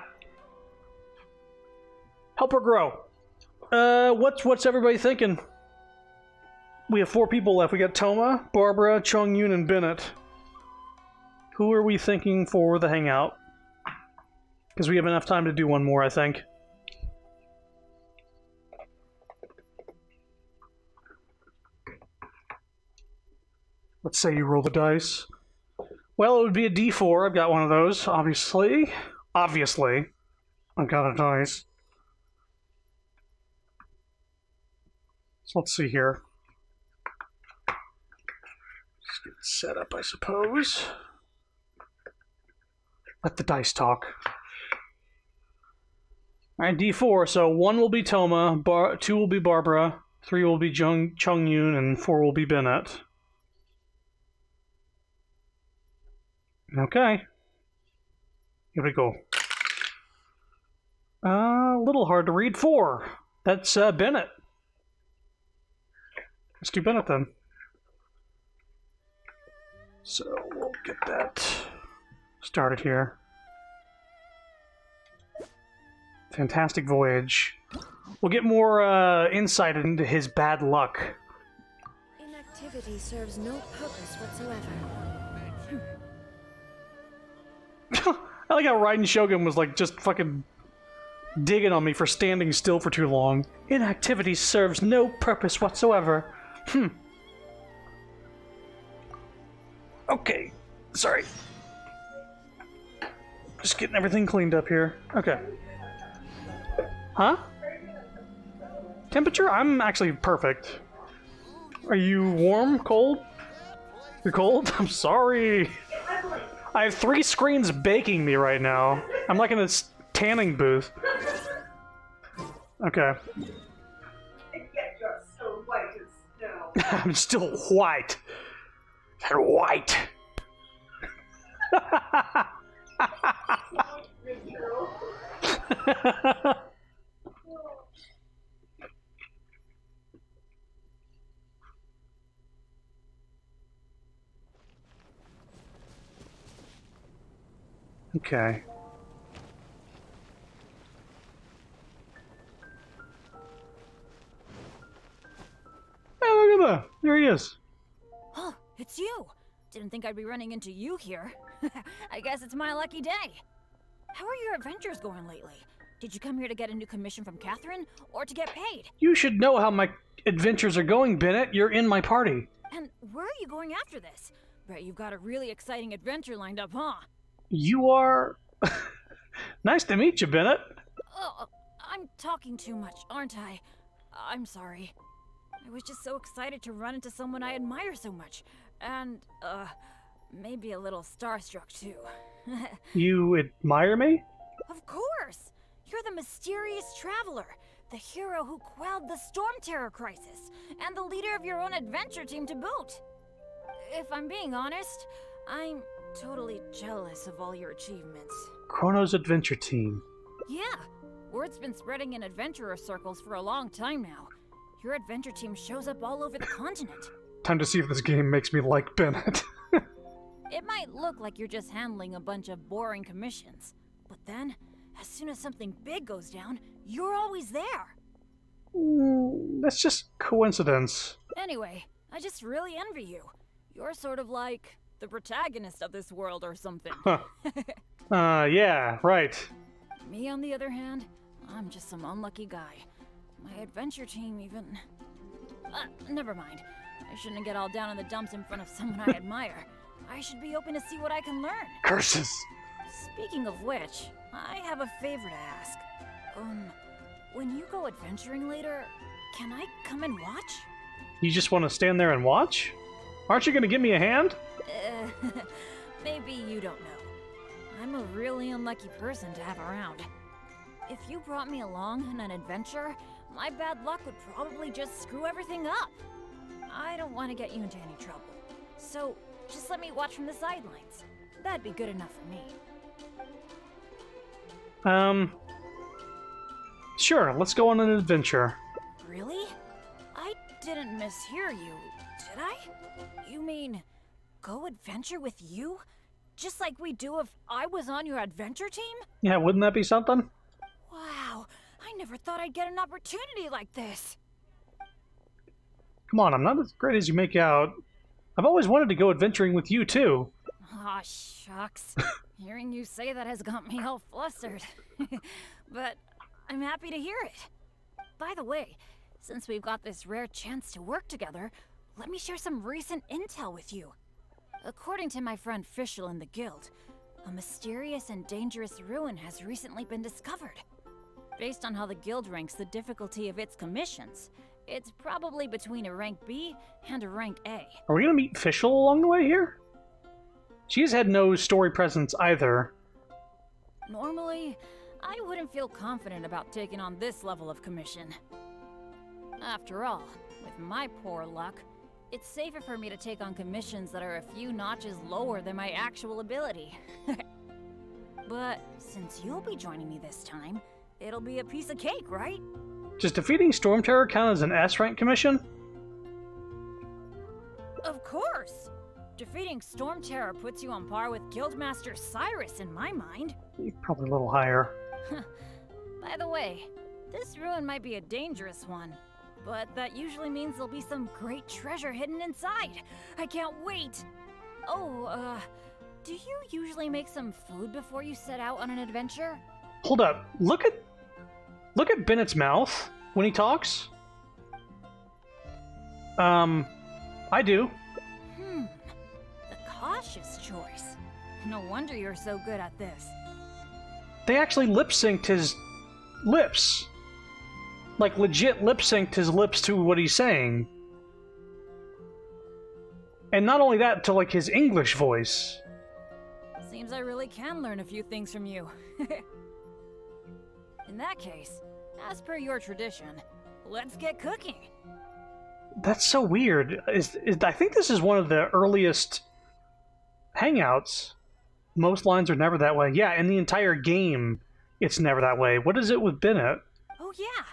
Help her grow. What's everybody thinking? We have 4 people left. We got Toma, Barbara, Chung-Yoon, and Bennett. Who are we thinking for the hangout? Because we have enough time to do one more, I think. Let's say you roll the dice. Well, it would be a D4. I've got one of those, obviously. Obviously. I've got a dice. So let's see here. Just get it set up, I suppose. Let the dice talk. Alright, D4, so 1 will be Toma, 2 will be Barbara, 3 will be Chung-Yoon, and 4 will be Bennett. Okay. Here we go. A little hard to read. 4. That's Bennett. Let's do Bennett then. So we'll get that started here. Fantastic voyage. We'll get more insight into his bad luck. Inactivity serves no purpose whatsoever. I like how Raiden Shogun was like just fucking digging on me for standing still for too long. Inactivity serves no purpose whatsoever. Okay. Sorry. Just getting everything cleaned up here. Okay. Huh? Temperature? I'm actually perfect. Are you warm? Cold? You're cold? I'm sorry. I have 3 screens baking me right now. I'm like in a tanning booth. Okay. And yet you're so white as snow. I'm still white. They're white. Okay. Hey, look at that. There he is. Oh, it's you. Didn't think I'd be running into you here. I guess it's my lucky day. How are your adventures going lately? Did you come here to get a new commission from Catherine, or to get paid? You should know how my adventures are going, Bennett. You're in my party. And where are you going after this? Bet you've got a really exciting adventure lined up, huh? You are... Nice to meet you, Bennett. Oh, I'm talking too much, aren't I? I'm sorry. I was just so excited to run into someone I admire so much. And, maybe a little starstruck, too. You admire me? Of course! You're the mysterious traveler, the hero who quelled the Storm Terror crisis, and the leader of your own adventure team to boot. If I'm being honest, I'm totally jealous of all your achievements. Chrono's adventure team. Yeah, word's been spreading in adventurer circles for a long time now. Your adventure team shows up all over the continent. Time to see if this game makes me like Bennett. It might look like you're just handling a bunch of boring commissions, but then, as soon as something big goes down, you're always there. That's just coincidence. Anyway, I just really envy you. You're sort of like the protagonist of this world or something. Huh. Yeah, right. Me, on the other hand, I'm just some unlucky guy. My adventure team even... never mind. I shouldn't get all down in the dumps in front of someone I admire. I should be open to see what I can learn. Curses! Speaking of which, I have a favor to ask. When you go adventuring later, can I come and watch? You just want to stand there and watch? Aren't you going to give me a hand? Maybe you don't know. I'm a really unlucky person to have around. If you brought me along on an adventure, my bad luck would probably just screw everything up. I don't want to get you into any trouble. So, just let me watch from the sidelines. That'd be good enough for me. Sure, let's go on an adventure. Really? I didn't mishear you, did I? You mean, go adventure with you? Just like we do if I was on your adventure team? Yeah, wouldn't that be something? Wow, I never thought I'd get an opportunity like this. Come on, I'm not as great as you make out. I've always wanted to go adventuring with you, too. Aw, shucks. Hearing you say that has got me all flustered. But I'm happy to hear it. By the way, since we've got this rare chance to work together, let me share some recent intel with you. According to my friend Fischl in the guild, a mysterious and dangerous ruin has recently been discovered. Based on how the guild ranks the difficulty of its commissions, it's probably between a rank B and a rank A. Are we gonna meet Fischl along the way here? She's had no story presence either. Normally, I wouldn't feel confident about taking on this level of commission. After all, with my poor luck, it's safer for me to take on commissions that are a few notches lower than my actual ability. But since you'll be joining me this time, it'll be a piece of cake, right? Does defeating Storm Terror count as an S-rank commission? Of course! Defeating Storm Terror puts you on par with Guildmaster Cyrus in my mind. Probably a little higher. By the way, this ruin might be a dangerous one, but that usually means there'll be some great treasure hidden inside. I can't wait! Oh, do you usually make some food before you set out on an adventure? Hold up. Look at Bennett's mouth when he talks. I do. The cautious choice. No wonder you're so good at this. They actually lip-synced his lips. Like, legit lip-synced his lips to what he's saying. And not only that, to, like, his English voice. Seems I really can learn a few things from you. In that case, as per your tradition, let's get cooking. That's so weird. I think this is one of the earliest hangouts. Most lines are never that way. Yeah, in the entire game, it's never that way. What is it with Bennett? Oh yeah,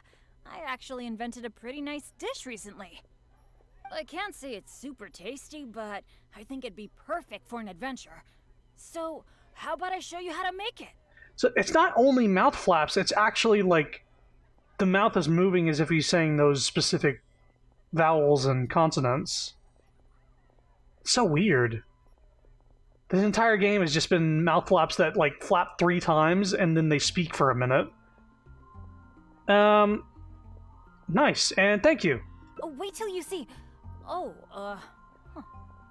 I actually invented a pretty nice dish recently. I can't say it's super tasty, but I think it'd be perfect for an adventure. So, how about I show you how to make it? So it's not only mouth flaps, it's actually like the mouth is moving as if he's saying those specific vowels and consonants. It's so weird. This entire game has just been mouth flaps that like flap 3 times and then they speak for a minute. Nice, and thank you. Oh, wait till you see. Oh,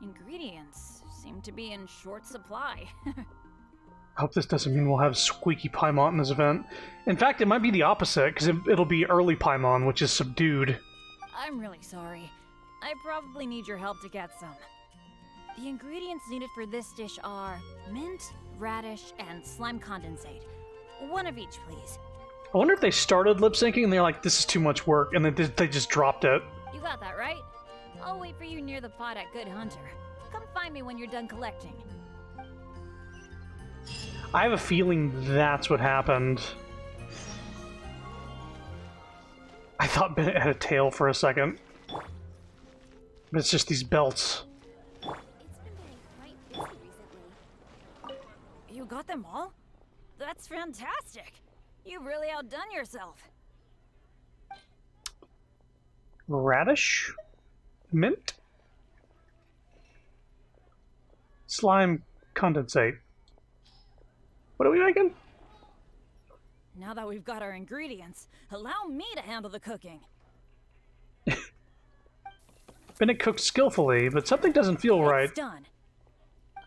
Ingredients seem to be in short supply. I hope this doesn't mean we'll have Squeaky Paimon in this event. In fact, it might be the opposite, because it'll be early Paimon, which is subdued. I'm really sorry. I probably need your help to get some. The ingredients needed for this dish are mint, radish, and slime condensate. One of each, please. I wonder if they started lip syncing and they're like, this is too much work, and then they just dropped it. You got that right? I'll wait for you near the pot at Good Hunter. Come find me when you're done collecting. I have a feeling that's what happened. I thought Bennett had a tail for a second. But it's just these belts. You got them all? That's fantastic! You really outdone yourself. Radish? Mint? Slime condensate. What are we making? Now that we've got our ingredients, allow me to handle the cooking. Bennett cooked skillfully, but something doesn't feel right. It's done.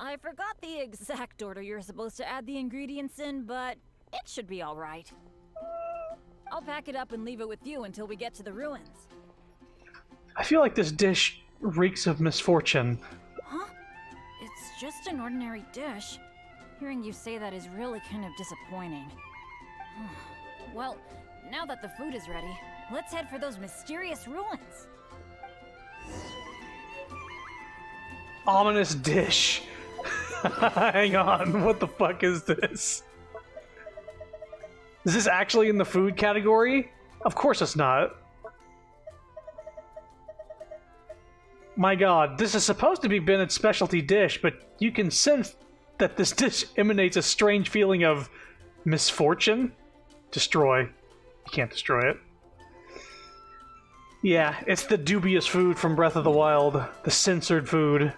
I forgot the exact order you're supposed to add the ingredients in, but it should be all right. I'll pack it up and leave it with you until we get to the ruins. I feel like this dish reeks of misfortune. Huh? It's just an ordinary dish. Hearing you say that is really kind of disappointing. Well, now that the food is ready, let's head for those mysterious ruins. Ominous dish. Hang on, what the fuck is this? Is this actually in the food category? Of course it's not. My god, this is supposed to be Bennett's specialty dish, but you can sense that this dish emanates a strange feeling of misfortune. Destroy. You can't destroy it. Yeah, it's the dubious food from Breath of the Wild. The censored food.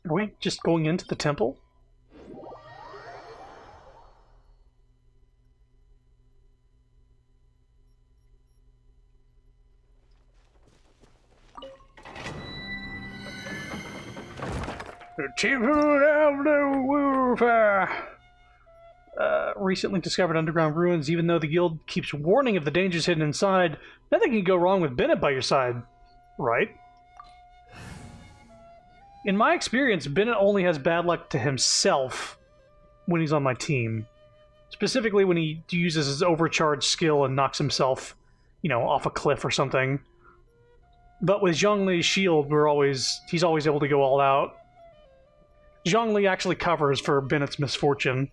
Are we just going into the temple? The Temple of the Wolf. Recently discovered underground ruins. Even though the guild keeps warning of the dangers hidden inside, nothing can go wrong with Bennett by your side. Right? In my experience, Bennett only has bad luck to himself when he's on my team. Specifically when he uses his overcharged skill and knocks himself, you know, off a cliff or something. But with Zhongli's shield, he's always able to go all out. Zhongli actually covers for Bennett's misfortune.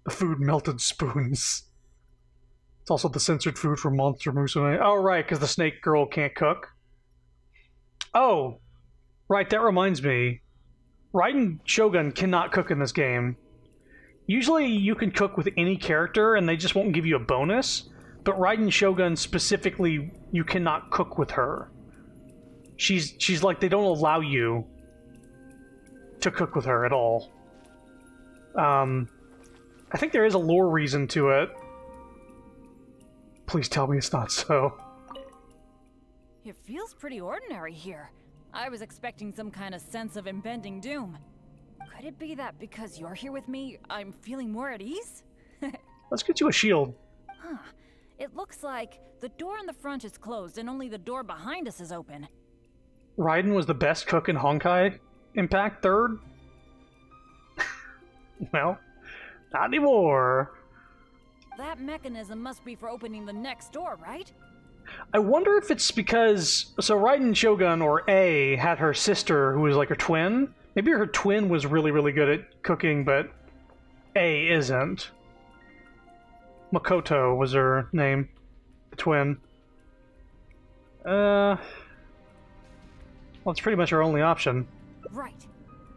The food melted spoons. It's also the censored food for Monster Musume. Oh, right, because the snake girl can't cook. Oh, right, that reminds me. Raiden Shogun cannot cook in this game. Usually you can cook with any character and they just won't give you a bonus, but Raiden Shogun specifically, you cannot cook with her. She's like, they don't allow you to cook with her at all. I think there is a lore reason to it. Please tell me it's not so. It feels pretty ordinary here. I was expecting some kind of sense of impending doom. Could it be that because you're here with me, I'm feeling more at ease? Let's get you a shield. Huh. It looks like the door in the front is closed and only the door behind us is open. Raiden was the best cook in Honkai Impact 3rd? Well, not anymore. That mechanism must be for opening the next door, right? I wonder if it's because... So Raiden Shogun, or A, had her sister who was like her twin. Maybe her twin was really, really good at cooking, but A isn't. Makoto was her name. The twin. Well, it's pretty much our only option. Right.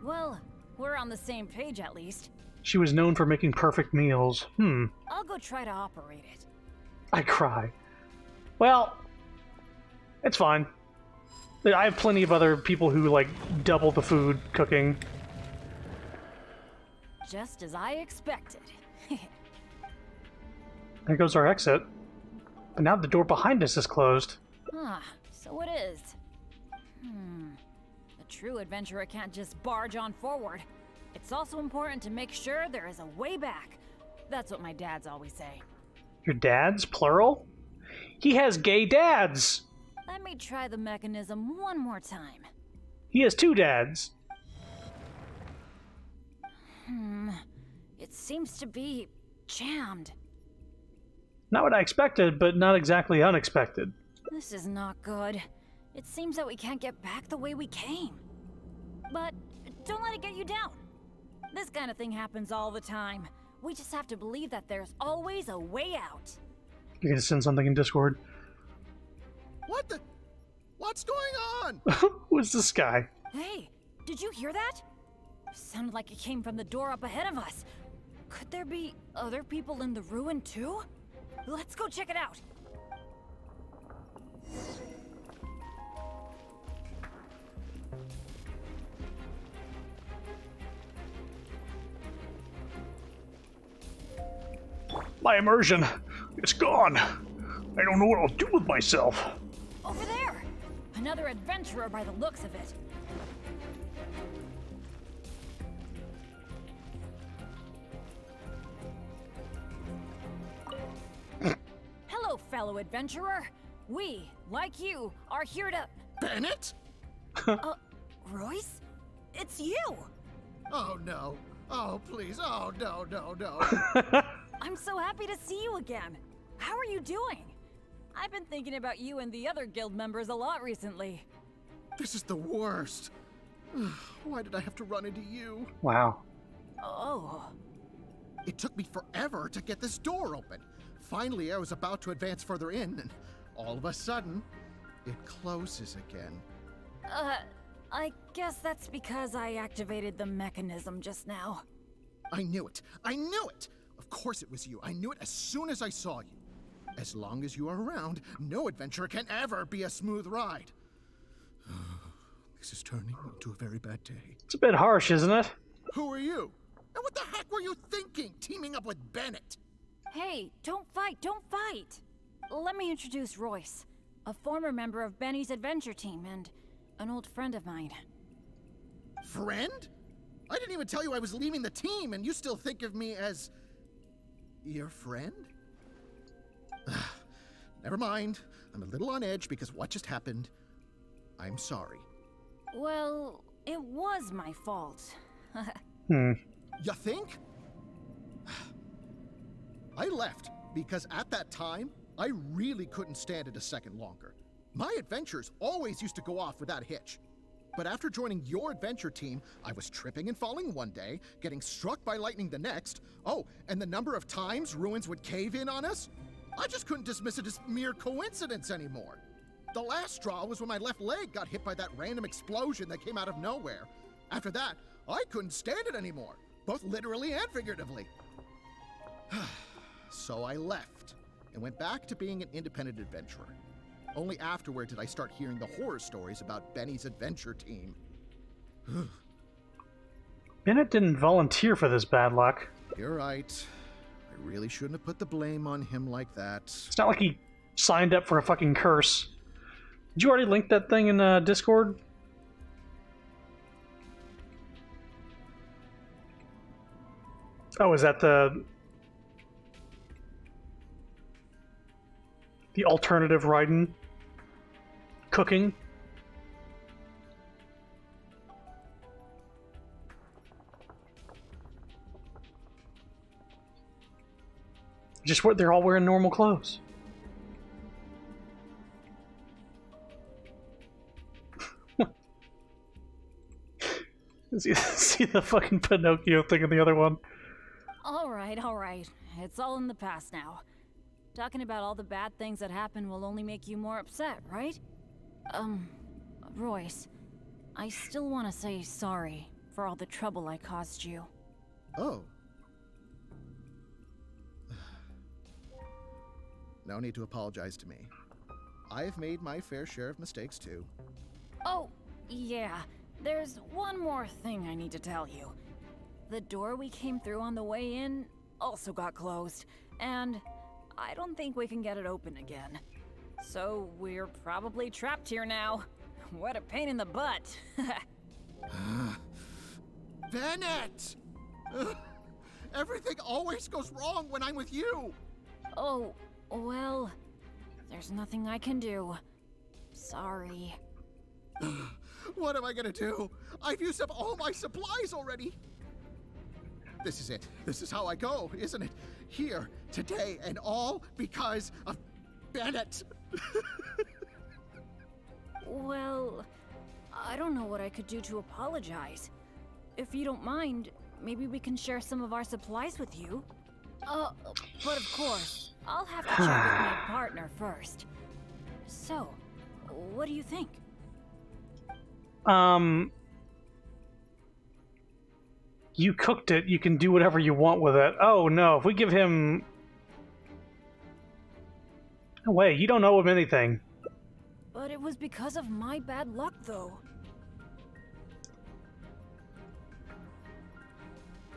Well, we're on the same page at least. She was known for making perfect meals. I'll go try to operate it. I cry. Well, it's fine. I have plenty of other people who, like, double the food cooking. Just as I expected. There goes our exit. But now the door behind us is closed. Ah, so it is. A true adventurer can't just barge on forward. It's also important to make sure there is a way back. That's what my dads always say. Your dads, plural? He has gay dads! Let me try the mechanism one more time. He has 2 dads. It seems to be jammed. Not what I expected, but not exactly unexpected. This is not good. It seems that we can't get back the way we came. But don't let it get you down. This kind of thing happens all the time. We just have to believe that there's always a way out. You're gonna send something in Discord. What the? What's going on? Who is this guy? Hey, did you hear that? Sounded like it came from the door up ahead of us. Could there be other people in the ruin too? Let's go check it out. My immersion. It's gone. I don't know what I'll do with myself. Over there! Another adventurer by the looks of it. Hello, fellow adventurer. We, like you, are here to... Bennett? Royce? It's you! Oh no. Oh please. Oh no, no, no. I'm so happy to see you again. How are you doing? I've been thinking about you and the other guild members a lot recently. This is the worst. Why did I have to run into you? Wow. Oh. It took me forever to get this door open. Finally, I was about to advance further in, and all of a sudden, it closes again. I guess that's because I activated the mechanism just now. I knew it. I knew it! Of course it was you. I knew it as soon as I saw you. As long as you are around, no adventure can ever be a smooth ride. This is turning into a very bad day. It's a bit harsh, isn't it? Who are you? And what the heck were you thinking, teaming up with Bennett? Hey, don't fight, don't fight! Let me introduce Royce, a former member of Benny's adventure team and an old friend of mine. Friend? I didn't even tell you I was leaving the team, and you still think of me as... your friend? Never mind. I'm a little on edge because what just happened. I'm sorry. Well, it was my fault. You think? I left because at that time, I really couldn't stand it a second longer. My adventures always used to go off without a hitch. But after joining your adventure team, I was tripping and falling one day, getting struck by lightning the next. Oh, and the number of times ruins would cave in on us? I just couldn't dismiss it as mere coincidence anymore. The last straw was when my left leg got hit by that random explosion that came out of nowhere. After that, I couldn't stand it anymore, both literally and figuratively. So I left and went back to being an independent adventurer. Only afterward did I start hearing the horror stories about Benny's adventure team. Bennett didn't volunteer for this bad luck. You're right. I really shouldn't have put the blame on him like that. It's not like he signed up for a fucking curse. Did you already link that thing in Discord? Oh, is that the alternative Raiden cooking? Just what they're all wearing normal clothes. See the fucking Pinocchio thing in the other one? All right. It's all in the past now. Talking about all the bad things that happened will only make you more upset, right? Royce, I still want to say sorry for all the trouble I caused you. Oh. No need to apologize to me. I've made my fair share of mistakes too. Oh, yeah. There's one more thing I need to tell you. The door we came through on the way in also got closed, and I don't think we can get it open again. So we're probably trapped here now. What a pain in the butt. Bennett! Everything always goes wrong when I'm with you! Oh, well, there's nothing I can do. Sorry. What am I gonna do? I've used up all my supplies already! This is it. This is how I go, isn't it? Here, today, and all because of Bennett! Well, I don't know what I could do to apologize. If you don't mind, maybe we can share some of our supplies with you. But of course, I'll have to check with my partner first. So, what do you think? You cooked it, you can do whatever you want with it. Oh no, if we give him... No way, you don't owe him anything. But it was because of my bad luck, though.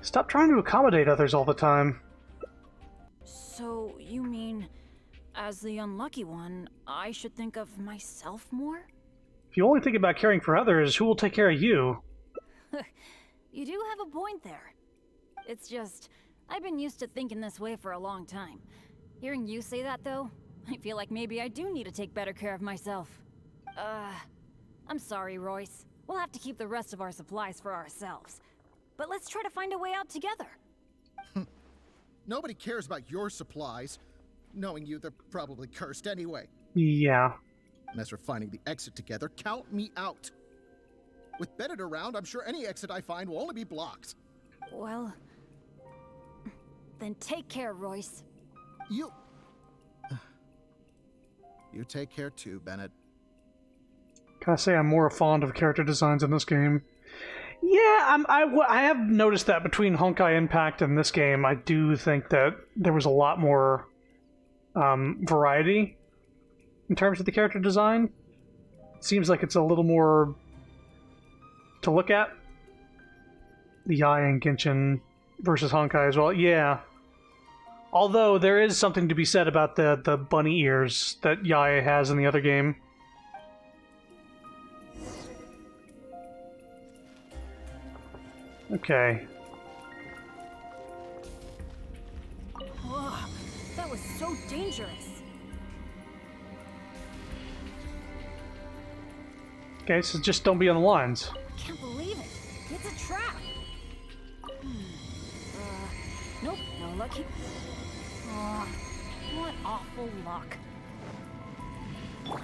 Stop trying to accommodate others all the time. So, you mean, as the unlucky one, I should think of myself more? If you only think about caring for others, who will take care of you? You do have a point there. It's just, I've been used to thinking this way for a long time. Hearing you say that, though, I feel like maybe I do need to take better care of myself. I'm sorry, Royce. We'll have to keep the rest of our supplies for ourselves. But let's try to find a way out together. Nobody cares about your supplies. Knowing you, they're probably cursed anyway. Yeah. And as for finding the exit together, count me out. With Bennett around, I'm sure any exit I find will only be blocked. Well, then take care, Royce. You take care too, Bennett. Can I say I'm more fond of character designs in this game? Yeah, I have noticed that between Honkai Impact and this game, I do think that there was a lot more variety in terms of the character design. It seems like it's a little more to look at. The Yai and Genshin versus Honkai as well. Yeah. Although there is something to be said about the bunny ears that Yai has in the other game. Okay. Whoa, that was so dangerous. Okay, so just don't be on the lines. I can't believe it. It's a trap. Nope, no lucky. What awful luck.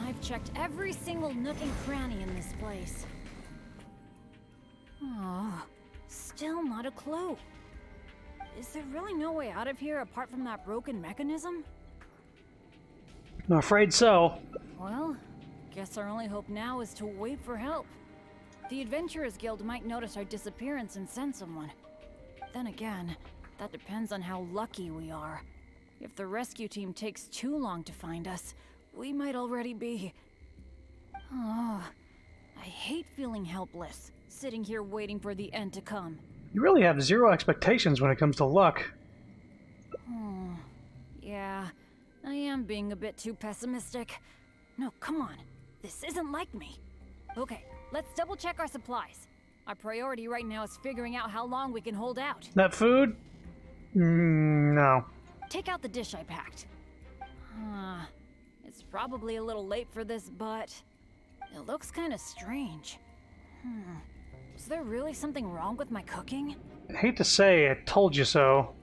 I've checked every single nook and cranny in this place. Oh, still not a clue. Is there really no way out of here apart from that broken mechanism? I'm afraid so. Well, guess our only hope now is to wait for help. The Adventurers Guild might notice our disappearance and send someone. Then again, that depends on how lucky we are. If the rescue team takes too long to find us, we might already be... Oh, I hate feeling helpless, sitting here waiting for the end to come. You really have zero expectations when it comes to luck. Yeah, I am being a bit too pessimistic. No, come on. This isn't like me. Okay, let's double check our supplies. Our priority right now is figuring out how long we can hold out. That food? No. Take out the dish I packed. It's probably a little late for this, but it looks kind of strange. Is there really something wrong with my cooking? I hate to say, I told you so.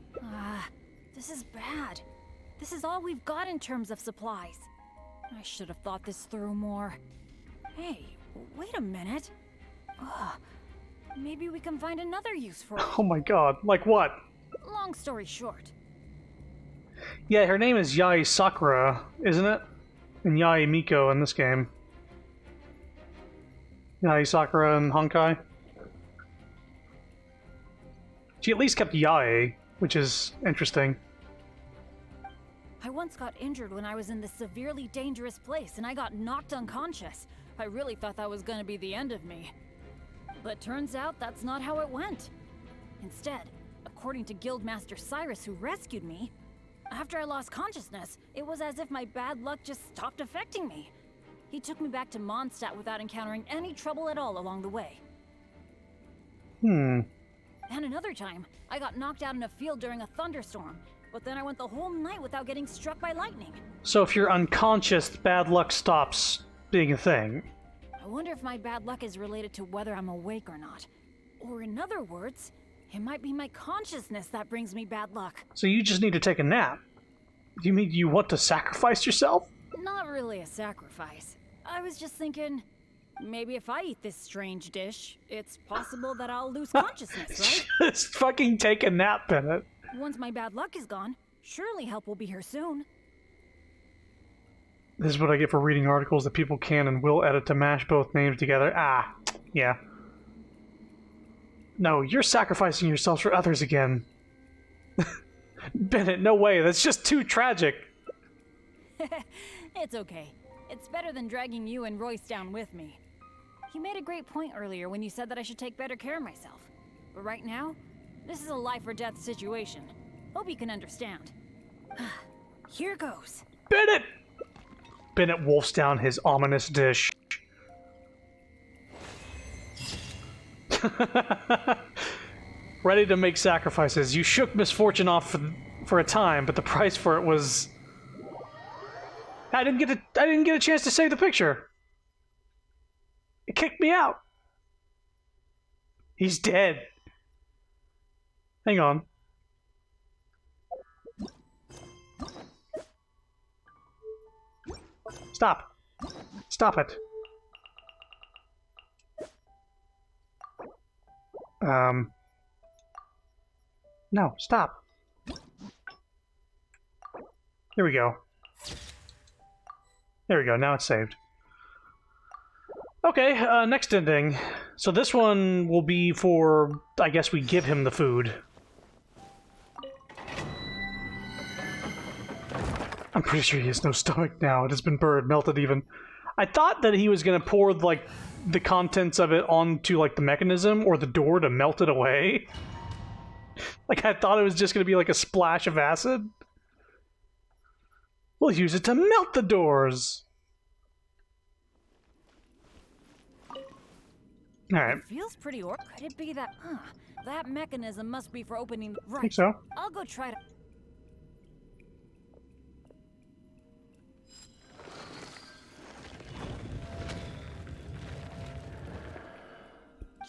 This is bad. This is all we've got in terms of supplies. I should have thought this through more. Hey, wait a minute. Maybe we can find another use for it. Oh my god, like what? Long story short. Yeah, her name is Yai Sakura, isn't it? And Yai Miko in this game. Yai Sakura and Honkai. She at least kept Yai, which is interesting. I once got injured when I was in this severely dangerous place and I got knocked unconscious. I really thought that was going to be the end of me. But turns out that's not how it went. Instead, according to Guildmaster Cyrus who rescued me, After I lost consciousness, it was as if my bad luck just stopped affecting me. He took me back to Mondstadt without encountering any trouble at all along the way. And another time, I got knocked out in a field during a thunderstorm, but then I went the whole night without getting struck by lightning. So if you're unconscious, bad luck stops being a thing. I wonder if my bad luck is related to whether I'm awake or not. Or in other words, it might be my consciousness that brings me bad luck. So you just need to take a nap. Do you mean you want to sacrifice yourself? Not really a sacrifice. I was just thinking, maybe if I eat this strange dish, it's possible that I'll lose consciousness, right? Just fucking take a nap, Bennett. Once my bad luck is gone, surely help will be here soon. This is what I get for reading articles that people can and will edit to mash both names together. Ah, yeah. No, you're sacrificing yourselves for others again. Bennett, no way. That's just too tragic. It's okay. It's better than dragging you and Royce down with me. You made a great point earlier when you said that I should take better care of myself. But right now, this is a life or death situation. Hope you can understand. Here goes. Bennett! Bennett wolfs down his ominous dish. Ready to make sacrifices. You shook misfortune off for a time, but the price for it was... I didn't get a chance to save the picture. It kicked me out. He's dead. Hang on. Stop. Stop it. No, stop. Here we go. There we go, now it's saved. Okay, next ending. So this one will be for, I guess we give him the food. I'm pretty sure he has no stomach now. It has been burned, melted even. I thought that he was gonna pour, like, the contents of it onto, like, the mechanism or the door to melt it away. Like, I thought it was just gonna be, like, a splash of acid. We'll use it to melt the doors! Alright. It feels pretty could it be that, that mechanism must be for opening, right. I think so. I'll go try to...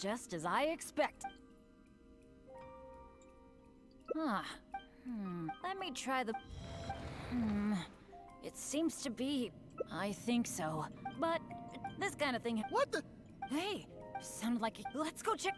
Just as I expected. Let me try the... It seems to be... I think so. But this kind of thing... What the... Hey, sounded like... Let's go check...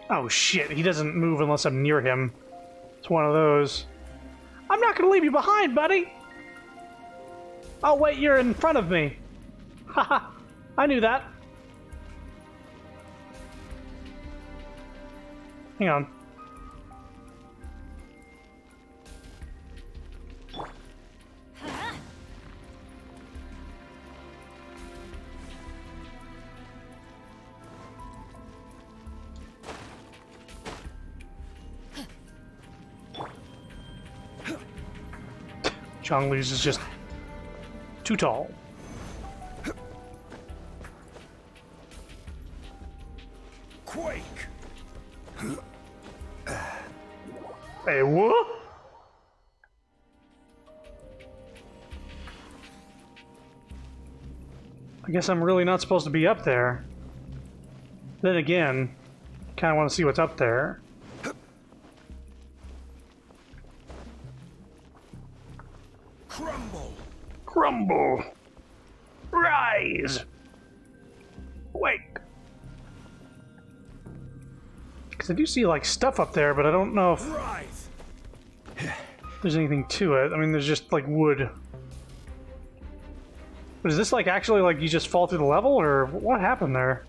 Oh shit, he doesn't move unless I'm near him. It's one of those. I'm not gonna leave you behind, buddy! Oh wait, you're in front of me. Haha, I knew that. Hang on. Chonglu's is just too tall. Quake! Hey, what? I guess I'm really not supposed to be up there. Then again, kind of want to see what's up there. Crumble! Crumble! Rise! Wake! Because I do see, like, stuff up there, but I don't know if Rise! there's anything to it. I mean, there's just, like, wood. But is this like actually like you just fall through the level, or what happened there?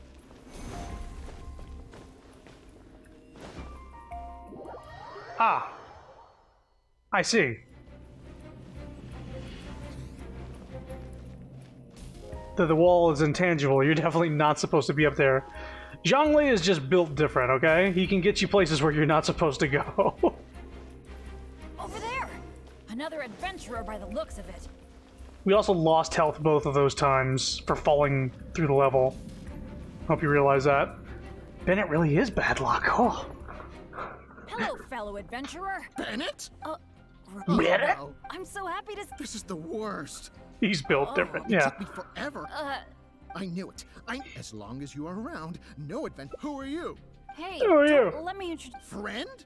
Ah, I see. The wall is intangible. You're definitely not supposed to be up there. Zhongli is just built different, okay? He can get you places where you're not supposed to go. Over there! Another adventurer by the looks of it. We also lost health both of those times for falling through the level. Hope you realize that. Bennett really is bad luck. Oh. Hello, fellow adventurer. Bennett? Bennett? No. I'm so happy to... This is the worst. He's built different, It yeah. took me forever. I knew it. As long as you are around, no advent. Who are you? Hey, Who are you? Let me introduce... Friend?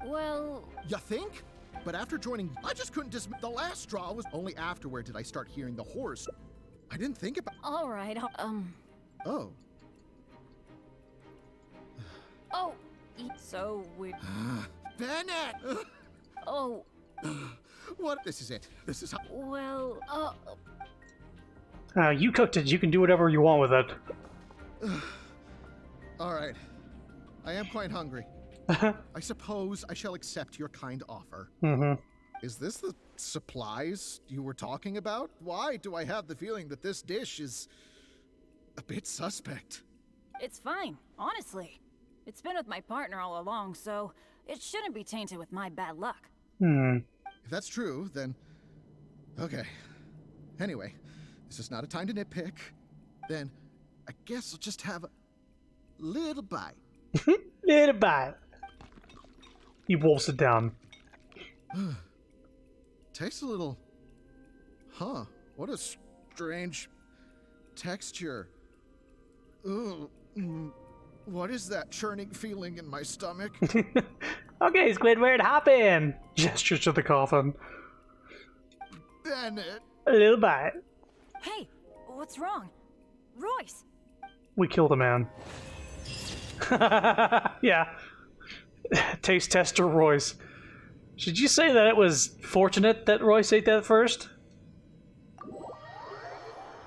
Well... You think? But after joining, I just couldn't dismiss. The last straw was only afterward did I start hearing the horrors. I didn't think about. All right, Oh. Oh, so we... Bennett! Oh... What? This is it. This is how. Well, You cooked it. You can do whatever you want with it. All right. I am quite hungry. I suppose I shall accept your kind offer. Mm-hmm. Is this the supplies you were talking about? Why do I have the feeling that this dish is a bit suspect? it's fine, honestly. It's been with my partner all along, so it shouldn't be tainted with my bad luck. Hmm. If that's true, then... Okay. Anyway, this is not a time to nitpick. Then, I guess I'll just have a little bite. Little bite. He wolfs it down. Tastes a little... Huh. What a strange texture. Ooh. What is that churning feeling in my stomach? Okay, Squidward, hop in. Gestures to the coffin. Bennett. A little bite. Hey, what's wrong? Royce! We killed a man. Yeah. Taste tester Royce. Should you say that it was fortunate that Royce ate that first?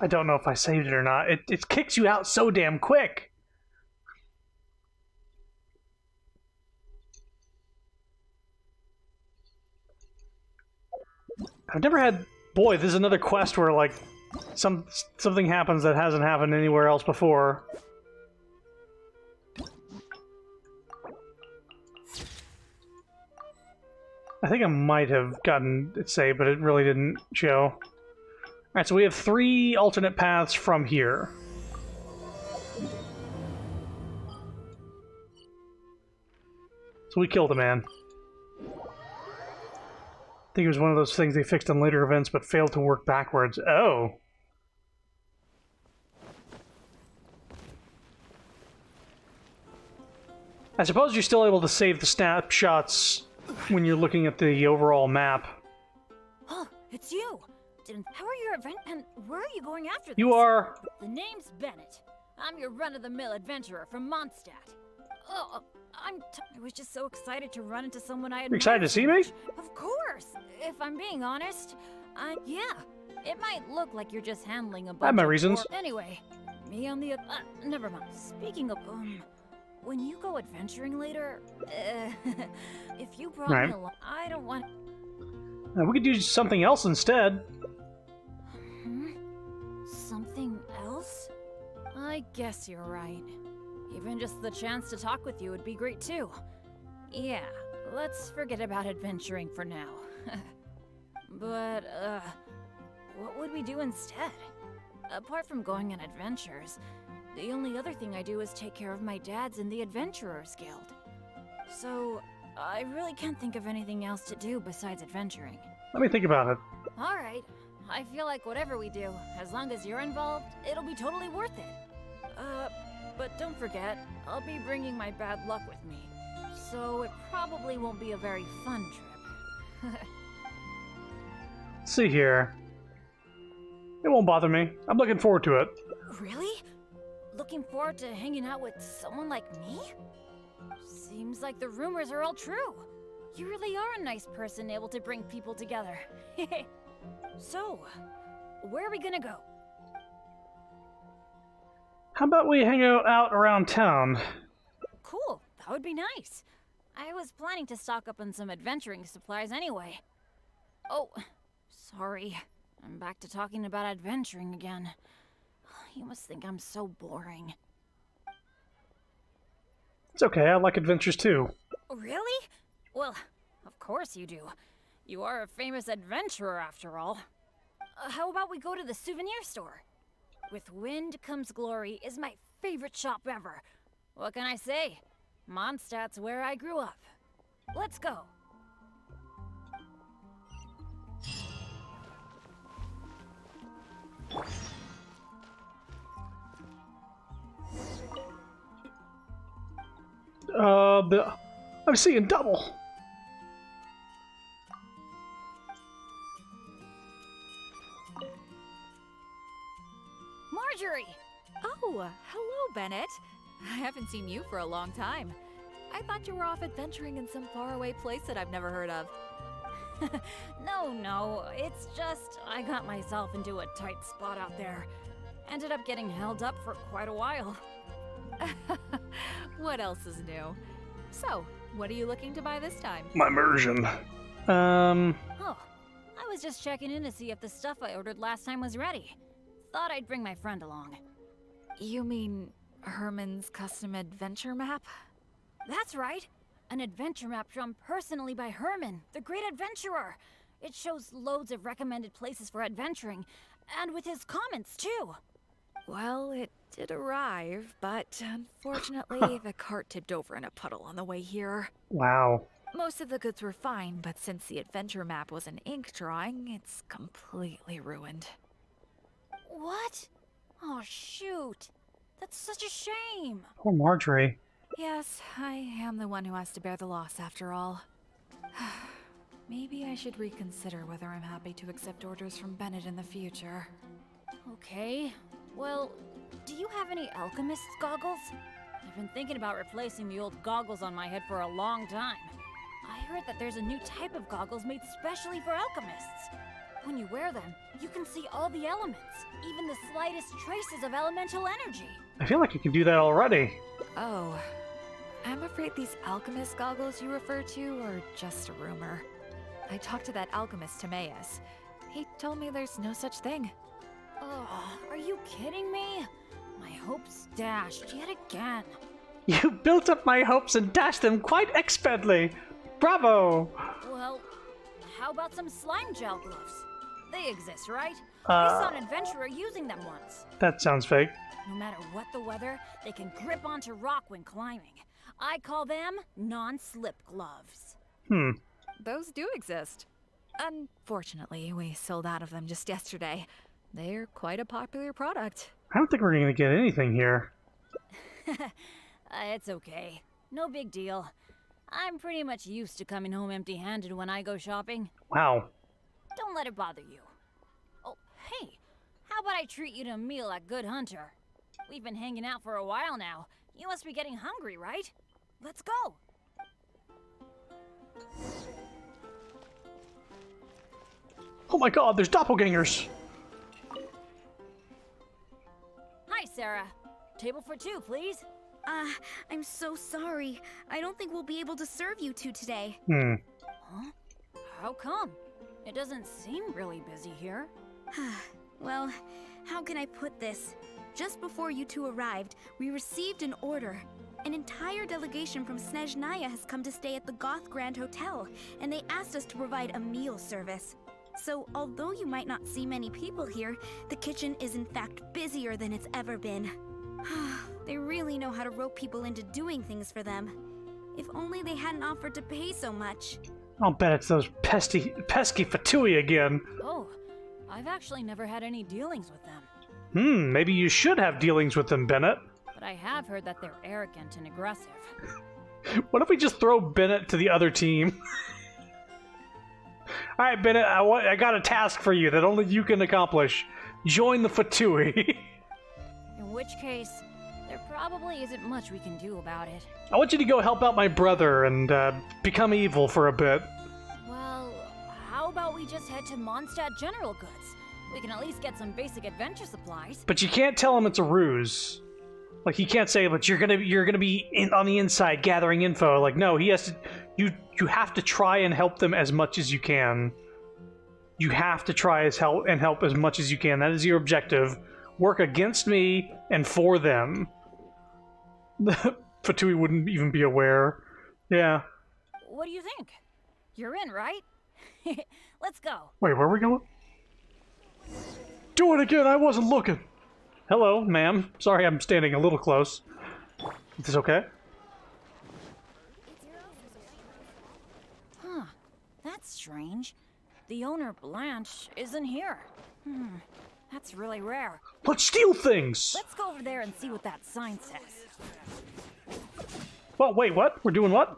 I don't know if I saved it or not. It kicks you out so damn quick. I've never had... Boy, this is another quest where, like, something happens that hasn't happened anywhere else before. I think I might have gotten it saved, but it really didn't show. Alright, so we have 3 alternate paths from here. So we killed a man. I think it was one of those things they fixed in later events but failed to work backwards. Oh! I suppose you're still able to save the snapshots when you're looking at the overall map. Oh, it's you! How are your event and where are you going after this? You are... The name's Bennett. I'm your run-of-the-mill adventurer from Mondstadt. Oh, I was just so excited to run into someone I admire. You're excited to see me? Of course! If I'm being honest, yeah. It might look like you're just handling a bunch I have my of reasons. Anyway, me on the never mind. Speaking of, when you go adventuring later, if you brought Right. me along, I don't want... We could do something else instead. Something else? I guess you're right. Even just the chance to talk with you would be great too. Yeah, let's forget about adventuring for now. But, what would we do instead? Apart from going on adventures, the only other thing I do is take care of my dad's in the Adventurers Guild. So, I really can't think of anything else to do besides adventuring. Let me think about it. Alright, I feel like whatever we do, as long as you're involved, it'll be totally worth it. But don't forget, I'll be bringing my bad luck with me. So it probably won't be a very fun trip. Let's see here. It won't bother me. I'm looking forward to it. Really? Looking forward to hanging out with someone like me? Seems like the rumors are all true. You really are a nice person able to bring people together. So, where are we gonna go? How about we hang out around town? Cool, that would be nice. I was planning to stock up on some adventuring supplies anyway. Oh, sorry. I'm back to talking about adventuring again. You must think I'm so boring. It's okay, I like adventures too. Really? Well, of course you do. You are a famous adventurer after all. How about we go to the souvenir store? With Wind Comes Glory is my favorite shop ever. What can I say? Mondstadt's where I grew up. Let's go. I'm seeing double. Marjorie! Oh, hello, Bennett. I haven't seen you for a long time. I thought you were off adventuring in some faraway place that I've never heard of. No, it's just I got myself into a tight spot out there. Ended up getting held up for quite a while. What else is new? So, what are you looking to buy this time? My immersion. Oh, I was just checking in to see if the stuff I ordered last time was ready. Thought I'd bring my friend along. You mean Herman's custom adventure map? That's right! An adventure map drawn personally by Herman, the great adventurer! It shows loads of recommended places for adventuring, and with his comments too! Well, it did arrive, but unfortunately the cart tipped over in a puddle on the way here. Wow. Most of the goods were fine, but since the adventure map was an ink drawing, it's completely ruined. What? Oh shoot! That's such a shame! Poor Marjorie. Yes, I am the one who has to bear the loss after all. Maybe I should reconsider whether I'm happy to accept orders from Bennett in the future. Okay, well, do you have any alchemist's goggles? I've been thinking about replacing the old goggles on my head for a long time. I heard that there's a new type of goggles made specially for alchemists. When you wear them, you can see all the elements, even the slightest traces of elemental energy. I feel like you can do that already. Oh, I'm afraid these alchemist goggles you refer to are just a rumor. I talked to that alchemist Timaeus. He told me there's no such thing. Oh, are you kidding me? My hopes dashed yet again. You built up my hopes and dashed them quite expedly. Bravo! Well, how about some slime gel gloves? They exist, right? I saw an adventurer using them once. That sounds fake. No matter what the weather, they can grip onto rock when climbing. I call them non-slip gloves. Those do exist. Unfortunately, we sold out of them just yesterday. They're quite a popular product. I don't think we're going to get anything here. It's okay. No big deal. I'm pretty much used to coming home empty-handed when I go shopping. Wow. Don't let it bother you. Oh, hey, how about I treat you to a meal at Good Hunter? We've been hanging out for a while now. You must be getting hungry, right? Let's go. Oh my god, there's doppelgangers! Hi, Sarah. Table for two, please. I'm so sorry. I don't think we'll be able to serve you two today. Huh? How come? It doesn't seem really busy here. Well, how can I put this? Just before you two arrived, we received an order. An entire delegation from Snezhnaya has come to stay at the Goth Grand Hotel, and they asked us to provide a meal service. So, although you might not see many people here, the kitchen is in fact busier than it's ever been. They really know how to rope people into doing things for them. If only they hadn't offered to pay so much. I'll bet it's those pesky Fatui again. Oh, I've actually never had any dealings with them. Maybe you should have dealings with them, Bennett. But I have heard that they're arrogant and aggressive. What if we just throw Bennett to the other team? Alright, Bennett, I got a task for you that only you can accomplish. Join the Fatui. In which case, there probably isn't much we can do about it. I want you to go help out my brother and become evil for a bit. Well, how about we just head to Mondstadt General Goods? We can at least get some basic adventure supplies. But you can't tell him it's a ruse. Like, he can't say, but you're gonna be on the inside gathering info. Like, no, he has to. You have to try and help them as much as you can. You have to try and help as much as you can. That is your objective. Work against me and for them. Fatui wouldn't even be aware. Yeah. What do you think? You're in, right? Let's go. Wait, where are we going? Do it again, I wasn't looking. Hello, ma'am. Sorry I'm standing a little close. Is this okay? Huh. That's strange. The owner, Blanche, isn't here. That's really rare. Let's steal things! Let's go over there and see what that sign says. Well, wait, what? We're doing what?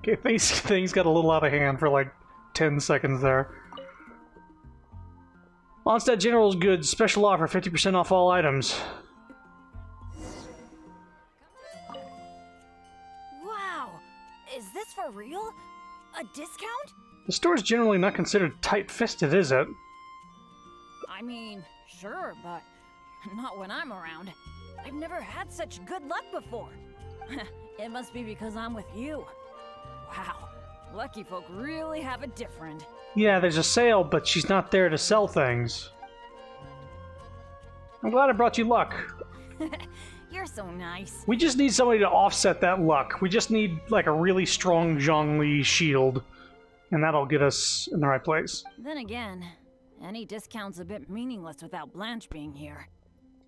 Okay, things got a little out of hand for like 10 seconds there. Onstead General's Goods special offer, 50% off all items. Wow! Is this for real? A discount? The store's generally not considered tight-fisted, is it? I mean, sure, but not when I'm around. I've never had such good luck before. It must be because I'm with you. Wow, lucky folk really have it different. Yeah, there's a sale, but she's not there to sell things. I'm glad I brought you luck. You're so nice. We just need somebody to offset that luck. We just need, like, a really strong Zhongli shield. And that'll get us in the right place. Then again, any discount's a bit meaningless without Blanche being here.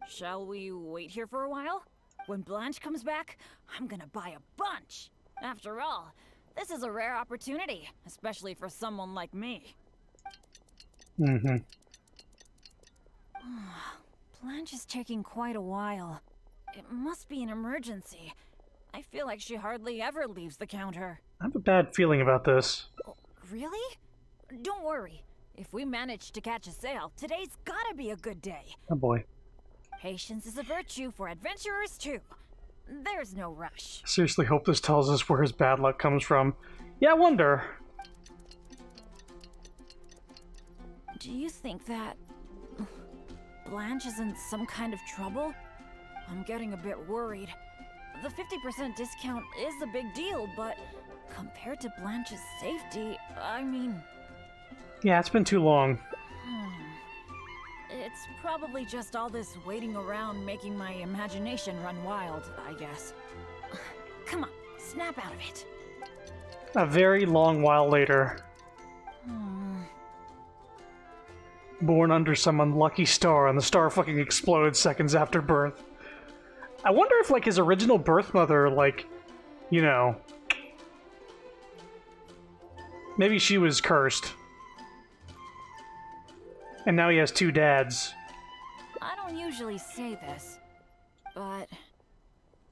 Shall we wait here for a while? When Blanche comes back, I'm gonna buy a bunch. After all, this is a rare opportunity, especially for someone like me. Mm-hmm. Blanche is taking quite a while. It must be an emergency. I feel like she hardly ever leaves the counter. I have a bad feeling about this. Oh, really? Don't worry. If we manage to catch a sale, today's gotta be a good day. Oh boy. Patience is a virtue for adventurers too. There's no rush. I seriously hope this tells us where his bad luck comes from. Yeah, I wonder. Do you think that Blanche is in some kind of trouble? I'm getting a bit worried. The 50% discount is a big deal, but compared to Blanche's safety, I mean... Yeah, it's been too long. It's probably just all this waiting around making my imagination run wild, I guess. Come on, snap out of it. A very long while later. Born under some unlucky star, and the star fucking explodes seconds after birth. I wonder if, like, his original birth mother, like, you know... Maybe she was cursed. And now he has two dads. I don't usually say this, but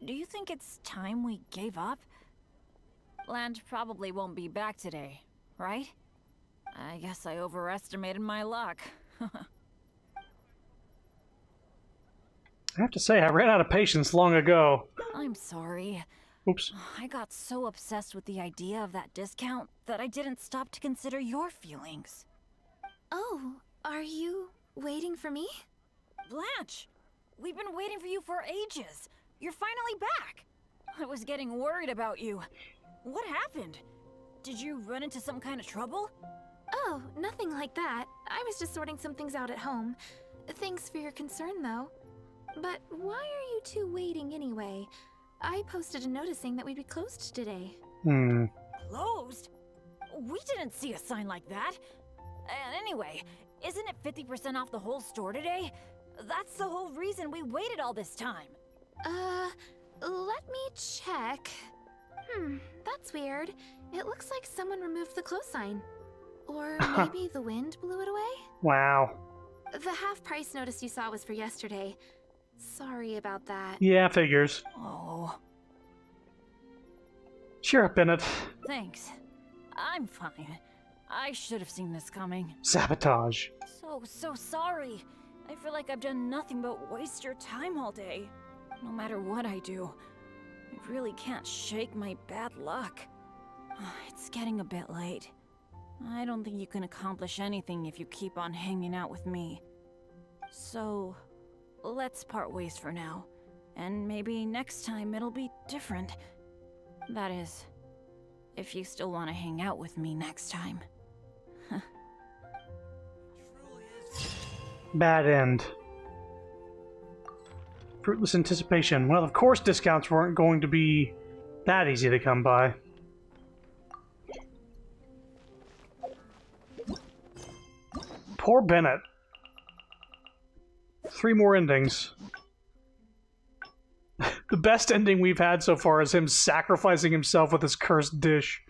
do you think it's time we gave up? Blanche probably won't be back today, right? I guess I overestimated my luck. I have to say, I ran out of patience long ago. I'm sorry. Oops. I got so obsessed with the idea of that discount that I didn't stop to consider your feelings. Oh, are you waiting for me? Blanche! We've been waiting for you for ages. You're finally back. I was getting worried about you. What happened? Did you run into some kind of trouble? Oh, nothing like that. I was just sorting some things out at home. Thanks for your concern, though. But why are you two waiting anyway? I posted a notice saying that we'd be closed today. Closed? We didn't see a sign like that. And anyway, isn't it 50% off the whole store today? That's the whole reason we waited all this time. Let me check. That's weird. It looks like someone removed the close sign. Or maybe the wind blew it away? Wow. The half-price notice you saw was for yesterday. Sorry about that. Yeah, figures. Oh. Cheer up, Bennett. Thanks. I'm fine. I should have seen this coming. Sabotage. So sorry. I feel like I've done nothing but waste your time all day. No matter what I do, I really can't shake my bad luck. It's getting a bit late. I don't think you can accomplish anything if you keep on hanging out with me. So, let's part ways for now. And maybe next time it'll be different. That is, if you still want to hang out with me next time. Bad end. Fruitless anticipation. Well, of course discounts weren't going to be that easy to come by. Poor Bennett. 3 more endings. The best ending we've had so far is him sacrificing himself with his cursed dish.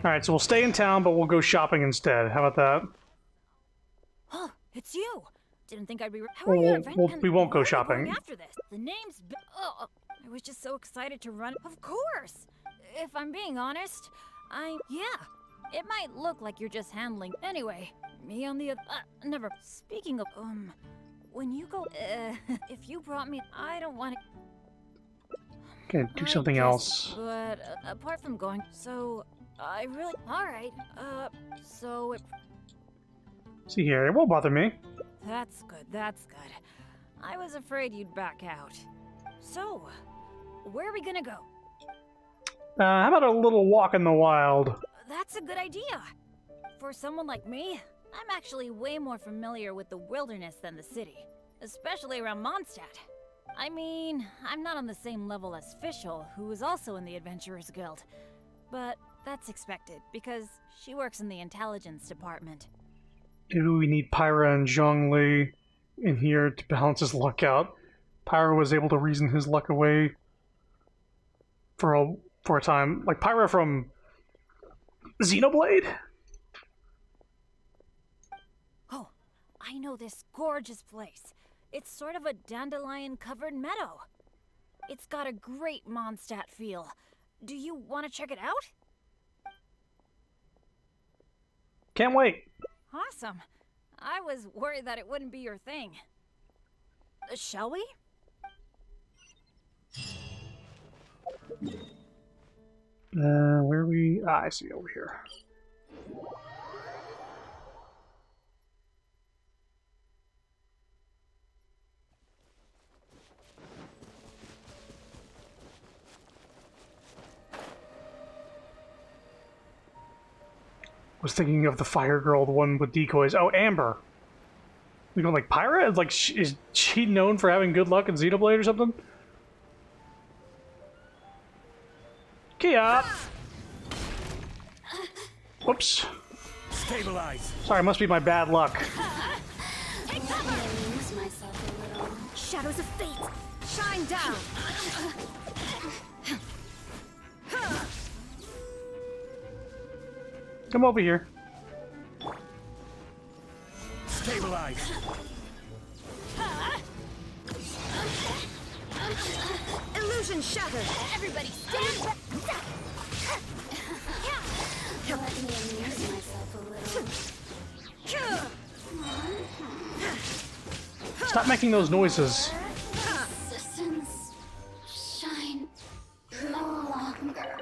Alright, so we'll stay in town, but we'll go shopping instead. How about that? Oh, it's you! Didn't think I'd be... How are you? We won't go shopping. After this. The name's... Oh, I was just so excited to run... Of course! If I'm being honest, yeah. It might look like you're just handling... Anyway, me on the... never... Speaking of... When you go... if you brought me... I don't want to... Okay, do something else. But, apart from going... So... I really... Alright, so... See here, it won't bother me. That's good, that's good. I was afraid you'd back out. So, where are we gonna go? How about a little walk in the wild? That's a good idea. For someone like me, I'm actually way more familiar with the wilderness than the city. Especially around Mondstadt. I mean, I'm not on the same level as Fischl, who is also in the Adventurers Guild. But that's expected, because she works in the intelligence department. Maybe we need Pyra and Zhongli in here to balance his luck out. Pyra was able to reason his luck away for a time. Like Pyra from Xenoblade? Oh, I know this gorgeous place. It's sort of a dandelion-covered meadow. It's got a great Mondstadt feel. Do you want to check it out? Can't wait. Awesome. I was worried that it wouldn't be your thing. Shall we? Where are we? I see over here. Was thinking of the fire girl, the one with decoys. Oh, Amber. We going like Pyra? Like, is she known for having good luck in Xenoblade or something? Kia! Whoops. Stabilize. Sorry, it must be my bad luck. Shadows of fate, shine down! Come over here. Stabilize. Illusion shattered! Everybody stand back! Let me amuse myself a little. Stop making those noises. Resistance shine no longer.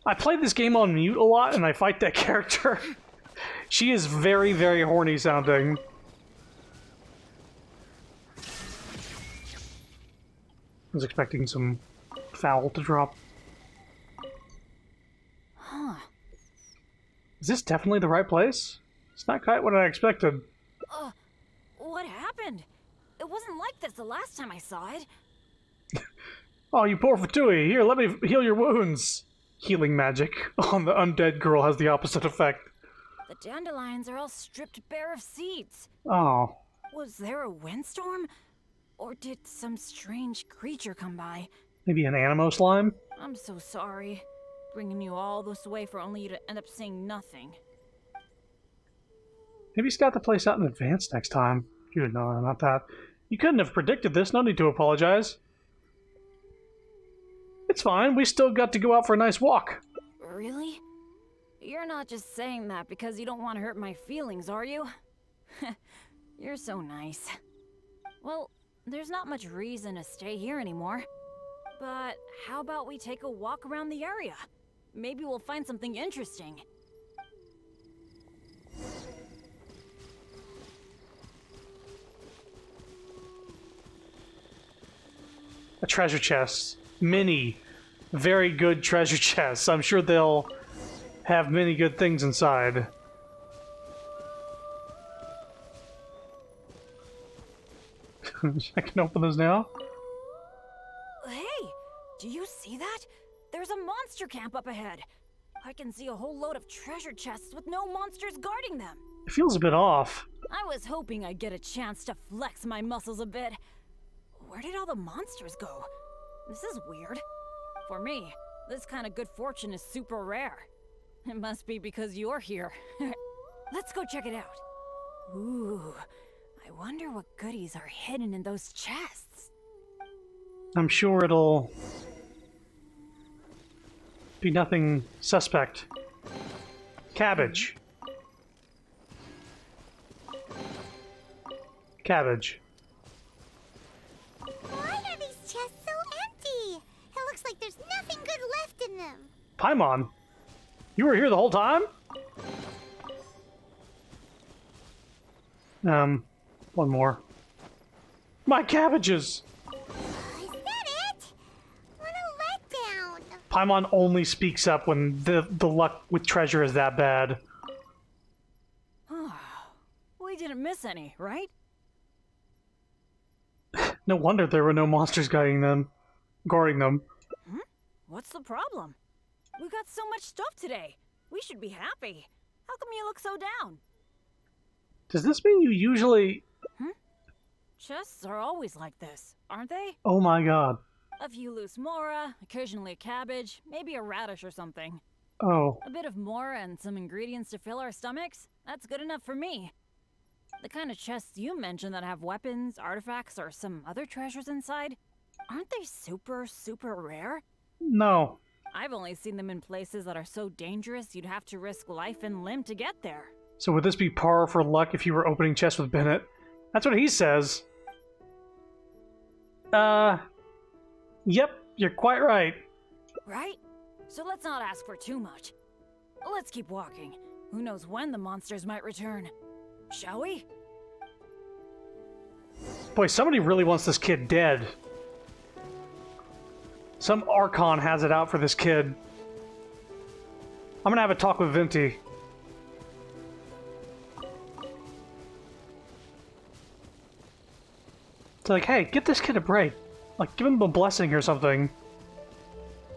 I play this game on mute a lot, and I fight that character. She is very, very horny sounding. I was expecting some foul to drop. Huh. Is this definitely the right place? It's not quite what I expected. What happened? It wasn't like this the last time I saw it. Oh, you poor Fatui. Here, let me heal your wounds. Healing magic on the undead girl has the opposite effect. The dandelions are all stripped bare of seeds. Oh. Was there a windstorm? Or did some strange creature come by? Maybe an animo slime? I'm so sorry. Bringing you all this way for only you to end up saying nothing. Maybe scout the place out in advance next time. You know, not that. You couldn't have predicted this. No need to apologize. It's fine. We still got to go out for a nice walk. Really? You're not just saying that because you don't want to hurt my feelings, are you? You're so nice. Well, there's not much reason to stay here anymore. But how about we take a walk around the area? Maybe we'll find something interesting. A treasure chest. Many very good treasure chests. I'm sure they'll have many good things inside. I can open those now. Hey, do you see that? There's a monster camp up ahead. I can see a whole load of treasure chests with no monsters guarding them. It feels a bit off. I was hoping I'd get a chance to flex my muscles a bit. Where did all the monsters go? This is weird. For me, this kind of good fortune is super rare. It must be because you're here. Let's go check it out. Ooh, I wonder what goodies are hidden in those chests. I'm sure it'll be nothing suspect. Cabbage. Cabbage. Why are these chests so empty? It looks like there's nothing good left in them. Paimon, you were here the whole time? One more. My cabbages! Is that it? What a letdown. Paimon only speaks up when the luck with treasure is that bad. We didn't miss any, right? No wonder there were no monsters guarding them. What's the problem? We got so much stuff today. We should be happy. How come you look so down? Does this mean you usually... Chests are always like this, aren't they? Oh my god. A few loose mora, occasionally a cabbage, maybe a radish or something. Oh. A bit of mora and some ingredients to fill our stomachs? That's good enough for me. The kind of chests you mentioned that have weapons, artifacts, or some other treasures inside, aren't they super, super rare? No. I've only seen them in places that are so dangerous you'd have to risk life and limb to get there. So would this be par for luck if you were opening chests with Bennett? That's what he says. Yep, you're quite right. Right? So let's not ask for too much. Let's keep walking. Who knows when the monsters might return. Shall we? Boy, somebody really wants this kid dead. Some Archon has it out for this kid. I'm gonna have a talk with Venti. It's like, hey, give this kid a break. Like, give him a blessing or something.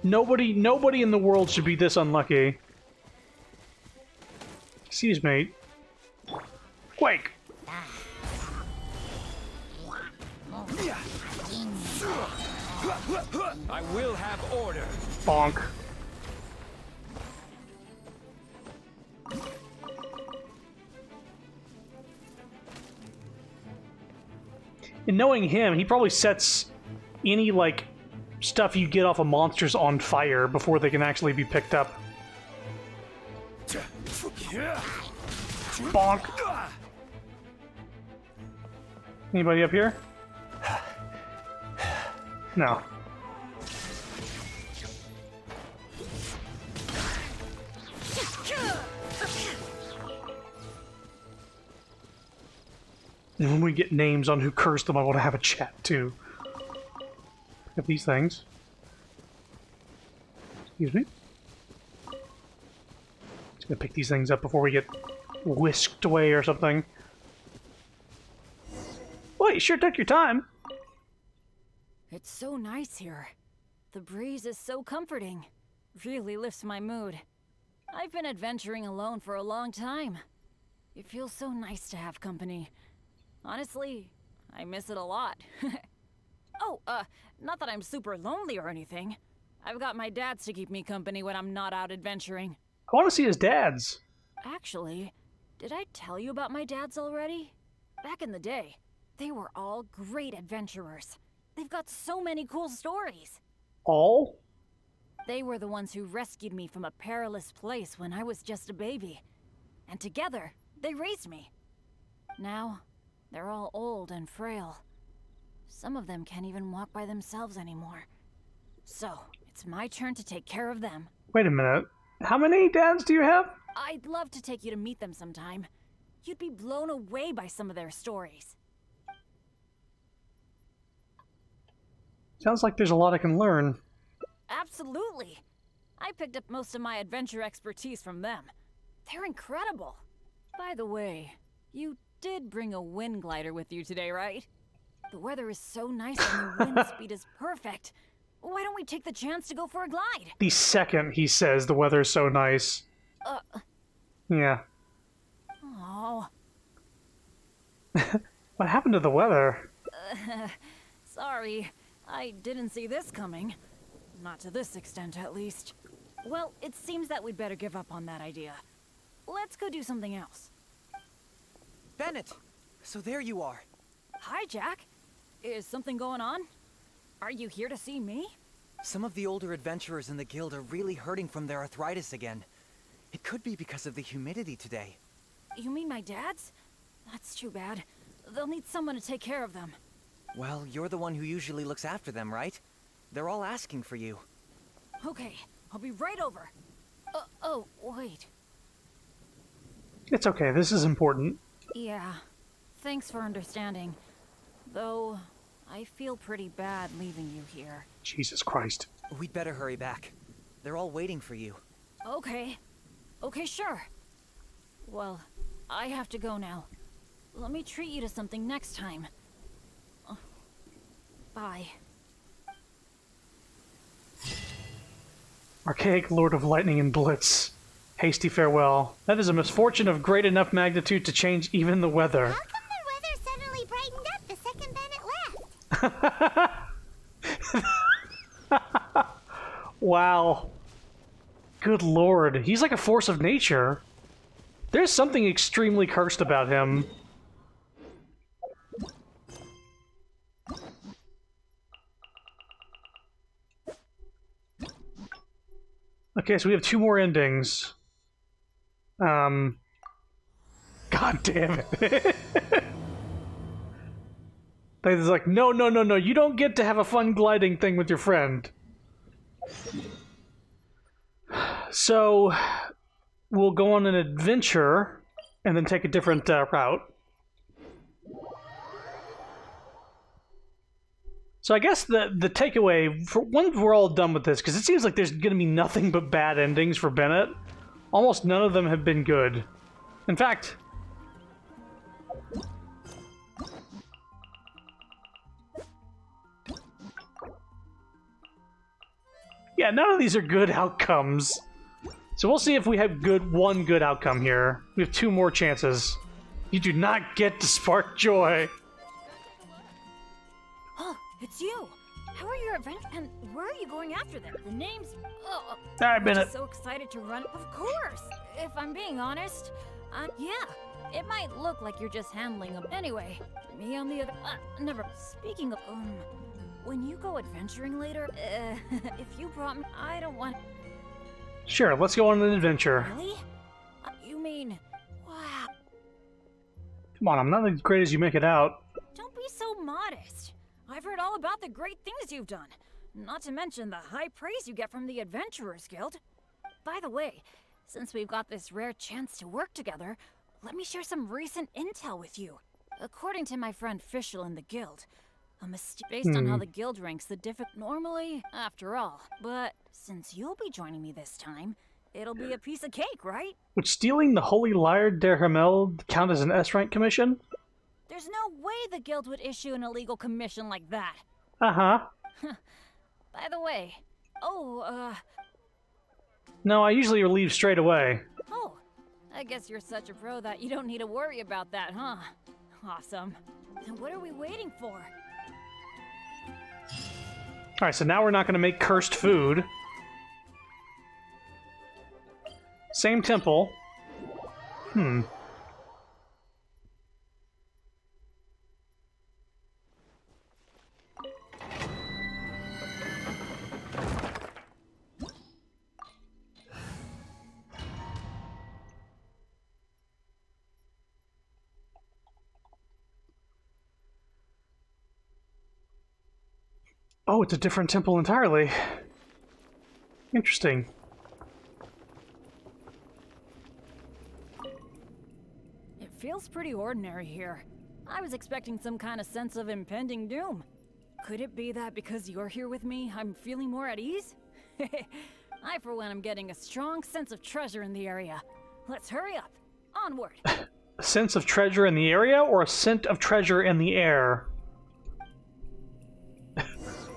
Nobody in the world should be this unlucky. Excuse me. Quake! I will have order. Bonk. And knowing him, he probably sets any, like, stuff you get off of monsters on fire before they can actually be picked up. Bonk. Anybody up here? No. And when we get names on who cursed them, I want to have a chat too. Pick up these things. Excuse me. Just gonna pick these things up before we get whisked away or something. Well, you sure took your time. It's so nice here. The breeze is so comforting. Really lifts my mood. I've been adventuring alone for a long time. It feels so nice to have company. Honestly, I miss it a lot. Oh, not that I'm super lonely or anything. I've got my dads to keep me company when I'm not out adventuring. I want to see his dads. Actually, did I tell you about my dads already? Back in the day, they were all great adventurers. They've got so many cool stories. All? They were the ones who rescued me from a perilous place when I was just a baby. And together, they raised me. Now, they're all old and frail. Some of them can't even walk by themselves anymore. So, it's my turn to take care of them. Wait a minute. How many dads do you have? I'd love to take you to meet them sometime. You'd be blown away by some of their stories. Sounds like there's a lot I can learn. Absolutely. I picked up most of my adventure expertise from them. They're incredible. By the way, you did bring a wind glider with you today, right? The weather is so nice and the wind speed is perfect. Why don't we take the chance to go for a glide? The second he says the weather's so nice. Yeah. Oh. What happened to the weather? Sorry. I didn't see this coming. Not to this extent, at least. Well, it seems that we'd better give up on that idea. Let's go do something else. Bennett! So there you are. Hi, Jack. Is something going on? Are you here to see me? Some of the older adventurers in the guild are really hurting from their arthritis again. It could be because of the humidity today. You mean my dad's? That's too bad. They'll need someone to take care of them. Well, you're the one who usually looks after them, right? They're all asking for you. Okay, I'll be right over. Oh, wait. It's okay, this is important. Yeah, thanks for understanding. Though, I feel pretty bad leaving you here. Jesus Christ. We'd better hurry back. They're all waiting for you. Okay. Okay, sure. Well, I have to go now. Let me treat you to something next time. Bye. Archaic Lord of Lightning and Blitz. Hasty farewell. That is a misfortune of great enough magnitude to change even the weather. How come the weather suddenly brightened up the second Bennett left? Wow. Good lord. He's like a force of nature. There's something extremely cursed about him. Okay, so we have 2 more endings. God damn it. It's like, no, you don't get to have a fun gliding thing with your friend. So, we'll go on an adventure, and then take a different route. So I guess the takeaway, for once we're all done with this, because it seems like there's going to be nothing but bad endings for Bennett. Almost none of them have been good. In fact... yeah, none of these are good outcomes. So we'll see if we have one good outcome here. We have 2 more chances. You do not get to spark joy. Oh, it's you. How are your adventures? And where are you going after them? The names... Alright, Bennett. I'm so excited to run. Of course. If I'm being honest. Yeah. It might look like you're just handling them. Anyway, me on the other... never... Speaking of... when you go adventuring later, if you brought me... I don't want... Sure, let's go on an adventure. Really? You mean... Wow. Come on, I'm not as great as you make it out. Don't be so modest. I've heard all about the great things you've done. Not to mention the high praise you get from the Adventurers Guild. By the way, since we've got this rare chance to work together, let me share some recent intel with you. According to my friend Fischl in the guild, based on how the guild ranks the normally, after all. But since you'll be joining me this time, it'll be a piece of cake, right? Would stealing the Holy Lyre der Himmel count as an S-rank commission? There's no way the guild would issue an illegal commission like that. Uh-huh. By the way, no, I usually leave straight away. Oh, I guess you're such a pro that you don't need to worry about that, huh? Awesome. Then what are we waiting for? Alright, so now we're not going to make cursed food. Same temple. Oh, it's a different temple entirely. Interesting. It feels pretty ordinary here. I was expecting some kind of sense of impending doom. Could it be that because you're here with me, I'm feeling more at ease? I, for one, am getting a strong sense of treasure in the area. Let's hurry up. Onward. A sense of treasure in the area, or a scent of treasure in the air?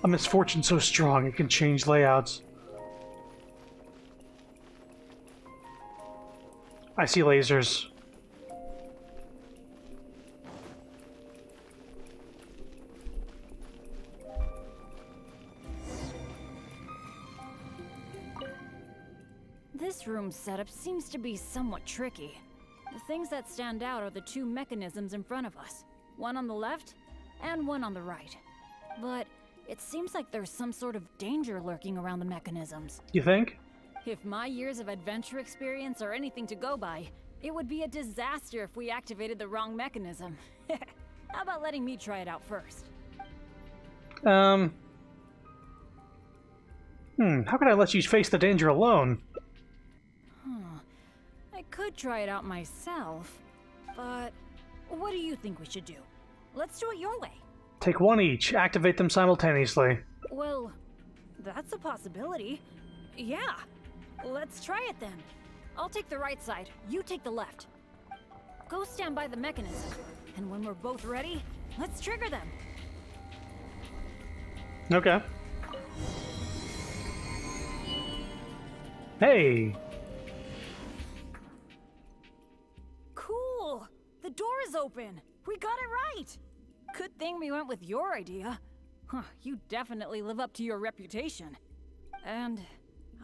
A misfortune so strong it can change layouts. I see lasers. This room's setup seems to be somewhat tricky. The things that stand out are the two mechanisms in front of us. One on the left, and one on the right. But it seems like there's some sort of danger lurking around the mechanisms. You think? If my years of adventure experience are anything to go by, it would be a disaster if we activated the wrong mechanism. How about letting me try it out first? How could I let you face the danger alone? I could try it out myself, but what do you think we should do? Let's do it your way. Take one each. Activate them simultaneously. Well, that's a possibility. Yeah, let's try it then. I'll take the right side, you take the left. Go stand by the mechanism, and when we're both ready, let's trigger them. Okay. Hey! Cool! The door is open! We got it right! Good thing we went with your idea. Huh, you definitely live up to your reputation. And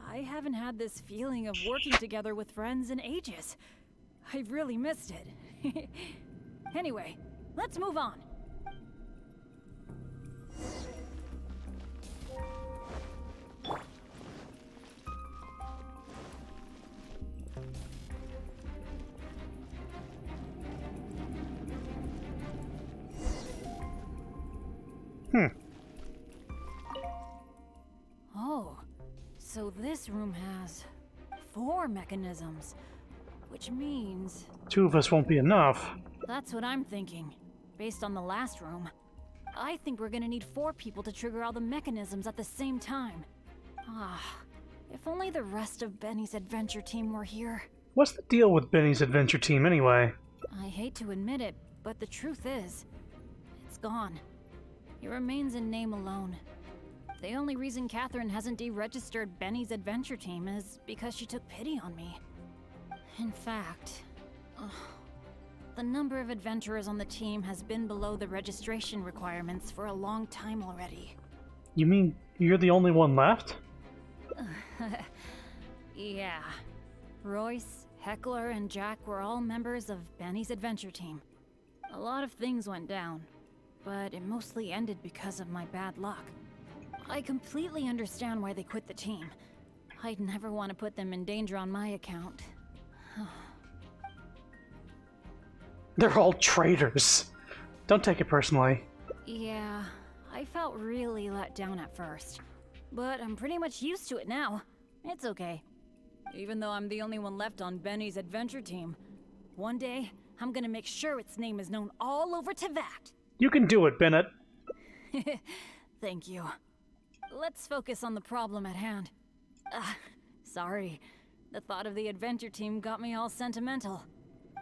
I haven't had this feeling of working together with friends in ages. I've really missed it. Anyway, let's move on. Oh, so this room has 4 mechanisms, which means... 2 of us won't be enough. That's what I'm thinking, based on the last room. I think we're gonna need 4 people to trigger all the mechanisms at the same time. If only the rest of Benny's adventure team were here. What's the deal with Benny's adventure team anyway? I hate to admit it, but the truth is, it's gone. It remains in name alone. The only reason Catherine hasn't deregistered Benny's adventure team is because she took pity on me. In fact, the number of adventurers on the team has been below the registration requirements for a long time already. You mean you're the only one left? Yeah. Royce, Heckler, and Jack were all members of Benny's adventure team. A lot of things went down, but it mostly ended because of my bad luck. I completely understand why they quit the team. I'd never want to put them in danger on my account. They're all traitors. Don't take it personally. Yeah, I felt really let down at first. But I'm pretty much used to it now. It's okay. Even though I'm the only one left on Benny's adventure team, one day, I'm gonna make sure its name is known all over Teyvat. You can do it, Bennett. Thank you. Let's focus on the problem at hand. Sorry. The thought of the adventure team got me all sentimental.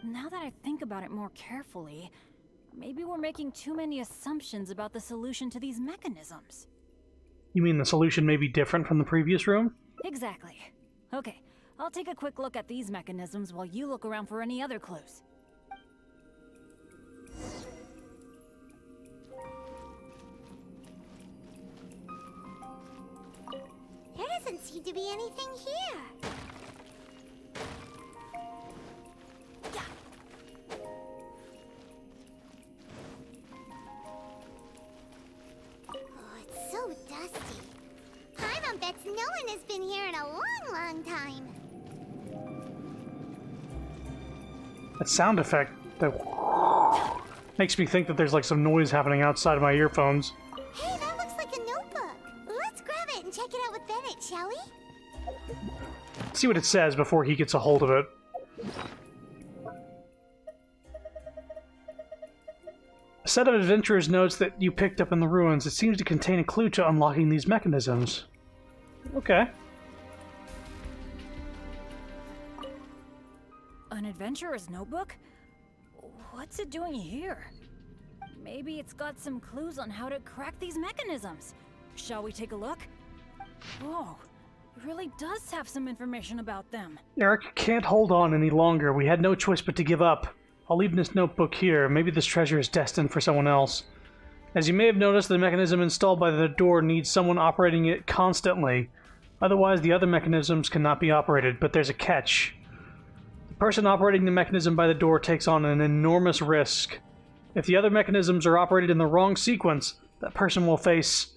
Now that I think about it more carefully, maybe we're making too many assumptions about the solution to these mechanisms. You mean the solution may be different from the previous room? Exactly. Okay, I'll take a quick look at these mechanisms while you look around for any other clues. There doesn't seem to be anything here. Oh, it's so dusty. Paimon bets no one has been here in a long time. That sound effect that makes me think that there's like some noise happening outside of my earphones. Hey, that looks like a notebook. see what it says before he gets a hold of it. A set of adventurer's notes that you picked up in the ruins. It seems to contain a clue to unlocking these mechanisms. Okay. An adventurer's notebook? What's it doing here? Maybe it's got some clues on how to crack these mechanisms. Shall we take a look? Whoa, it really does have some information about them. Eric can't hold on any longer. We had no choice but to give up. I'll leave this notebook here. Maybe this treasure is destined for someone else. As you may have noticed, the mechanism installed by the door needs someone operating it constantly. Otherwise, the other mechanisms cannot be operated, but there's a catch. The person operating the mechanism by the door takes on an enormous risk. If the other mechanisms are operated in the wrong sequence, that person will face...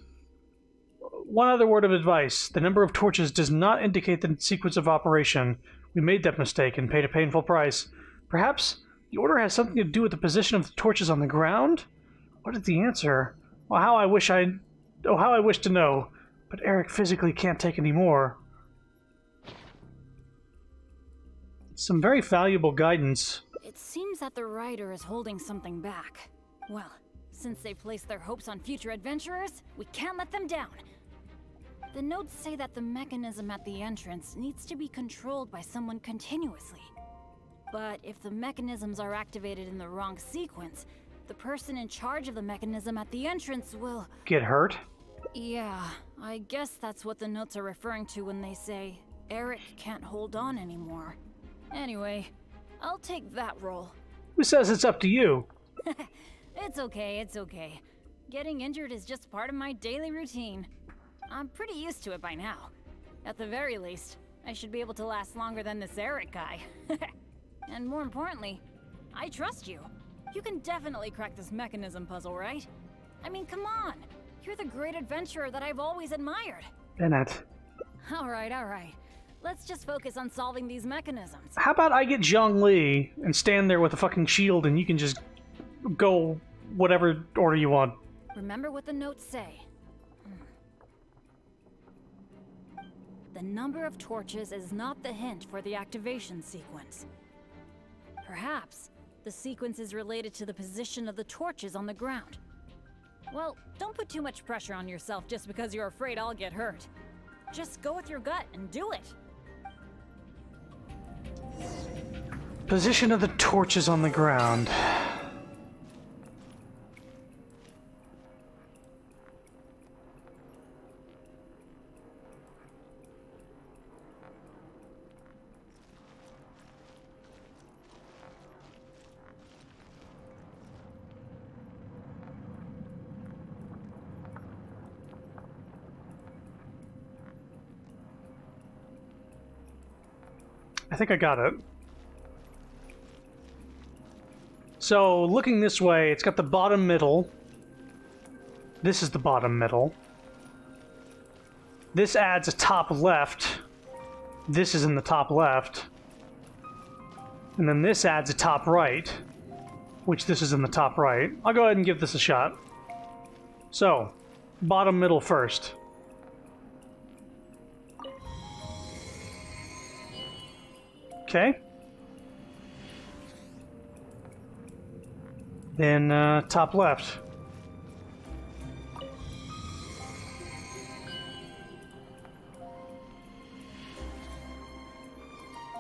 One other word of advice. The number of torches does not indicate the sequence of operation. We made that mistake and paid a painful price. Perhaps the order has something to do with the position of the torches on the ground? What is the answer? Well, how I wish to know. But Eric physically can't take any more. Some very valuable guidance. It seems that the writer is holding something back. Well, since they placed their hopes on future adventurers, we can't let them down. The notes say that the mechanism at the entrance needs to be controlled by someone continuously. But if the mechanisms are activated in the wrong sequence, the person in charge of the mechanism at the entrance will... Get hurt? Yeah, I guess that's what the notes are referring to when they say Eric can't hold on anymore. Anyway, I'll take that role. Who says it's up to you? It's okay, it's okay. Getting injured is just part of my daily routine. I'm pretty used to it by now. At the very least, I should be able to last longer than this Eric guy. And more importantly, I trust you. You can definitely crack this mechanism puzzle, right? I mean, come on. You're the great adventurer that I've always admired. Bennett. Alright. Let's just focus on solving these mechanisms. How about I get Zhongli and stand there with a fucking shield and you can just go whatever order you want. Remember what the notes say. The number of torches is not the hint for the activation sequence. Perhaps the sequence is related to the position of the torches on the ground. Well, don't put too much pressure on yourself just because you're afraid I'll get hurt. Just go with your gut and do it. Position of the torches on the ground. I think I got it. So, looking this way, it's got the bottom middle. This is the bottom middle. This adds a top left. This is in the top left. And then this adds a top right, which this is in the top right. I'll go ahead and give this a shot. So, bottom middle first. Okay. Then top left.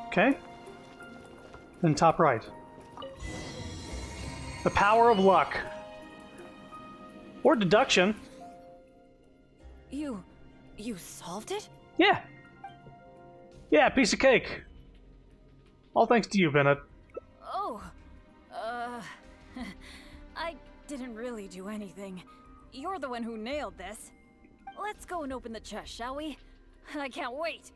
Okay. Then top right. The power of luck. Or deduction. You solved it? Yeah. Yeah, piece of cake. All thanks to you, Bennett. Oh, I didn't really do anything. You're the one who nailed this. Let's go and open the chest, shall we? I can't wait.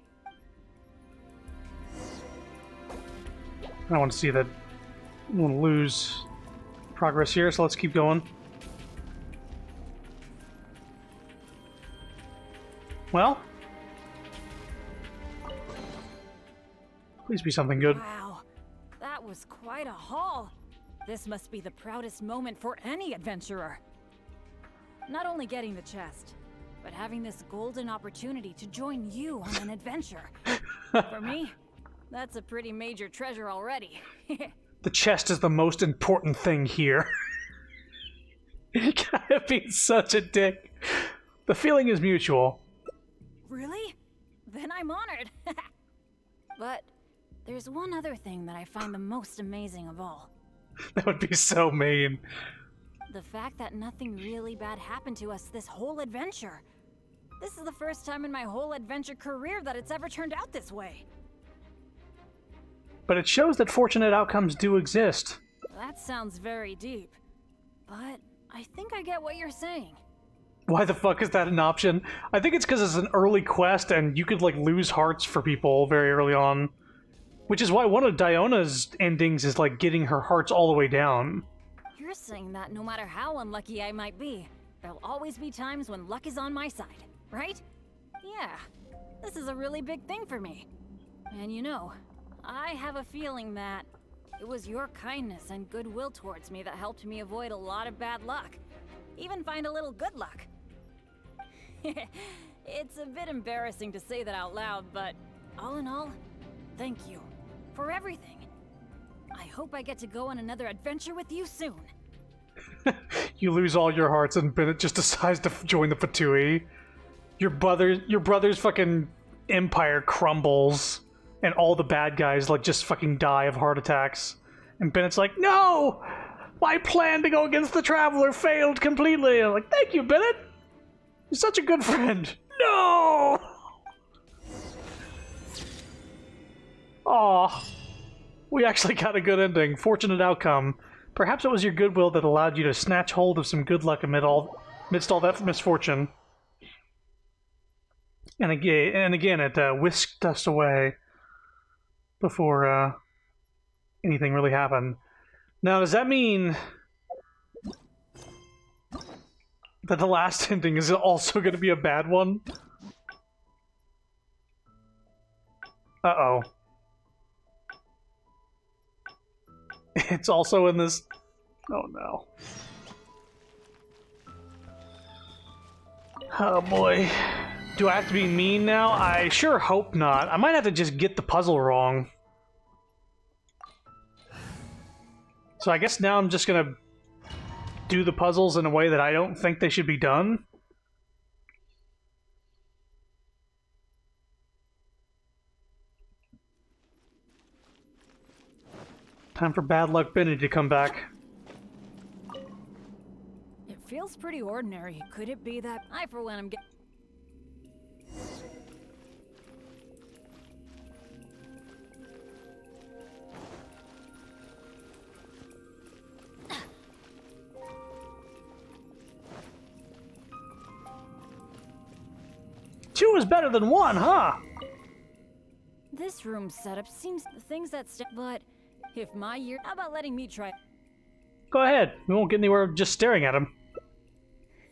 I don't want to see that. I want to lose progress here, so let's keep going. Well, please be something good. Wow, that was quite a haul. This must be the proudest moment for any adventurer. Not only getting the chest, but having this golden opportunity to join you on an adventure. For me, that's a pretty major treasure already. The chest is the most important thing here. Kind of being such a dick. The feeling is mutual. Really? Then I'm honored. But there's one other thing that I find the most amazing of all. That would be so mean. The fact that nothing really bad happened to us this whole adventure. This is the first time in my whole adventure career that it's ever turned out this way. But it shows that fortunate outcomes do exist. That sounds very deep. But I think I get what you're saying. Why the fuck is that an option? I think it's because it's an early quest and you could like lose hearts for people very early on. Which is why one of Diona's endings is like getting her hearts all the way down. You're saying that no matter how unlucky I might be, there'll always be times when luck is on my side, right? Yeah, this is a really big thing for me. And you know, I have a feeling that it was your kindness and goodwill towards me that helped me avoid a lot of bad luck. Even find a little good luck. It's a bit embarrassing to say that out loud, but all in all, thank you for everything. I hope I get to go on another adventure with you soon. You lose all your hearts and Bennett just decides to join the Fatui. Your brother's fucking empire crumbles and all the bad guys like just fucking die of heart attacks. And Bennett's like, no! My plan to go against the Traveler failed completely. I'm like, thank you, Bennett! You're such a good friend. No! Aw. We actually got a good ending. Fortunate outcome. Perhaps it was your goodwill that allowed you to snatch hold of some good luck amidst all that misfortune. And again, it whisked us away before anything really happened. Now, does that mean that the last ending is also going to be a bad one? Uh-oh. It's also in this... Oh, no. Oh, boy. Do I have to be mean now? I sure hope not. I might have to just get the puzzle wrong. So I guess now I'm just gonna do the puzzles in a way that I don't think they should be done. Time for Bad Luck Benny to come back. It feels pretty ordinary. Could it be that I, for one, am getting... Two is better than one, huh? This room setup seems the things that but if my year, how about letting me try? Go ahead. We won't get anywhere just staring at him.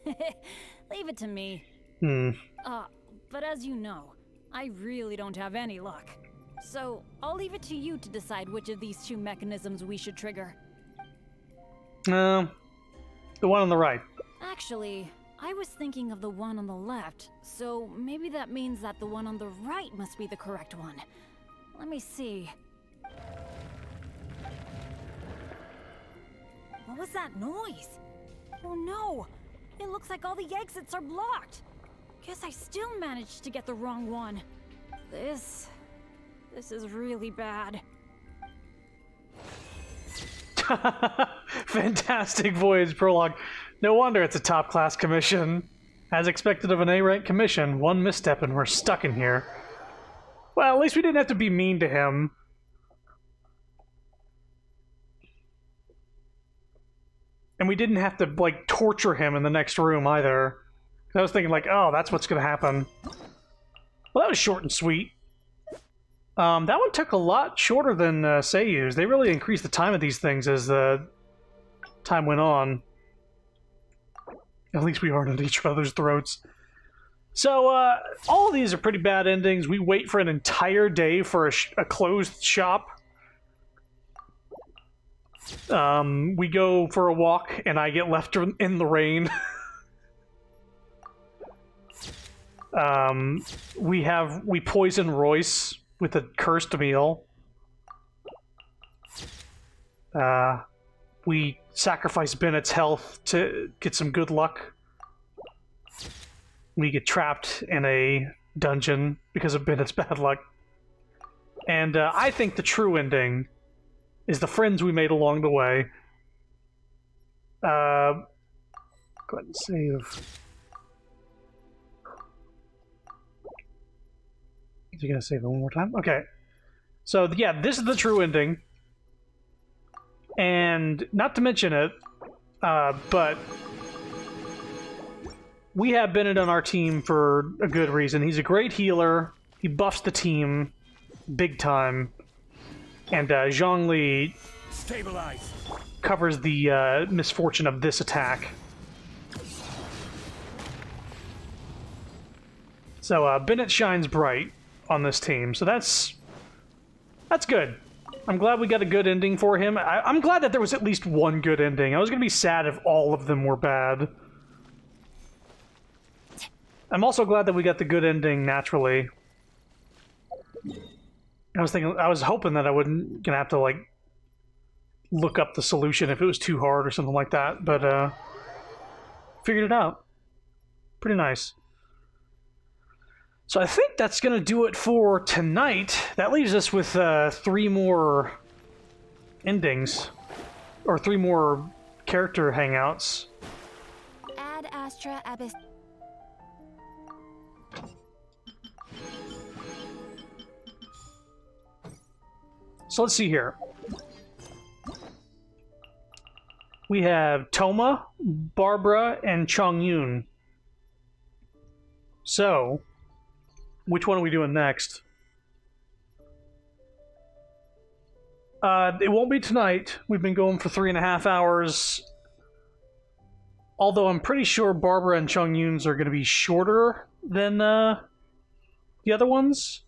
Leave it to me. But as you know, I really don't have any luck. So I'll leave it to you to decide which of these two mechanisms we should trigger. The one on the right. Actually, I was thinking of the one on the left, so maybe that means that the one on the right must be the correct one. Let me see. What was that noise? Oh no! It looks like all the exits are blocked! Guess I still managed to get the wrong one. This is really bad. Fantastic voyage prologue. No wonder it's a top-class commission. As expected of an A-rank commission, one misstep and we're stuck in here. Well, at least we didn't have to be mean to him. And we didn't have to, like, torture him in the next room, either. I was thinking, like, oh, that's what's gonna happen. Well, that was short and sweet. That one took a lot shorter than Seiyu's. They really increased the time of these things as the time went on. At least we aren't at each other's throats. So, all of these are pretty bad endings. We wait for an entire day for a closed shop. We go for a walk, and I get left in the rain. We poison Royce with a cursed meal. We sacrifice Bennett's health to get some good luck. We get trapped in a dungeon because of Bennett's bad luck. And I think the true ending is the friends we made along the way. Go ahead and save. Is he gonna save it one more time? Okay. So yeah, this is the true ending. And not to mention it, but we have Bennett on our team for a good reason. He's a great healer. He buffs the team big time. And Zhongli covers the misfortune of this attack. So Bennett shines bright on this team. So that's good. I'm glad we got a good ending for him. I'm glad that there was at least one good ending. I was going to be sad if all of them were bad. I'm also glad that we got the good ending naturally. I was hoping that I wasn't gonna have to like look up the solution if it was too hard or something like that, but figured it out. Pretty nice. So I think that's gonna do it for tonight. That leaves us with 3 more endings, or 3 more character hangouts. Ad Astra Abyss. So let's see here. We have Toma, Barbara, and Chongyun. So, which one are we doing next? It won't be tonight. We've been going for 3.5 hours. Although I'm pretty sure Barbara and Chongyun's are going to be shorter than the other ones.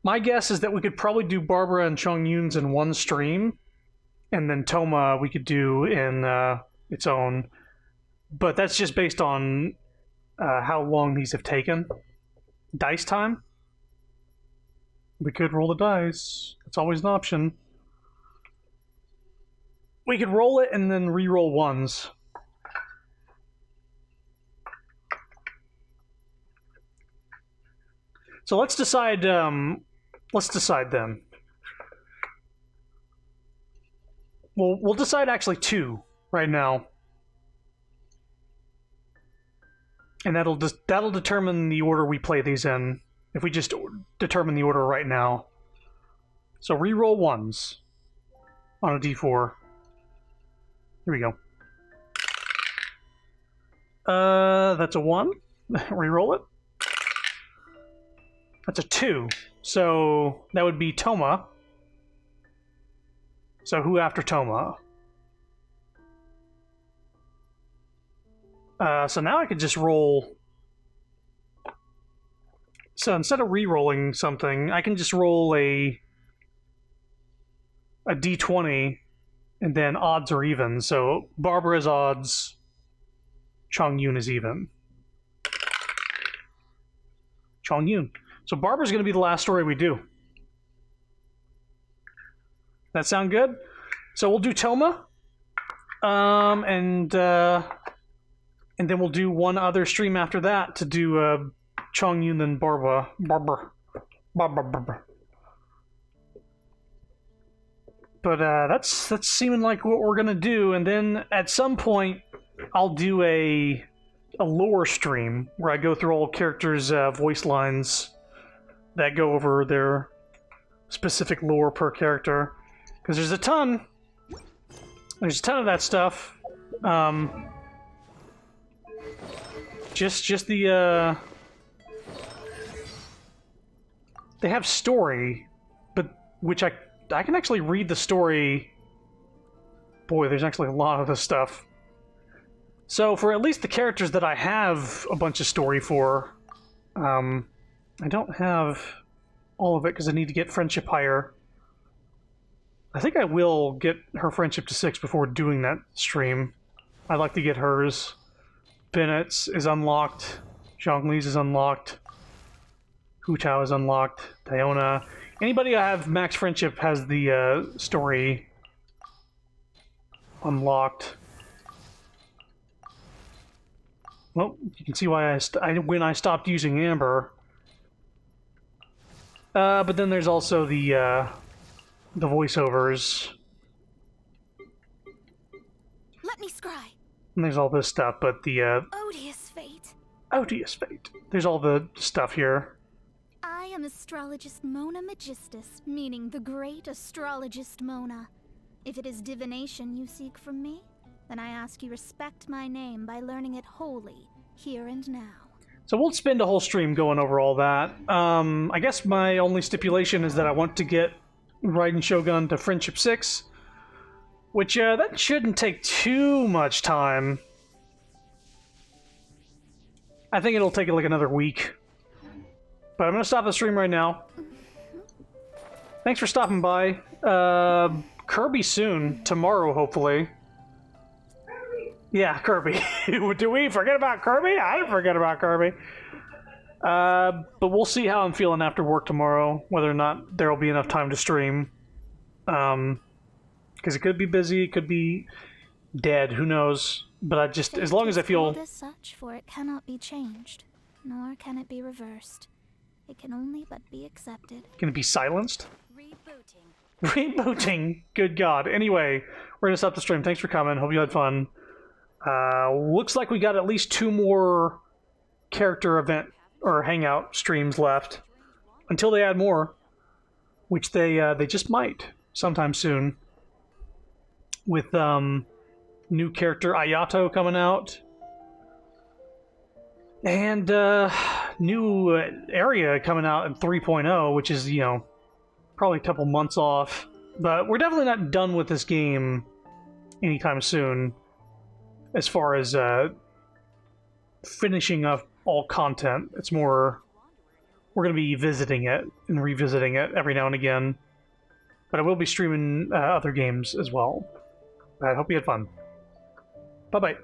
My guess is that we could probably do Barbara and Chongyun's in one stream, and then Toma we could do in its own. But that's just based on how long these have taken. Dice time? We could roll the dice. It's always an option. We could roll it and then re-roll ones. So let's decide. Let's decide then. We'll decide actually 2 right now, and that'll determine the order we play these in. If we just determine the order right now, so re-roll ones on a d4. Here we go. That's a 1. Re-roll it. That's a 2. So that would be Toma. So who after Toma? So now I could just roll. So instead of re-rolling something, I can just roll a d20 and then odds or even. So Barbara's odds, Chongyun is even. Chongyun. So Barbara's going to be the last story we do. That sound good? So we'll do Toma, and then we'll do one other stream after that to do Chongyun and Barbara. But that's seeming like what we're gonna do, and then at some point I'll do a lore stream where I go through all characters' voice lines that go over their specific lore per character, because there's a ton of that stuff. Just the they have story, but which I can actually read the story. Boy, there's actually a lot of this stuff. So for at least the characters that I have a bunch of story for, I don't have all of it because I need to get friendship higher. I think I will get her friendship to 6 before doing that stream. I'd like to get hers. Bennett's is unlocked. Zhongli's is unlocked. Hu Chao is unlocked. Diona. Anybody I have max friendship has the story unlocked. Well, you can see why when I stopped using Amber. But then there's also the voiceovers. Let me scry. And there's all this stuff, but the Odious fate. Odious fate. There's all the stuff here. I am astrologist Mona Magistus, meaning the great astrologist Mona. If it is divination you seek from me, then I ask you respect my name by learning it wholly, here and now. So we'll spend a whole stream going over all that. I guess my only stipulation is that I want to get Raiden Shogun to Friendship 6, which that shouldn't take too much time. I think it'll take like another week. But I'm going to stop the stream right now. Thanks for stopping by. Kirby soon. Tomorrow, hopefully. Yeah, Kirby. Do we forget about Kirby? I didn't forget about Kirby. But we'll see how I'm feeling after work tomorrow. Whether or not there will be enough time to stream. Because it could be busy. It could be dead. Who knows? But I just, as long as I feel... As such, for it cannot be changed, nor can it be reversed. It can only but be accepted. Can it be silenced? Rebooting. Rebooting. Good God. Anyway, we're gonna stop the stream. Thanks for coming. Hope you had fun. Looks like we got at least 2 more character event or hangout streams left until they add more, which they just might sometime soon. With new character Ayato coming out. And new area coming out in 3.0, which is, you know, probably a couple months off. But we're definitely not done with this game anytime soon, as far as finishing up all content. It's more, we're going to be visiting it and revisiting it every now and again. But I will be streaming other games as well. I hope you had fun. Bye-bye.